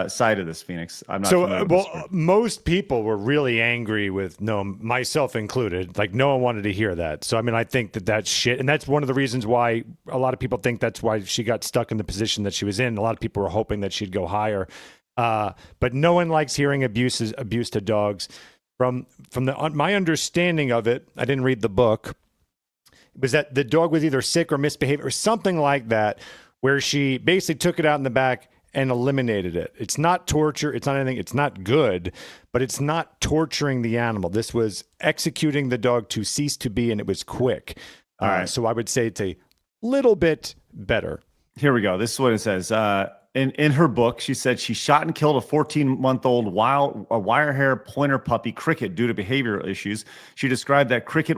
side of this, Phoenix? I'm not. So, most people were really angry with Noam, myself included. Like, no one wanted to hear that. So, I mean, I think that that's shit, and that's one of the reasons why a lot of people think that's why she got stuck in the position that she was in. A lot of people were hoping that she'd go higher, but no one likes hearing abuse to dogs. From my understanding of it, I didn't read the book. Was that the dog was either sick or misbehaving or something like that, where she basically took it out in the back and eliminated it. It's not torture. It's not anything. It's not good, but it's not torturing the animal. This was executing the dog to cease to be, and it was quick. All right. So I would say it's a little bit better. Here we go. This is what it says. In her book, she said she shot and killed a 14-month-old wire hair pointer puppy, Cricket, due to behavioral issues. She described that Cricket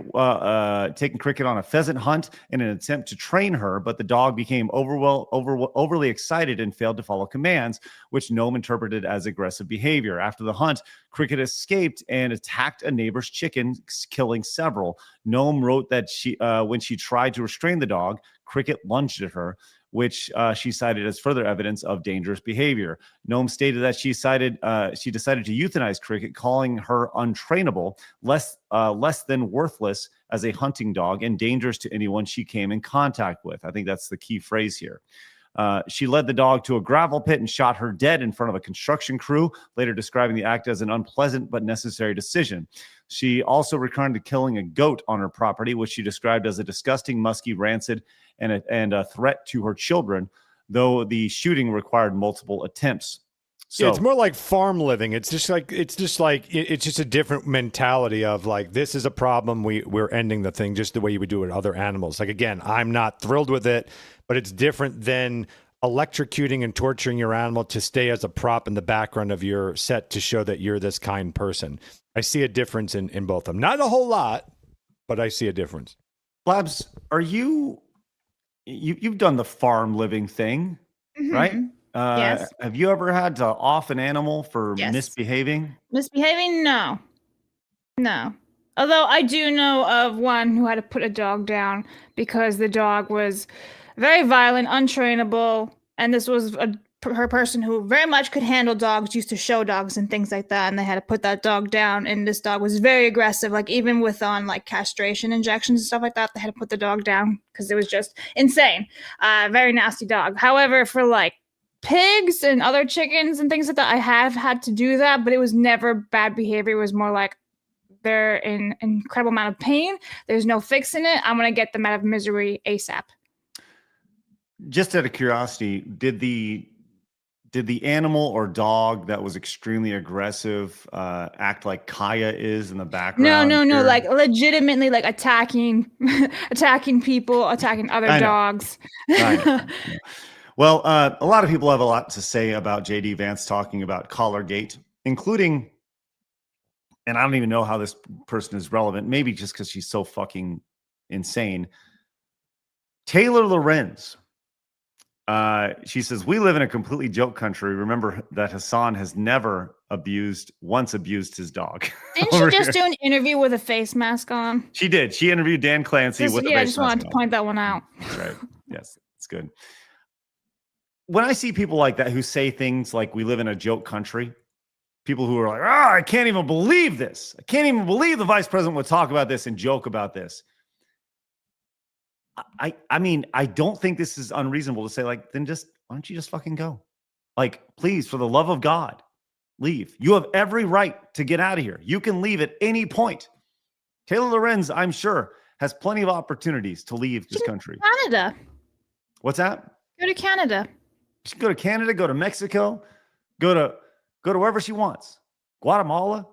taking Cricket on a pheasant hunt in an attempt to train her, but the dog became overly excited and failed to follow commands, which Noam interpreted as aggressive behavior. After the hunt, Cricket escaped and attacked a neighbor's chicken, killing several. Noam wrote that when she tried to restrain the dog, Cricket lunged at her, which she cited as further evidence of dangerous behavior. Noam stated that she decided to euthanize Cricket, calling her untrainable, less than worthless as a hunting dog, and dangerous to anyone she came in contact with. I think that's the key phrase here. She led the dog to a gravel pit and shot her dead in front of a construction crew, later describing the act as an unpleasant but necessary decision. She also returned to killing a goat on her property, which she described as a disgusting, musky, rancid, and a threat to her children, though the shooting required multiple attempts. So yeah, it's more like farm living. It's just a different mentality of like, this is a problem. We're ending the thing just the way you would do it with other animals. Like, again, I'm not thrilled with it, but it's different than electrocuting and torturing your animal to stay as a prop in the background of your set to show that you're this kind person. I see a difference in both of them. Not a whole lot, but I see a difference. Blabs, are you've done the farm living thing, right? Yes. Have you ever had to off an animal for misbehaving? Misbehaving? No. Although I do know of one who had to put a dog down because the dog was very violent, untrainable, and this was her person who very much could handle dogs, used to show dogs and things like that, and they had to put that dog down, and this dog was very aggressive, like even with like castration injections and stuff like that, they had to put the dog down because it was just insane. Very nasty dog. However, for like pigs and other chickens and things like that, I have had to do that, but it was never bad behavior. It was more like they're in an incredible amount of pain. There's no fixing it. I'm going to get them out of misery ASAP. Just out of curiosity, did the animal or dog that was extremely aggressive act like Kaya is in the background? No. Like legitimately, like attacking people, attacking other dogs. I know. Well, a lot of people have a lot to say about JD Vance talking about Collargate, including, and I don't even know how this person is relevant, maybe just because she's so fucking insane. Taylor Lorenz. She says, we live in a completely joke country. Remember that Hasan has never once abused his dog. Didn't she just do an interview with a face mask on? She did. She interviewed Dan Clancy with a face mask on. I just wanted to point that one out. That's right. Yes, it's good. When I see people like that who say things like we live in a joke country, people who are like, I can't even believe this. I can't even believe the vice president would talk about this and joke about this. I mean, I don't think this is unreasonable to say, like, then just, why don't you just fucking go? Like, please, for the love of God, leave. You have every right to get out of here. You can leave at any point. Taylor Lorenz, I'm sure, has plenty of opportunities to leave this country. Canada. What's that? Go to Canada. She can go to Canada, go to Mexico, go to wherever she wants. Guatemala.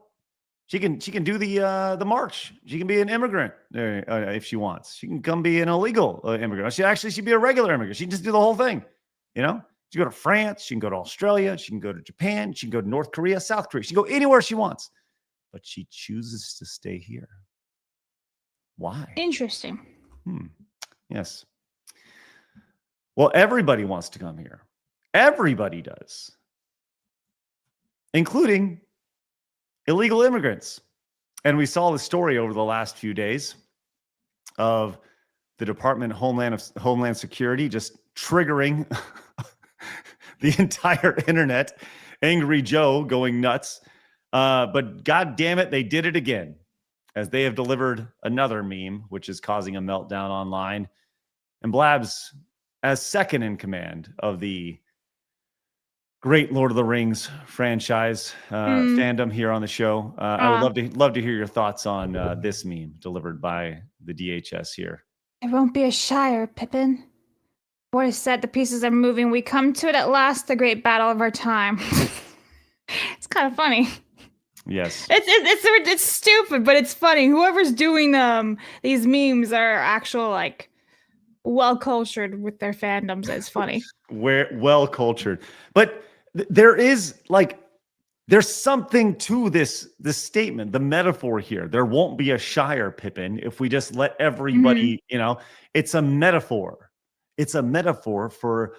She can do the march. She can be an immigrant if she wants. She can come be an illegal immigrant. She'd be a regular immigrant. She can just do the whole thing. You know, She can go to France. She can go to Australia. She can go to Japan. She can go to North Korea, South Korea. She can go anywhere she wants. But she chooses to stay here. Why? Interesting. Yes. Well, everybody wants to come here. Everybody does, including illegal immigrants. And we saw the story over the last few days of the Department of Homeland Security just triggering the entire internet. Angry Joe going nuts. But God damn it, they did it again, as they have delivered another meme, which is causing a meltdown online. And Blabs, as second in command of the great Lord of the Rings franchise fandom here on the show, I would love to hear your thoughts on this meme delivered by the DHS here. There won't be a Shire, Pippin. Board is set, the pieces are moving. We come to it at last, the great battle of our time. It's kind of funny. Yes. It's stupid, but it's funny. Whoever's doing these memes are actual, like, well-cultured with their fandoms. It's funny. Well-cultured. But there is, like, there's something to this statement, the metaphor here. There won't be a Shire, Pippin, if we just let everybody, it's a metaphor. It's a metaphor for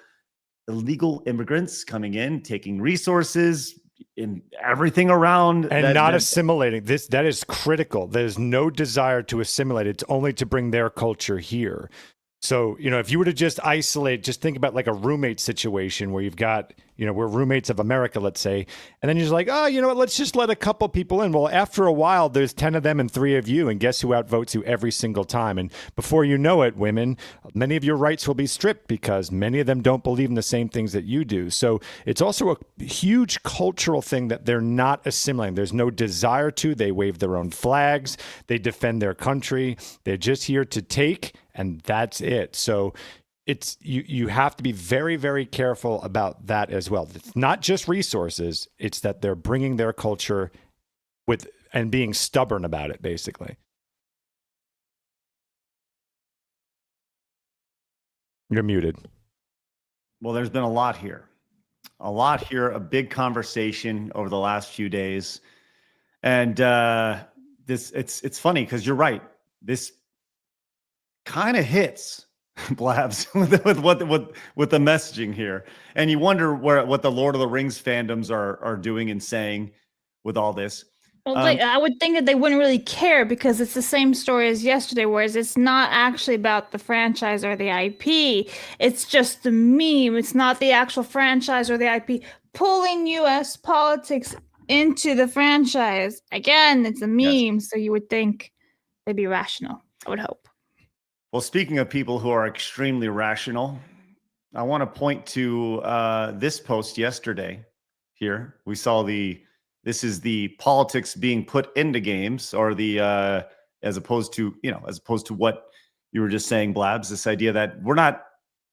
illegal immigrants coming in, taking resources, in everything around, and not assimilating. That is critical. There's no desire to assimilate. It's only to bring their culture here. So, if you were to just isolate, just think about like a roommate situation where you've got, we're roommates of America, let's say, and then you're just like, oh, you know what, let's just let a couple people in. Well, after a while, there's 10 of them and 3 of you, and guess who outvotes you every single time? And before you know it, women, many of your rights will be stripped because many of them don't believe in the same things that you do. So it's also a huge cultural thing that they're not assimilating. There's no desire to. They wave their own flags. They defend their country. They're just here to take, and that's it. So it's you have to be very, very careful about that as well. It's not just resources. It's that they're bringing their culture with and being stubborn about it, basically. You're muted. Well, there's been a lot here. A big conversation over the last few days. And it's funny because you're right. This kind of hits Blabs with the messaging here, and you wonder what the Lord of the Rings fandoms are doing and saying with all this. Well, I would think that they wouldn't really care because it's the same story as yesterday, whereas it's not actually about the franchise or the IP. It's just the meme. It's not the actual franchise or the IP pulling U.S. politics into the franchise. Again, it's a meme, yes. So you would think they'd be rational. I would hope. Well, speaking of people who are extremely rational, I want to point to this post yesterday here. We saw this is the politics being put into games, or the as opposed to what you were just saying, Blabs, this idea that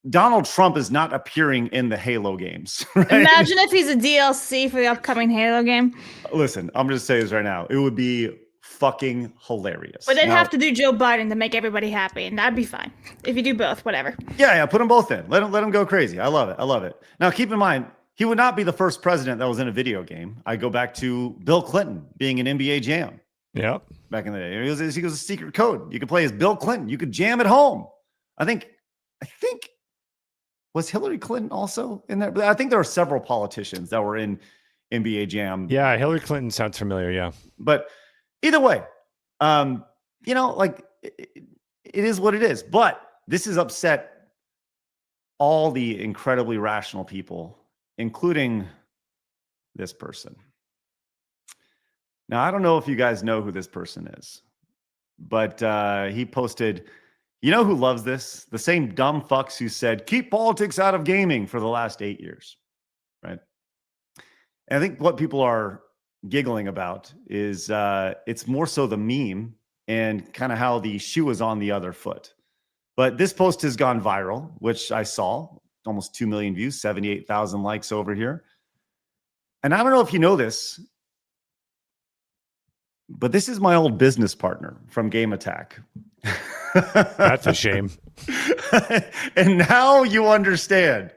Donald Trump is not appearing in the Halo games. Right? Imagine if he's a DLC for the upcoming Halo game. Listen, I'm just saying this right now. It would be fucking hilarious. But they'd have to do Joe Biden to make everybody happy, and that'd be fine. If you do both, whatever. Yeah, put them both in. Let them go crazy. I love it. Now, keep in mind, he would not be the first president that was in a video game. I go back to Bill Clinton being an NBA Jam. Yep. Back in the day. He was a secret code. You could play as Bill Clinton. You could jam at home. I think was Hillary Clinton also in there? But I think there were several politicians that were in NBA Jam. Yeah, Hillary Clinton sounds familiar, yeah. But either way, it is what it is. But this has upset all the incredibly rational people, including this person. Now, I don't know if you guys know who this person is, but he posted, you know who loves this? The same dumb fucks who said, keep politics out of gaming for the last 8 years, right? And I think what people are giggling about is it's more so the meme and kind of how the shoe is on the other foot. But this post has gone viral, which I saw, almost 2 million views, 78,000 likes over here. And I don't know if you know this, but this is my old business partner from Game Attack. That's a shame. And now you understand.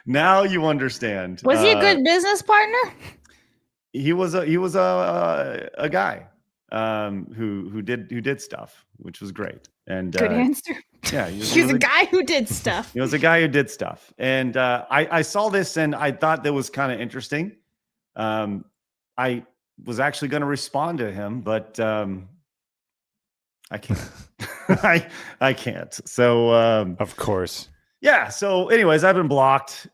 Now you understand. Was he a good business partner? He was a guy who did stuff, which was great. And good answer. Yeah, he's a guy who did stuff. He was a guy who did stuff, and I saw this and I thought that was kind of interesting. I was actually going to respond to him, but I can't. I can't. So of course. Yeah. So anyways, I've been blocked,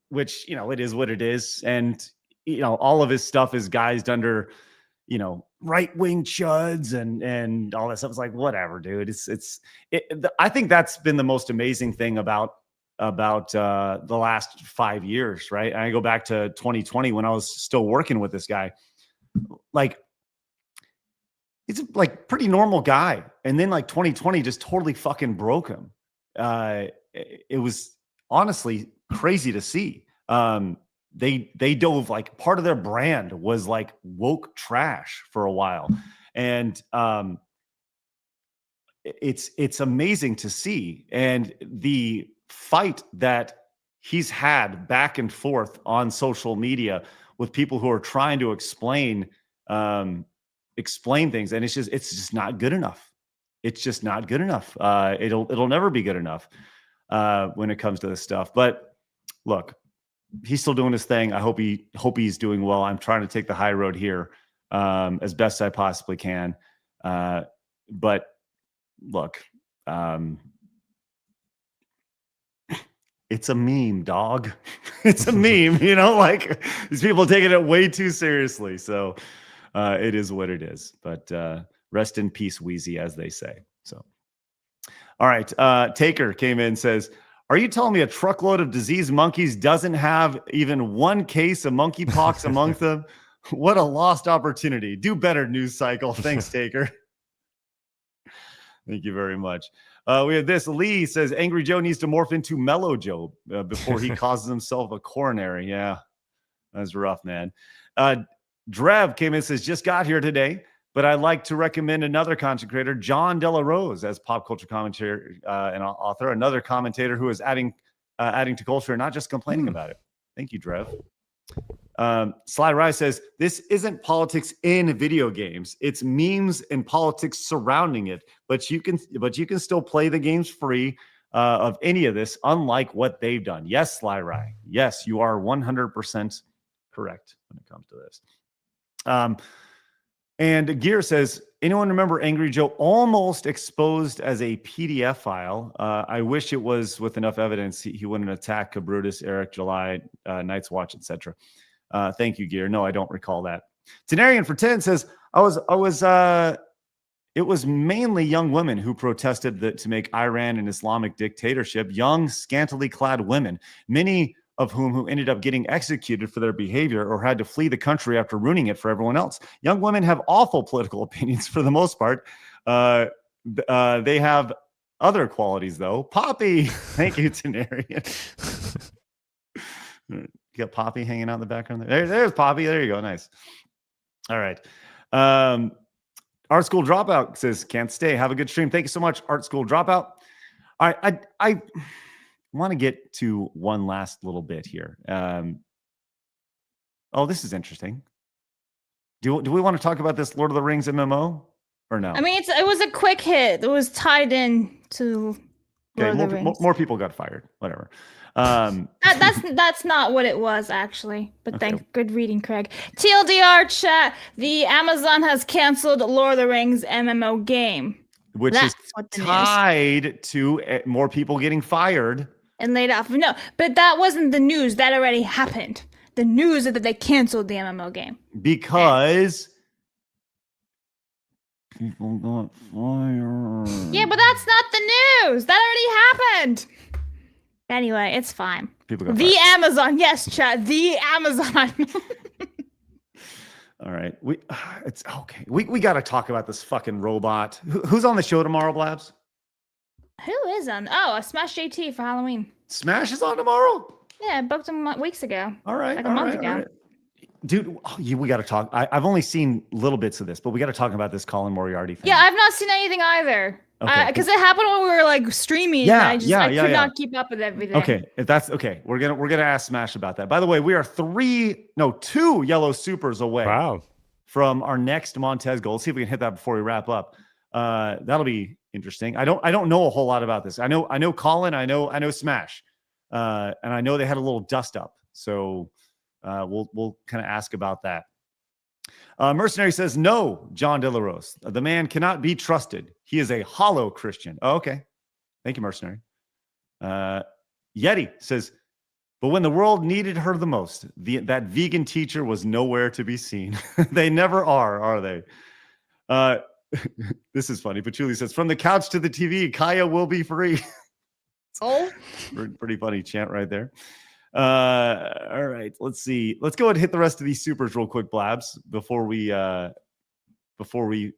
which, it is what it is. And, all of his stuff is guised under, right-wing chuds and all that stuff. It's like, whatever, dude. I think that's been the most amazing thing about the last 5 years. Right. And I go back to 2020 when I was still working with this guy. Like, he's a pretty normal guy. And then 2020 just totally fucking broke him. It was honestly crazy to see. They dove, part of their brand was woke trash for a while. And it's amazing to see. And the fight that he's had back and forth on social media with people who are trying to explain things, and it's just not good enough. It's just not good enough. It'll never be good enough when it comes to this stuff. But look, he's still doing his thing. I hope he's doing well. I'm trying to take the high road here as best I possibly can. But look, it's a meme, dog. It's a meme, these people are taking it way too seriously. So it is what it is. But rest in peace, Wheezy, as they say. So, all right. Taker came in and says, are you telling me a truckload of diseased monkeys doesn't have even one case of monkeypox among them? What a lost opportunity. Do better, news cycle. Thanks, Taker. Thank you very much. We have this. Lee says, Angry Joe needs to morph into Mellow Joe before he causes himself a coronary. Yeah, that's rough, man. Drev came in and says, just got here today, but I'd like to recommend another content creator, John Della Rose, as pop culture commentator and author, another commentator who is adding to culture and not just complaining about it. Thank you, Drev. Sly Rise says, this isn't politics in video games. It's memes and politics surrounding it. But you can still play the games free of any of this, unlike what they've done. Yes, Sly Rye. Yes, you are 100% correct when it comes to this. And Gear says, anyone remember Angry Joe almost exposed as a PDF file? I wish it was with enough evidence he wouldn't attack Brutus, Eric, July, Night's Watch, etc. Thank you, Gear. No, I don't recall that. Tenarian for 10 says, it was mainly young women who protested to make Iran an Islamic dictatorship. Young, scantily clad women, many of whom ended up getting executed for their behavior or had to flee the country after ruining it for everyone else. Young women have awful political opinions for the most part. They have other qualities, though. Poppy. Thank you, Tenarian. You got Poppy hanging out in the background there. There's Poppy. There you go. Nice. All right. Art School Dropout says, can't stay. Have a good stream. Thank you so much, Art School Dropout. All right. I want to get to one last little bit here. This is interesting. Do we want to talk about this Lord of the Rings MMO or no? I mean, it was a quick hit. It was tied in to Lord of the Rings. More people got fired. Whatever. That's not what it was, actually. But good reading, Craig. TLDR chat. The Amazon has canceled Lord of the Rings MMO game. Which is tied to more people getting fired. And laid off. No, but that wasn't the news. That already happened. The news is that they canceled the MMO game. Because people got fired. Yeah, but that's not the news. That already happened. Anyway, it's fine. People got the fired. Amazon. Yes, chat. The Amazon. All right. It's okay. We got to talk about this fucking robot. Who's on the show tomorrow, Blabs? Who is on? Oh, a Smash JT for Halloween. Smash is on tomorrow? Yeah, I booked him weeks ago. All right. Like a month ago. Right. Dude, we got to talk. I've only seen little bits of this, but we got to talk about this Colin Moriarty thing. Yeah, I've not seen anything either. Because it happened when we were like streaming. Yeah, and I could not keep up with everything. Okay, if that's okay. We're gonna ask Smash about that. By the way, we are 2 yellow supers away. Wow. From our next Montez goal. Let's see if we can hit that before we wrap up. That'll be interesting. I don't know a whole lot about this. I know Colin. I know Smash, and I know they had a little dust up. So we'll kind of ask about that. Mercenary says, no, John De La Rose. The man cannot be trusted. He is a hollow Christian. Oh, okay. Thank you, Mercenary. Yeti says, but when the world needed her the most, that vegan teacher was nowhere to be seen. They never are they? This is funny. Patchouli says, from the couch to the TV, Kaya will be free. Oh. Pretty funny chant right there. All right, let's see. Let's go ahead and hit the rest of these supers real quick, Blabs, before we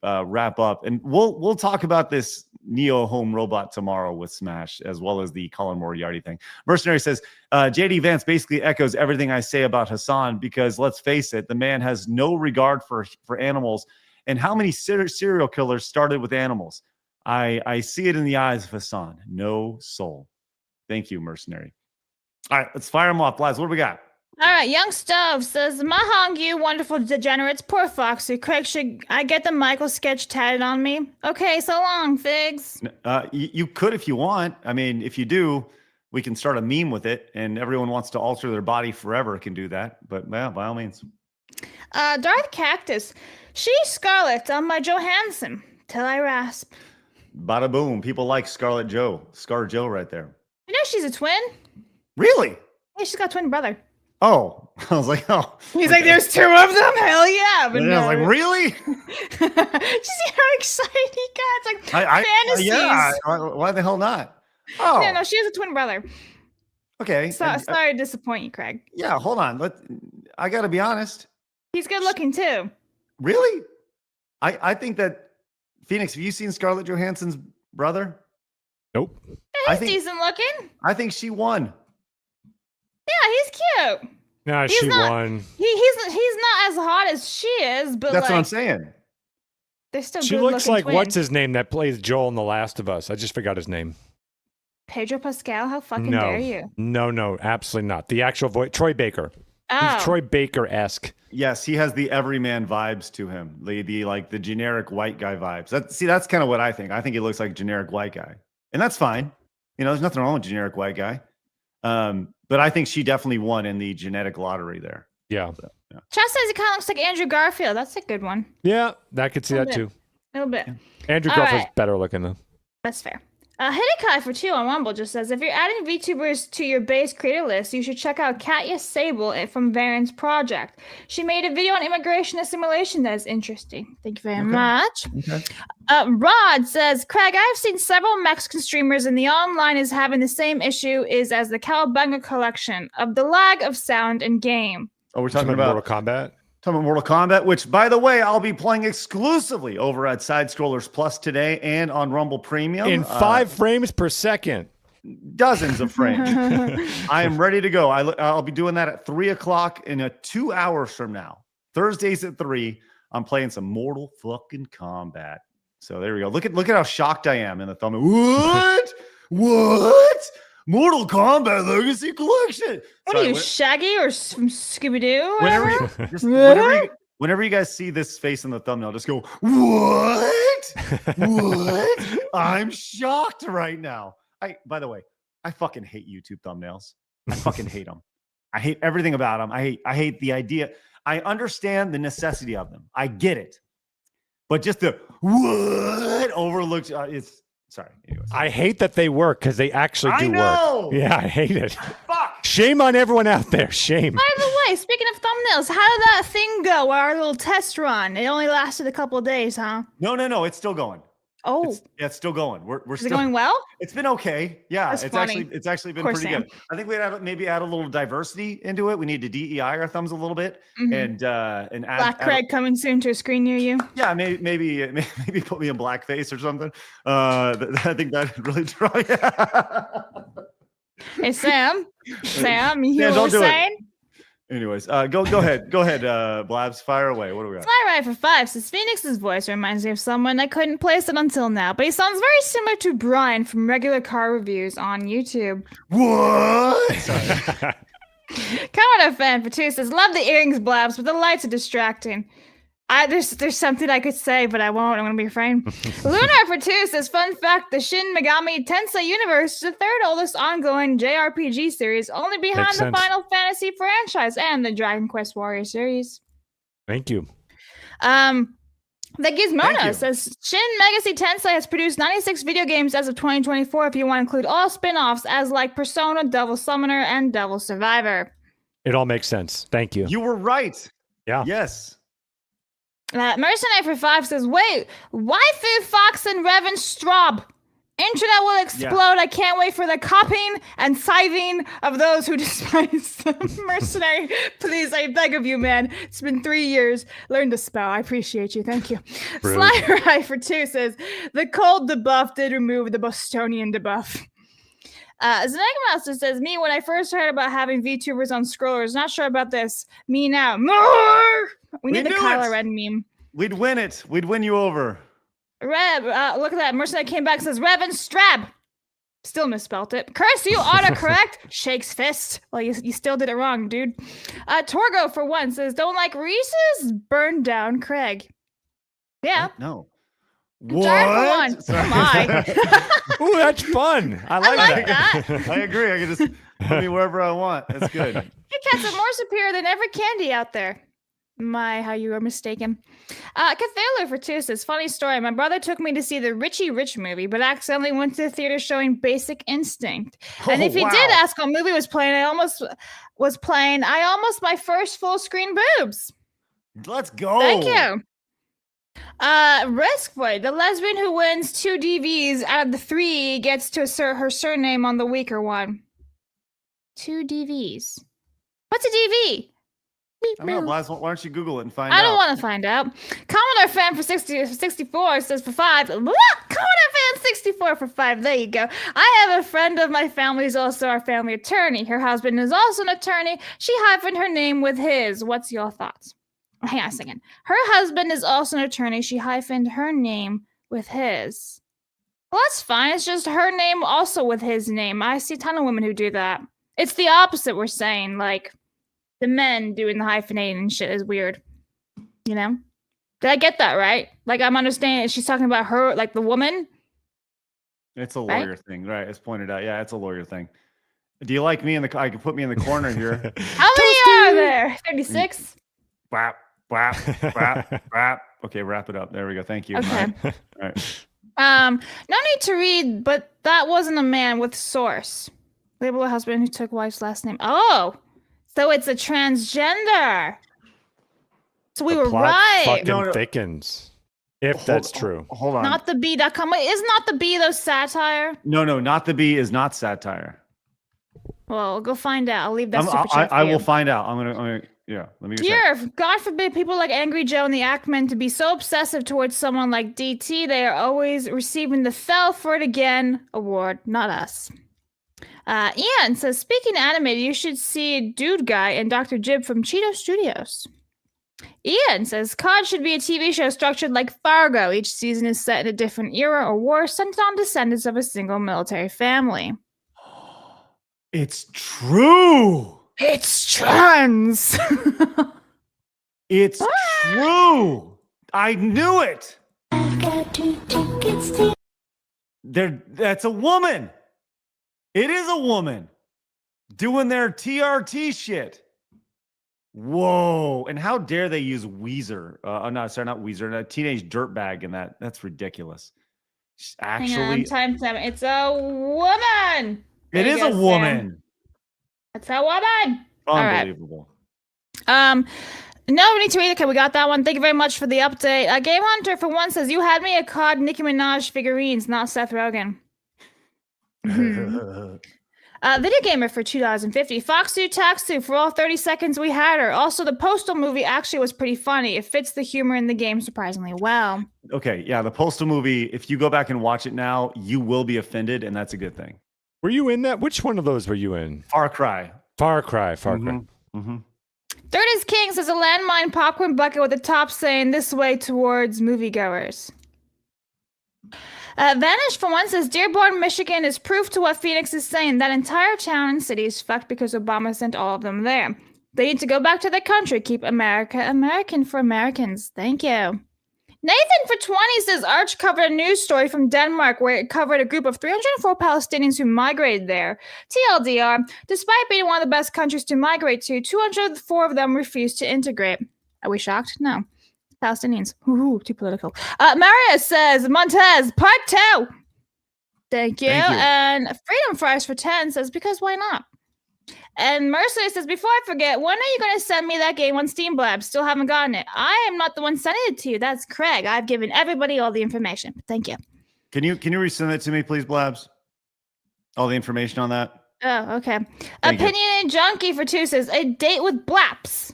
wrap up. And we'll talk about this Neo home robot tomorrow with Smash, as well as the Colin Moriarty thing. Mercenary says, JD Vance basically echoes everything I say about Hasan, because let's face it, the man has no regard for animals. And how many serial killers started with animals? I see it in the eyes of Hasan. No soul. Thank you, Mercenary. All right, let's fire them off. Blaz, what do we got? All right, Young Stove says, Mahong, you wonderful degenerates. Poor Foxy. Craig, should I get the Michael sketch tatted on me? Okay, so long, Figs. You could if you want. I mean, if you do, we can start a meme with it, and everyone wants to alter their body forever can do that. But, well, by all means. Darth Cactus. She's Scarlet on my Johansson. Till I rasp. Bada boom. People like Scarlet Joe. Scar Joe right there. You know she's a twin? Really? Yeah, she's got a twin brother. Oh, I was like, oh. He's like, there's 2 of them? Hell yeah. But I was like, really? Did you see how excited he got? It's like fantasies. Yeah, why the hell not? Oh. Yeah, no, she has a twin brother. Okay. Sorry to disappoint you, Craig. Yeah, hold on. I got to be honest. He's good looking, too. Really? I think that, Phoenix, have you seen Scarlett Johansson's brother? Nope. Yeah, he's decent looking. I think she won. Yeah, he's cute. No, she won. He's not as hot as she is, but that's what I'm saying. They're still. She looks like twins. What's his name that plays Joel in The Last of Us? I just forgot his name. Pedro Pascal. How fucking dare you? No, absolutely not. The actual voice, Troy Baker. Oh. He's Troy Baker-esque. Yes, he has the everyman vibes to him. The generic white guy vibes. That's kind of what I think. I think he looks like a generic white guy, and that's fine. You know, there's nothing wrong with generic white guy. But I think she definitely won in the genetic lottery there. Yeah. So, yeah. Chad says he kind of looks like Andrew Garfield. That's a good one. Yeah, I could see that too. A little bit. Andrew Garfield's better looking though. That's fair. Hidekai for 2 on Rumble just says, if you're adding VTubers to your base creator list, you should check out Katya Sable from Varen's project. She made a video on immigration assimilation that is interesting. Thank you very much. Okay. Rod says, Craig, I've seen several Mexican streamers and the online is having the same issue as the Cowabunga collection of the lag of sound and game. Oh, we're talking about Mortal Kombat? Talking about Mortal Kombat, which, by the way, I'll be playing exclusively over at Side Scrollers Plus today and on Rumble Premium. In 5 frames per second. Dozens of frames. I am ready to go. I'll be doing that at 3 o'clock in 2 hours from now. Thursdays at 3. I'm playing some Mortal fucking Kombat. So there we go. Look at how shocked I am in the thumbnail. What? Mortal Kombat Legacy Collection. What are you, Shaggy or from Scooby-Doo? Whenever you guys see this face in the thumbnail, just go, what? What? I'm shocked right now. By the way, I fucking hate YouTube thumbnails. I fucking hate them. I hate everything about them. I hate the idea. I understand the necessity of them. I get it. But just the what overlooks it's sorry. Anyways. I hate that they work because they actually do work. Yeah, I hate it. Fuck. Shame on everyone out there. Shame. By the way, speaking of thumbnails, how did that thing go? Our little test run. It only lasted a couple of days, huh? No. It's still going. Oh, it's still going. We're Is still it going well? It's been okay. Yeah, That's it's funny. actually been pretty good. I think we maybe add a little diversity into it. We need to DEI our thumbs a little bit and add Black Craig coming soon to a screen near you. Yeah, maybe put me in blackface or something. I think that really try. Hey Sam, you hear Yeah, what don't we're do saying? Anyways, go ahead, Blabs, fire away. What do we got? Fly Ride for 5 says Phoenix's voice reminds me of someone I couldn't place it until now, but he sounds very similar to Brian from regular car reviews on YouTube. What? Sorry. Commodore fan for 2 says love the earrings, Blabs, but the lights are distracting. There's something I could say, but I won't. I'm gonna be afraid. Lunar for 2 says fun fact: the Shin Megami Tensei universe is the third oldest ongoing JRPG series, only behind Makes the sense. Final Fantasy franchise and the Dragon Quest Warrior series. Thank you. The Thank you. Gizmodo says Shin Megami Tensei has produced 96 video games as of 2024 if you want to include all spin-offs as like Persona, Devil Summoner, and Devil Survivor. It all makes sense. Thank you. You were right. Yeah. Yes. Mercenary for 5 says, wait, Waifu Fox and Revan Straub. Internet will explode. I can't wait for the copying and scything of those who despise them. Mercenary, please, I beg of you, man. It's been 3 years. Learn to spell. I appreciate you. Thank you. Rude. Sly Rye for 2 says, the cold debuff did remove the Bostonian debuff. Znegmaster says, me, when I first heard about having VTubers on scrollers, not sure about this. Me now. More! We need the knew Kylo it. Ren meme. We'd win it. We'd win you over. Rev, look at that. Mercenary came back and says, Revan Strab. Still misspelt it. Curse you, autocorrect. Shakes fist. Well, you still did it wrong, dude. Torgo, for 1, says, don't like Reese's? Burn down Craig. Yeah. No. Darn What? for 1. Oh my. Ooh, that's fun. I like that. I agree. I can just put me wherever I want. That's good. Kit Kats are more superior than every candy out there. My, how you are mistaken. Cthulhu for 2 says, funny story. My brother took me to see the Richie Rich movie, but accidentally went to the theater showing Basic Instinct. And if he did ask what movie was playing, I almost my first full screen boobs. Let's go. Thank you. Risk Void, the lesbian who wins 2 DVs out of the 3 gets to assert her surname on the weaker one. 2 DVs. What's a DV? I don't know, Blaz, why don't you Google it and find out? I don't want to find out. Commodore fan for 64 says for 5. Commodore fan 64 for 5. There you go. I have a friend of my family who's also our family attorney. Her husband is also an attorney. She hyphened her name with his. What's your thoughts? Hang on a second. Her husband is also an attorney. She hyphened her name with his. Well, that's fine. It's just her name also with his name. I see a ton of women who do that. It's the opposite we're saying. Like, the men doing the hyphenating and shit is weird. You know? Did I get that right? Like, I'm understanding she's talking about her, like the woman. It's a lawyer thing, right? It's pointed out. Yeah, it's a lawyer thing. Do you like me in the? I can put me in the corner here. How many are there? 36. Whap, whap, whap, whap. Okay, wrap it up. There we go. Thank you. Okay. All right. No need to read, but that wasn't a man with source. Label a husband who took wife's last name. Oh, so it's a transgender. So we were right. Fucking thickens. If that's true. Hold on. Not the B.com. Wait, is not the B though satire? No, not the B is not satire. Well, go find out. I'll leave that super chat for I you. will find out. I'm gonna yeah. Let me. Dear, God forbid people like Angry Joe and the Ackmen to be so obsessive towards someone like DT. They are always receiving the Fell for It Again award, not us. Ian says, speaking animated, you should see Dude Guy and Dr. Jib from Cheeto Studios. Ian says, COD should be a TV show structured like Fargo. Each season is set in a different era or war centered on descendants of a single military family. It's true. It's trans. It's true. I knew it. That's a woman. It is a woman doing their TRT shit. Whoa. And how dare they use Weezer? Not Weezer, a teenage dirtbag in that. That's ridiculous. Actually, Hang on, it's a woman. It is a woman. It's a woman. Unbelievable. All right. No, we need to read it. Okay, we got that one. Thank you very much for the update. Game Hunter for 1 says, you had me a COD Nicki Minaj figurines, not Seth Rogen. Video Gamer for $2.50. Foxu Taxu for all 30 seconds we had her. Also, the Postal movie actually was pretty funny. It fits the humor in the game surprisingly well. Okay, yeah, the Postal movie, if you go back and watch it now, you will be offended, and that's a good thing. Were you in that? Which one of those were you in? Far Cry. Far Cry. Mm-hmm. Third is King says a landmine popcorn bucket with a top saying this way towards moviegoers. Vanish for one says Dearborn, Michigan is proof to what Phoenix is saying. That entire town and city is fucked because Obama sent all of them there. They need to go back to their country. Keep America American for Americans. Thank you. Nathan for 20 says Arch covered a news story from Denmark where it covered a group of 304 Palestinians who migrated there. TLDR, despite being one of the best countries to migrate to, 204 of them refused to integrate. Are we shocked? No. Palestinians. Ooh, too political. Maria says Montez, part 2. Thank you. And Freedom Fries for 10 says, because why not? And Mercer says, before I forget, when are you going to send me that game on Steam Blabs? Still haven't gotten it. I am not the one sending it to you. That's Craig. I've given everybody all the information. Thank you. Can you resend it to me, please, Blabs? All the information on that. Oh, okay. Opinionated Junkie for 2 says, a date with Blabs.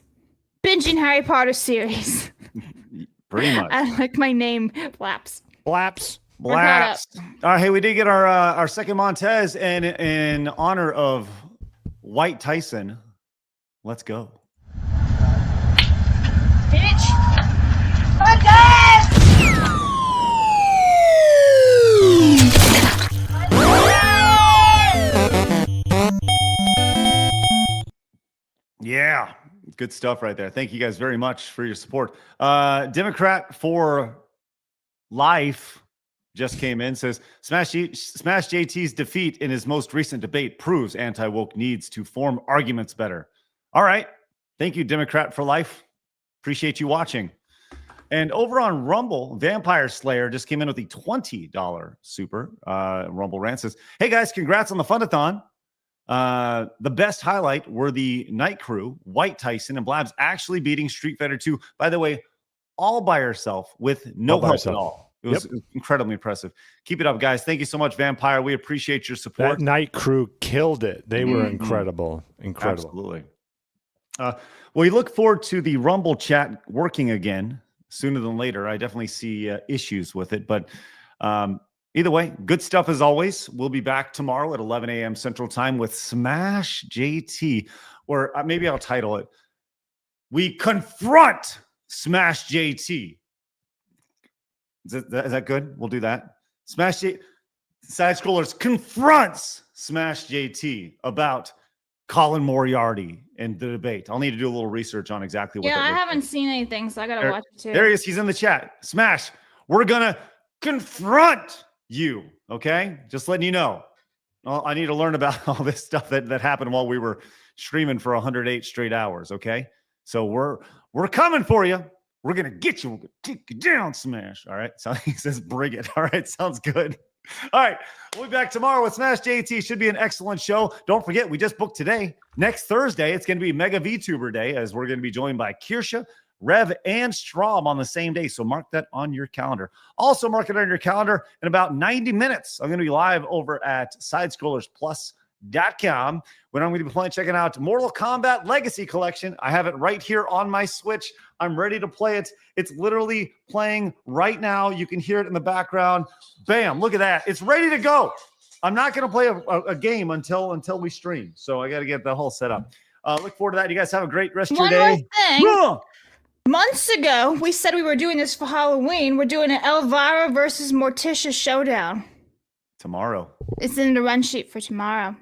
Binging Harry Potter series. Pretty much. I like my name, Blabs. Blabs. Blabs. All right, hey, we did get our second Montez, and in honor of White Tyson, let's go. Bitch! Yeah, good stuff right there. Thank you guys very much for your support. Democrat for Life just came in, says Smash JT's defeat in his most recent debate proves anti-woke needs to form arguments better. All right. Thank you, Democrat for Life. Appreciate you watching. And over on Rumble, Vampire Slayer just came in with a $20 super. Rumble Rant says, hey guys, congrats on the Fundathon. The best highlight were the Night Crew, White Tyson, and Blabs actually beating Street Fighter 2. By the way, all by herself with no help at all. It was incredibly impressive. Keep it up, guys. Thank you so much, Vampire. We appreciate your support. That Night Crew killed it. They were incredible. Incredible. Absolutely. Well, we look forward to the Rumble chat working again sooner than later. I definitely see issues with it, but either way, good stuff as always. We'll be back tomorrow at 11 a.m. Central Time with Smash JT, or maybe I'll title it, We Confront Smash JT. Is that good? We'll do that. Smash JT. Side Scrollers confronts Smash JT about Colin Moriarty and the debate. I'll need to do a little research on exactly what. Yeah, I haven't seen anything, so I gotta watch it too. There he is. He's in the chat. Smash. We're gonna confront you. Okay, just letting you know. Well, I need to learn about all this stuff that happened while we were streaming for 108 straight hours. Okay, so we're coming for you. We're gonna get you. We're gonna take you down, Smash. All right. So he says, bring it. All right, sounds good. All right, we'll be back tomorrow with Smash JT. Should be an excellent show. Don't forget, we just booked today. Next Thursday, it's going to be Mega VTuber Day, as we're going to be joined by Kirsha, Rev, and Strom on the same day. So mark that on your calendar. Also, mark it on your calendar in about 90 minutes. I'm going to be live over at SidescrollersPlus.com when I'm going to be checking out Mortal Kombat Legacy Collection. I have it right here on my Switch. I'm ready to play it. It's literally playing right now. You can hear it in the background. Bam, look at that. It's ready to go. I'm not going to play a game until we stream. So I got to get the whole setup. Look forward to that. You guys have a great rest of your day. One more thing. Months ago, we said we were doing this for Halloween. We're doing an Elvira versus Morticia showdown. Tomorrow. It's in the run sheet for tomorrow.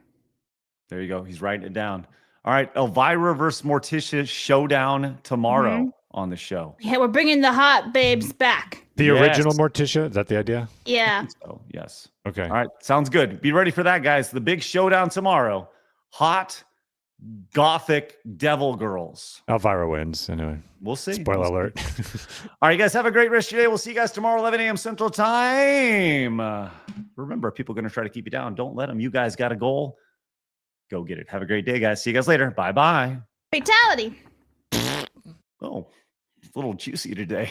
There you go. He's writing it down. All right. Elvira versus Morticia showdown tomorrow on the show. Yeah, we're bringing the hot babes back. The original Morticia? Is that the idea? Yeah. So, yes. Okay. All right. Sounds good. Be ready for that, guys. The big showdown tomorrow. Hot gothic devil girls. Elvira wins anyway. We'll see. Spoiler alert. All right, guys, have a great rest of your day. We'll see you guys tomorrow, 11 a.m. Central Time. Remember, people are going to try to keep you down. Don't let them. You guys got a goal. Go get it. Have a great day, guys. See you guys later. Bye-bye. Fatality. Oh, it's a little juicy today.